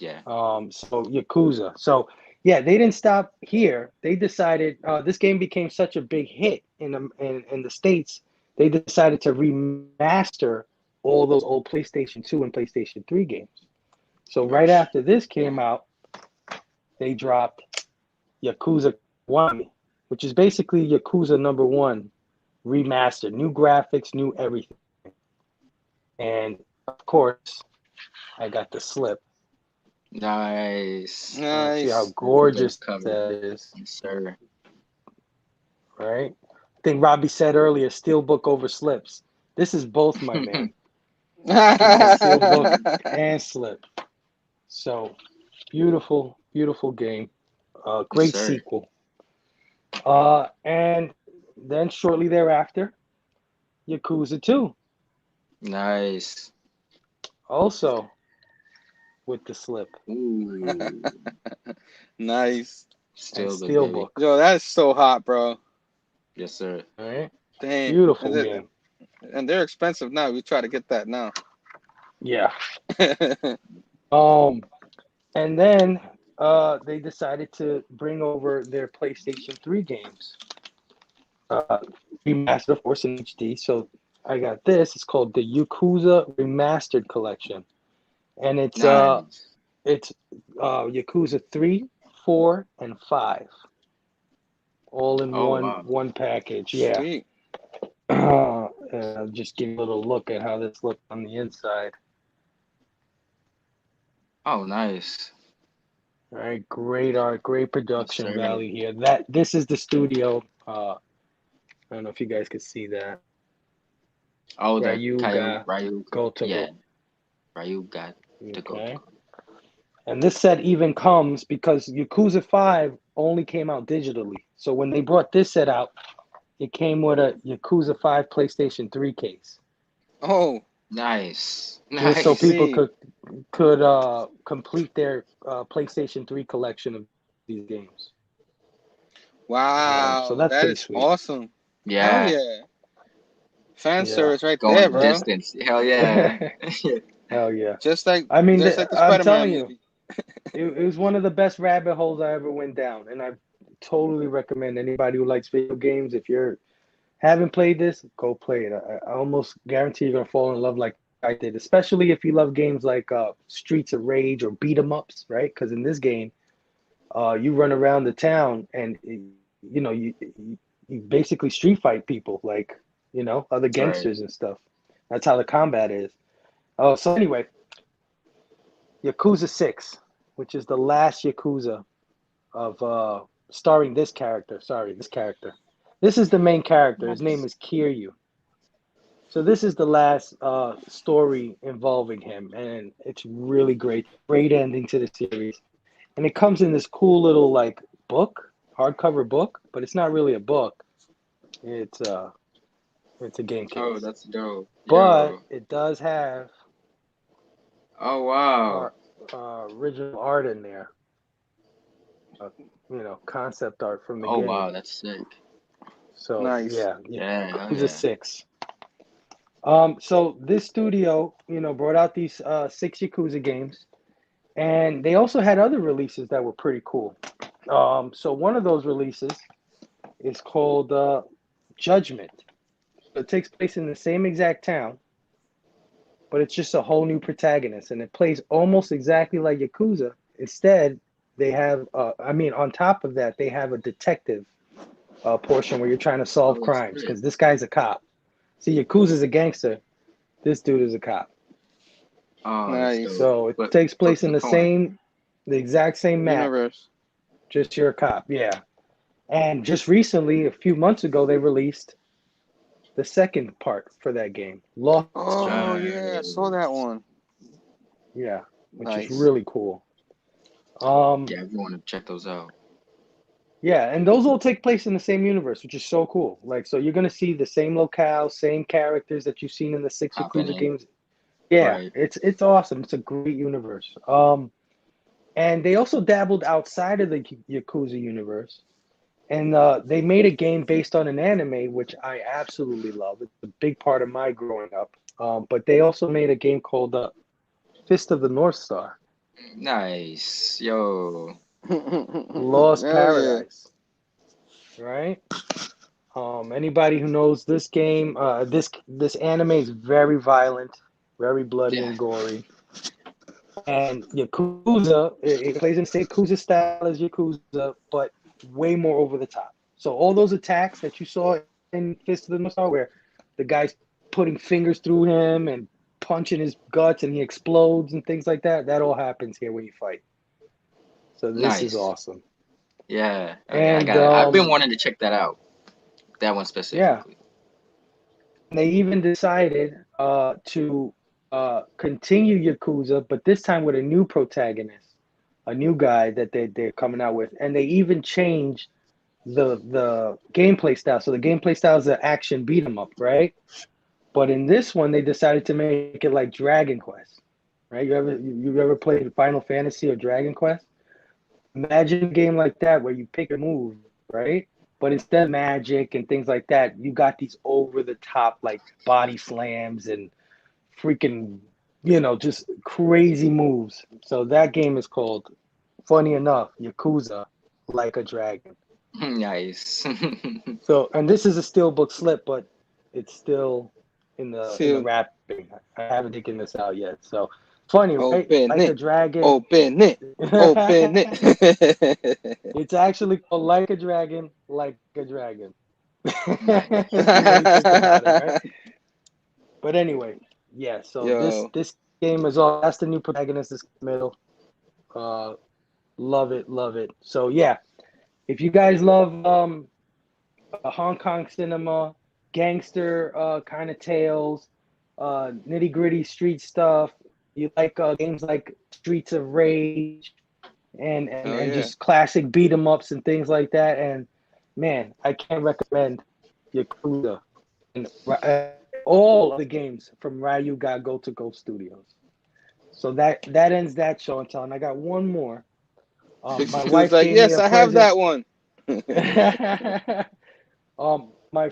Yeah. So Yakuza. So yeah, they didn't stop here. They decided this game became such a big hit in the States. They decided to remaster all those old PlayStation 2 and PlayStation 3 games. So right after this came out, they dropped Yakuza 1, which is basically Yakuza number 1 remastered, new graphics, new everything. And of course, I got the slip. Nice. See how gorgeous that is. Yes, sir. Right? I think Robbie said earlier, steelbook over slips. This is both, my man. Steelbook and slip. So beautiful, beautiful game. Great sequel. And then shortly thereafter, Yakuza 2. Nice. Also with the slip. Ooh. Nice. Still the steelbook. Yo, that's so hot, bro. Yes, sir. All right. Dang. Beautiful game. And they're expensive now. We try to get that now. Yeah. And then they decided to bring over their PlayStation 3 games. Remastered, of course, in HD. So I got this. It's called the Yakuza Remastered Collection. And it's Nice. Yakuza 3, 4, and 5. All in Oh, one wow. one package. Yeah. Sweet. Just give a little look at how this looks on the inside. Oh, nice. All right, great art, great production sir. value here. This is the studio. I don't know if you guys can see that. Oh, the Ryuga Gotoku. Yeah, Ryuga the Okay. Gotoku. And this set even comes because Yakuza 5 only came out digitally. So when they brought this set out, it came with a Yakuza 5 PlayStation 3 case. Oh, Nice. Just so people See. could complete their PlayStation 3 collection of these games. Wow, So that's that pretty is sweet. awesome. Yeah. Hell yeah. Fan Yeah. service right Going there, the bro. distance. Hell yeah. Hell yeah. Just like I mean, just like the I'm Spider-Man telling you, movie. it was one of the best rabbit holes I ever went down, and I totally recommend anybody who likes video games. If you're haven't played this, go play it. I almost guarantee you're gonna fall in love like I did, especially if you love games like Streets of Rage or beat 'em ups, right? Because in this game, you run around the town and you basically street fight people like other That's right. gangsters and stuff. That's how the combat is. Oh, so anyway, Yakuza 6, which is the last Yakuza of starring this character. Sorry, this character. This is the main character. His name is Kiryu. So this is the last story involving him, and it's really great. Great ending to the series. And it comes in this cool little like book, hardcover book, but it's not really a book. It's a game case. Oh, that's dope. But Yo. it does have Oh, wow. original art in there. Concept art from the Oh, game. wow. That's sick. So Nice. Yeah. Yakuza Yeah. 6. So this studio, brought out these 6 Yakuza games, and they also had other releases that were pretty cool. So one of those releases is called Judgment. It takes place in the same exact town, but it's just a whole new protagonist, and it plays almost exactly like Yakuza. Instead, they have, on top of that, they have a detective portion where you're trying to solve crimes, because this guy's a cop. See, Yakuza's a gangster. This dude is a cop. Oh, Nice. that's dope. So it But takes place flip in the the exact same map. Universe. Just you're a cop, yeah. And just recently, a few months ago, they released the second part for that game. Lost. Oh yeah, I saw that one. Yeah, which Nice. is really cool. Yeah, we want to check those out. Yeah, and those all take place in the same universe, which is so cool. Like, so you're gonna see the same locale, same characters that you've seen in the 6 Popping Yakuza in. games. Yeah, Right. it's awesome. It's a great universe. And they also dabbled outside of the Yakuza universe, and they made a game based on an anime, which I absolutely love. It's a big part of my growing up. But they also made a game called Fist of the North Star. Nice. Yo. Lost Hell Paradise. Right? Anybody who knows this game, this anime is very violent, very bloody and gory. And Yakuza, it plays in the same Yakuza style as Yakuza, but way more over the top. So all those attacks that you saw in Fist of the North Star, where the guy's putting fingers through him and punching his guts and he explodes and things like that, that all happens here when you fight. So this is Nice. awesome. Yeah. Okay, And I've been wanting to check that out. That one specifically. And they even decided to continue Yakuza, but this time with a new protagonist, a new guy that they're coming out with. And they even changed the gameplay style. So the gameplay style is an action beat 'em up, right? But in this one, they decided to make it like Dragon Quest, right? You ever played Final Fantasy or Dragon Quest? Imagine a game like that where you pick a move, right? But instead of magic and things like that, you got these over the top like body slams and freaking just crazy moves. So that game is called, funny enough, Yakuza Like a Dragon. Nice. So, and this is a steelbook slip, but it's still in the wrapping. I haven't taken this out yet. So funny, right? Open Like a it. Dragon. Open it. Open it. It's actually called Like a Dragon, Like a Dragon. Nice. When you think about it, right? But anyway, yeah. So Yo. this game is all. That's the new protagonist. This middle. Love it, love it. So yeah, if you guys love Hong Kong cinema, gangster kind of tales, nitty gritty street stuff, you like games like Streets of Rage and just classic beat 'em ups and things like that. And man, I can't recommend Yakuza and all of the games from Ryu Ga Go to Go Studios. So that ends that show and tell. And I got one more. My wife like, gave yes, me a I have that one. My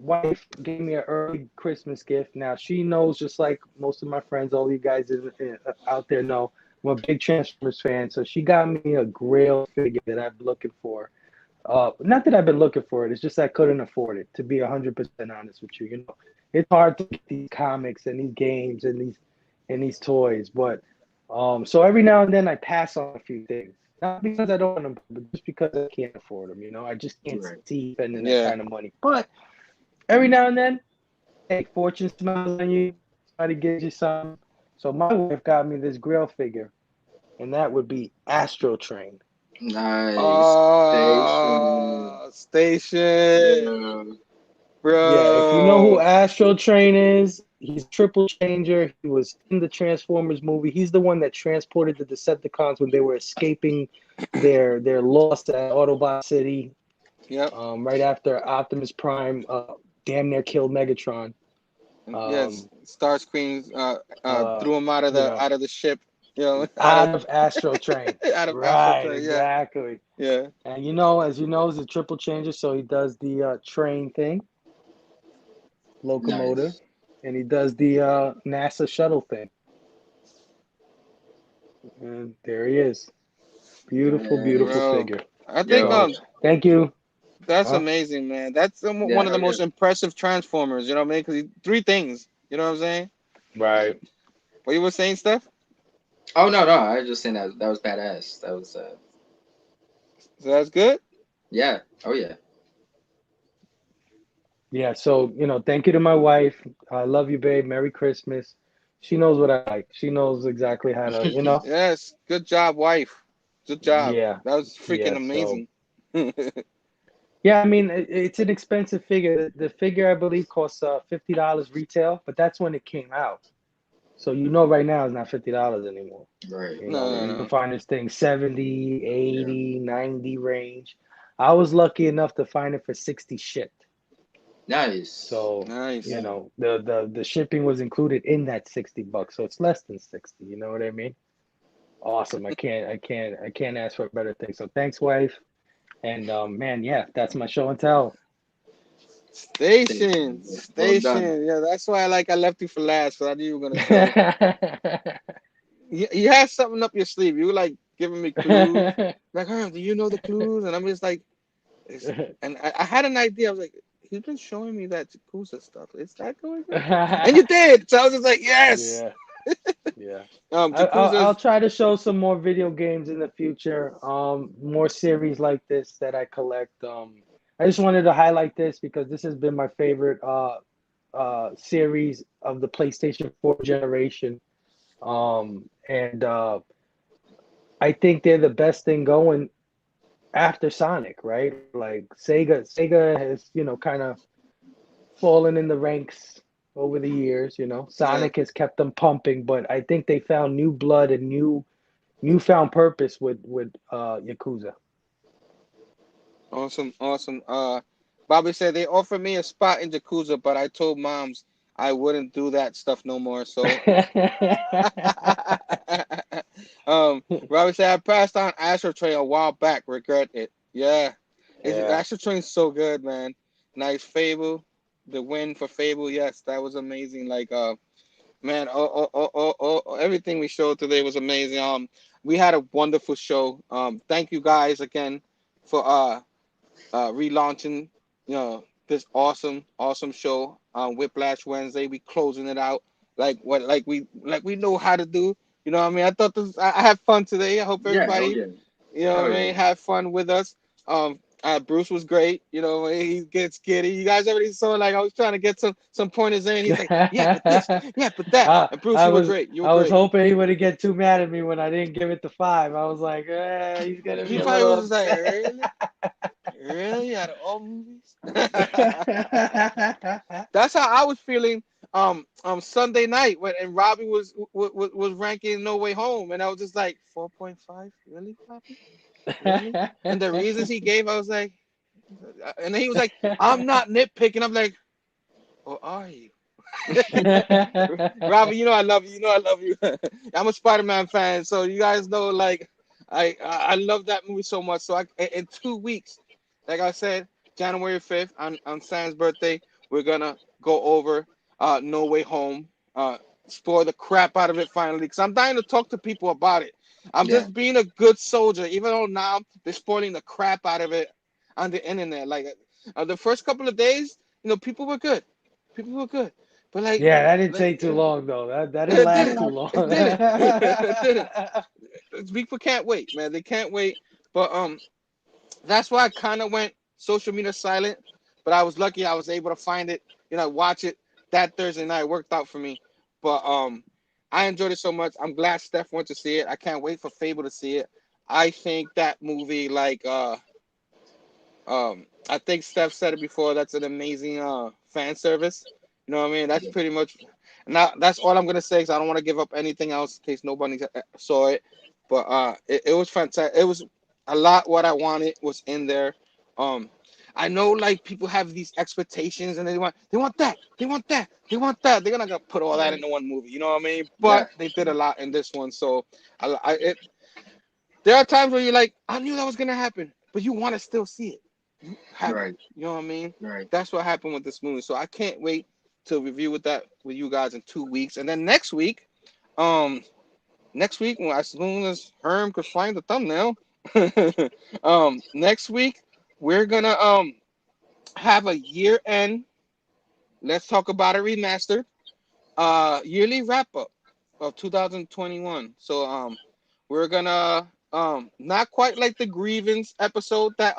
wife gave me an early Christmas gift. Now she knows, just like most of my friends, all you guys out there know, I'm a big Transformers fan. So she got me a Grail figure that I've been looking for. Not that I've been looking for it. It's just I couldn't afford it. To be 100% honest with you, it's hard to get these comics and these games and these toys. But so every now and then I pass on a few things. Not because I don't want them, but just because I can't afford them. I just can't see spending that kind of money. But every now and then, hey, fortune smiles on you. Somebody gives you some. So my wife got me this Grail figure, and that would be Astro Train. Nice. Station. Yeah. Bro. Yeah, if you know who Astro Train is, he's Triple Changer. He was in the Transformers movie. He's the one that transported the Decepticons when they were escaping their loss at Autobot City. Yep. Right after Optimus Prime damn near killed Megatron. Yes, Starscream threw him out of the ship. Out of Astro Train. Out of right, Astro Train, exactly. Yeah. And as you know, he's a Triple Changer, so he does the train thing. Locomotive, nice. And he does the NASA shuttle thing. And there he is. Beautiful figure. I think thank you. That's amazing, man. That's one of the most impressive Transformers, you know what I mean? Because 3 things, you know what I'm saying? Right. What you were saying, Stef? Oh, no, I was just saying that was badass. That was So that's good? Yeah. Oh, yeah. Yeah, so, thank you to my wife. I love you, babe. Merry Christmas. She knows what I like. She knows exactly how to, Yes, good job, wife. Good job. Yeah. That was freaking amazing. So... Yeah, I mean, it's an expensive figure. The figure, I believe, costs $50 retail, but that's when it came out. So right now it's not $50 anymore. Right. You can find this thing 70, 80, 90 range. I was lucky enough to find it for 60 shipped. Nice. So nice. The shipping was included in that $60, so it's less than 60. You know what I mean? Awesome. I can't ask for a better thing. So thanks, wife. And man, yeah, that's my show and tell. Station. Well, yeah, that's why I left you for last, because I knew you were gonna show. You had something up your sleeve. You were giving me clues. Like, Herm, do you know the clues? And I'm just like, and I had an idea. I was like, he's been showing me that Yakuza stuff. Is that going on? And you did. So I was just like, yes. Yeah. I'll try to show some more video games in the future. More series like this that I collect. I just wanted to highlight this because this has been my favorite series of the PlayStation 4 generation. And I think they're the best thing going after Sonic, right? Like Sega has, kind of fallen in the ranks over the years. Sonic has kept them pumping, but I think they found new blood and newfound purpose with Yakuza. Awesome. Bobby said they offered me a spot in Yakuza, but I told moms I wouldn't do that stuff no more. So Bobby said I passed on Astro Train a while back, regret it. Yeah. Astro Train's so good, man. Nice. Phable. The win for Phable, yes, that was amazing. Man, everything we showed today was amazing. We had a wonderful show. Thank you guys again for relaunching, this awesome show on Whiplash Wednesday. We closing it out like we know how to do. You know what I mean? I thought I had fun today. I hope Yeah, oh everybody, yeah, what oh I yeah. mean, had fun with us. Bruce was great. He gets giddy. You guys already saw, like, I was trying to get some pointers in. He's like, yeah, but this, yeah, but that. And Bruce, I you were was great. You were I was great. hoping he wouldn't get too mad at me when I didn't give it the 5. I was like, he's gonna be He a probably little was just like, upset. really? Really? Out of all movies? That's how I was feeling Sunday night and Robbie was ranking No Way Home, and I was just like 4.5, really, Robbie? Really? And the reasons he gave, I was like, and then he was like, I'm not nitpicking. I'm like, or are you? Robbie, I love you. I love you. I'm a Spider-Man fan, so you guys know, like, I love that movie so much. So in 2 weeks, like I said, January 5th on Sam's birthday, we're gonna go over No Way Home, spoil the crap out of it finally, because I'm dying to talk to people about it. I'm Yeah, just being a good soldier, even though now they're spoiling the crap out of it on the internet. Like, the first couple of days, people were good. People were good. But like, Yeah, that didn't like take too long though. That didn't it last didn't. too long. It didn't. It didn't. People can't wait, man. They can't wait. But that's why I kind of went social media silent. But I was lucky I was able to find it, watch it that Thursday night. It worked out for me. But I enjoyed it so much. I'm glad Steph went to see it. I can't wait for Phable to see it. I think that movie, like, I think Steph said it before. That's an amazing fan service. You know what I mean? That's yeah, pretty much. Now that's all I'm gonna say. Cause I don't want to give up anything else in case nobody saw it. But it was fantastic. It was a lot. What I wanted was in there. Um, I know, like, people have these expectations and they want that, they want that, they want that. They're not gonna put all that right. into one movie. You know what I mean? Yeah, But they did a lot in this one. So there are times where you're like, I knew that was gonna happen, but you want to still see it happen. right, You know what I mean? right. That's what happened with this movie. So I can't wait to review with you guys in 2 weeks, and then um, next week, as soon as Herm could find the thumbnail, next week we're gonna have a year end. Let's talk about a remastered yearly wrap up of 2021. So we're gonna not quite like the grievance episode that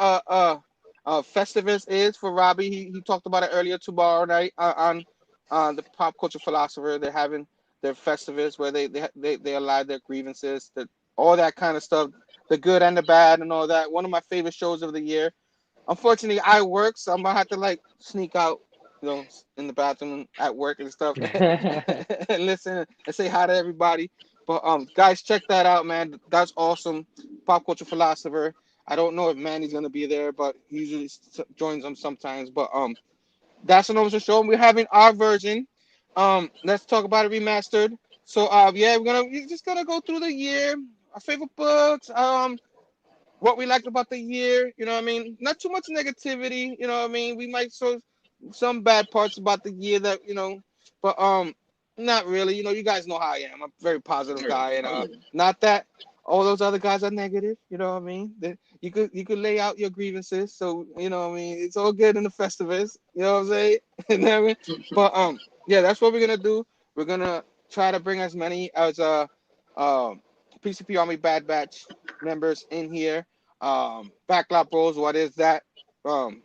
Festivus is for Robbie. He talked about it earlier tomorrow night on the Pop Culture Philosopher. They're having their Festivus where they allow their grievances, all that kind of stuff, the good and the bad and all that. One of my favorite shows of the year. Unfortunately, I work, so I'm gonna have to, like, sneak out, in the bathroom at work and stuff, and listen and say hi to everybody. But guys, check that out, man. That's awesome. Pop Culture Philosopher. I don't know if Manny's gonna be there, but he usually joins them sometimes. But that's an awesome show. We're having our version. Let's talk about it remastered. So yeah, we're just gonna go through the year, our favorite books, what we liked about the year. You know what I mean? Not too much negativity. You know what I mean? We might show some bad parts about the year that, but not really. You guys know how I am. I'm a very positive Yeah, guy, and oh yeah, not that all those other guys are negative. You know what I mean? You could lay out your grievances. So, what I mean, it's all good in the Festivus. You know what I'm saying? You know what I mean? But yeah, that's what we're gonna do. We're gonna try to bring as many as PCP Army Bad Batch members in here. Backlot Bros, what is that?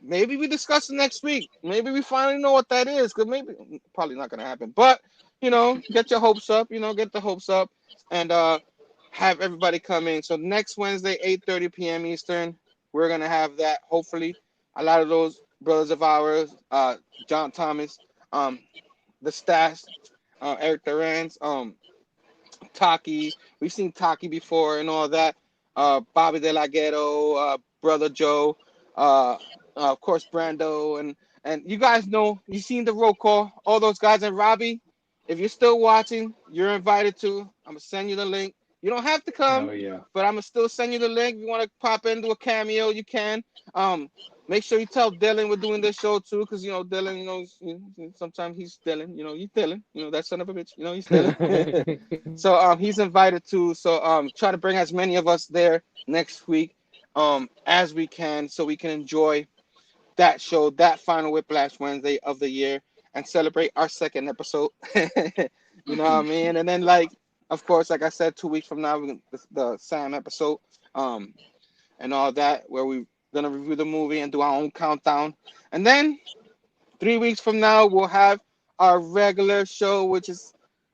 Maybe we discuss it next week. Maybe we finally know what that is. Cause maybe probably not gonna happen. But get your hopes up. Get the hopes up, and have everybody come in. So next Wednesday, 8:30 p.m. Eastern, we're gonna have that. Hopefully, a lot of those brothers of ours, John Thomas, um, the Stats, Eric Durant's, Taqi. We've seen Taqi before and all that. Bobby De La Ghetto, Brother Joe, of course Brando, and you guys know, you've seen the roll call. All those guys. And Robbie, if you're still watching, you're invited to. I'm gonna send you the link. You don't have to come, yeah. but I'm gonna still send you the link. If you want to pop in, do a cameo, you can. Make sure you tell Dylan we're doing this show too, because Dylan, sometimes he's Dylan, he's Dylan, that son of a bitch, he's Dylan. So he's invited too. So try to bring as many of us there next week as we can, so we can enjoy that show, that final Whiplash Wednesday of the year, and celebrate our second episode. You know what I mean? And then, of course, like I said, 2 weeks from now, the Sam episode, and all that, where we're gonna review the movie and do our own countdown. And then 3 weeks from now, we'll have our regular show, which is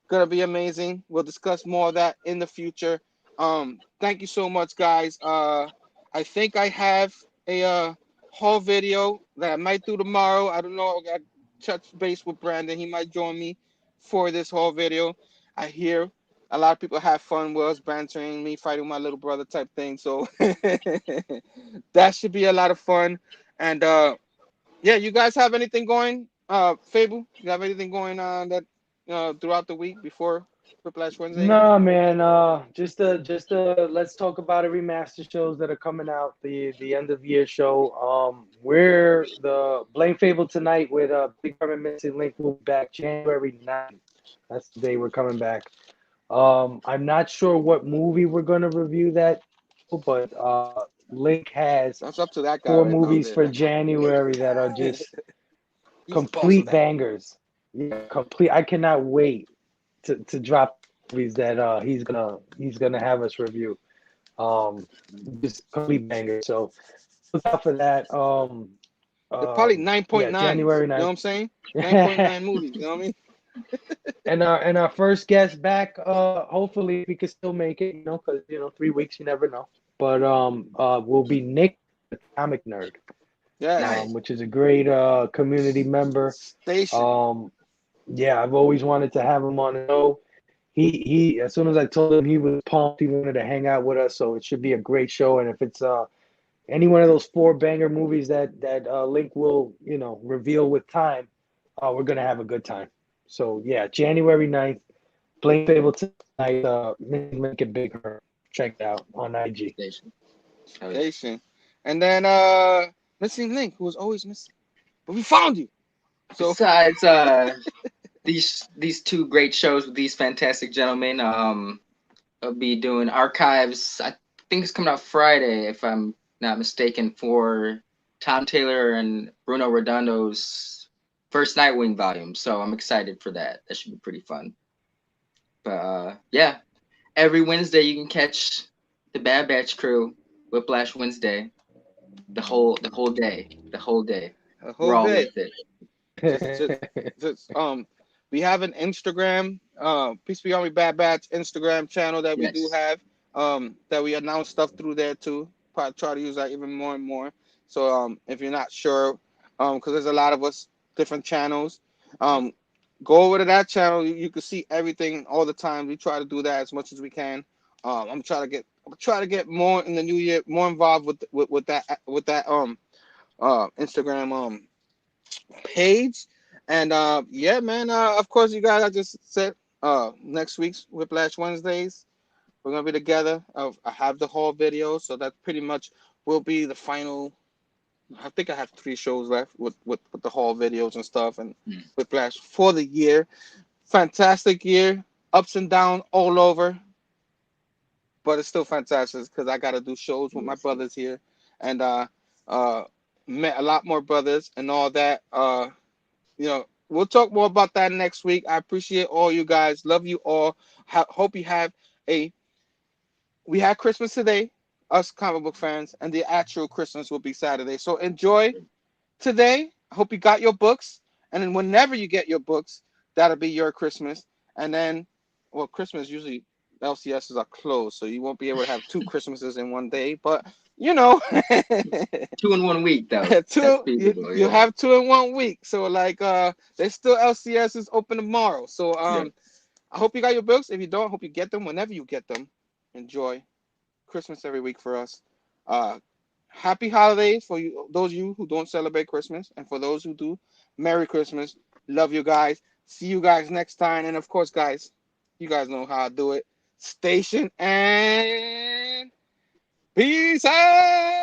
gonna be amazing. We'll discuss more of that in the future. Thank you so much, guys. I think I have a haul video that I might do tomorrow. I don't know. I touch base with Brandon. He might join me for this haul video. I hear a lot of people have fun with us bantering, me fighting my little brother type thing. So that should be a lot of fun. And yeah, you guys have anything going? Phable, you have anything going on that throughout the week before Whiplash Wednesday again? No, man. Just let's talk about the remaster shows that are coming out. The end of year show. We're the Blame Fable tonight with Big Herm and Missing Link will be back January 9th. That's the day we're coming back. I'm not sure what movie we're gonna review that, but Link has That's up to that guy 4 right now movies there. for January that are just complete bangers. Yeah, complete. I cannot wait to drop movies that he's gonna have us review. Just complete bangers. So look out for that. They're probably 9.9. Yeah, January 9th. You know what I'm saying? 9.9 movies. You know what I mean? And our first guest back. Hopefully we can still make it. Because 3 weeks you never know. But will be Nick, the comic nerd. Yeah. Which is a great community member. Station. Yeah, I've always wanted to have him on the show. He as soon as I told him, he was pumped. He wanted to hang out with us, so it should be a great show. And if it's any one of those 4 banger movies that Link will reveal with time, we're gonna have a good time. So yeah, January 9th, Blame Fable tonight. Link and Big Herm. Check it out on IG. Station. And then Missing Link, who was always missing, but we found you. So besides these 2 great shows with these fantastic gentlemen, I'll be doing archives. I think it's coming out Friday, if I'm not mistaken, for Tom Taylor and Bruno Redondo's first Nightwing volume. So I'm excited for that. That should be pretty fun. But yeah, every Wednesday you can catch the Bad Batch crew, Whiplash Wednesday, the whole day. We're all with it. We have an Instagram, Peace Be Army Bad Batch Instagram channel that we do have, that we announce stuff through there too. Probably try to use that even more and more. So if you're not sure, because there's a lot of us, different channels, go over to that channel. You can see everything all the time. We try to do that as much as we can. I'm trying to get more in the new year, more involved with that Instagram page. And yeah, man. Of course, you guys, I just said next week's Whiplash Wednesdays, we're gonna be together. I have the haul video, so that pretty much will be the final. I think I have 3 shows left with the haul videos and stuff, and Whiplash for the year. Fantastic year, ups and downs all over, but it's still fantastic because I got to do shows with my brothers here, and met a lot more brothers and all that. We'll talk more about that next week. I appreciate all you guys. Love you all. Hope you have we had Christmas today, us comic book fans, and the actual Christmas will be Saturday. So enjoy today. I hope you got your books. And then whenever you get your books, that'll be your Christmas. And then, well, Christmas usually LCSs are closed, so you won't be able to have 2 Christmases in one day. But 2 in 1 week though. You have 2 in 1 week. So there's still LCSs open tomorrow. So I hope you got your books. If you don't, I hope you get them whenever you get them. Enjoy Christmas every week for us. Happy holidays for you, those of you who don't celebrate Christmas, and for those who do, Merry Christmas. Love you guys. See you guys next time. And of course, guys, you guys know how I do it. station, and peace out.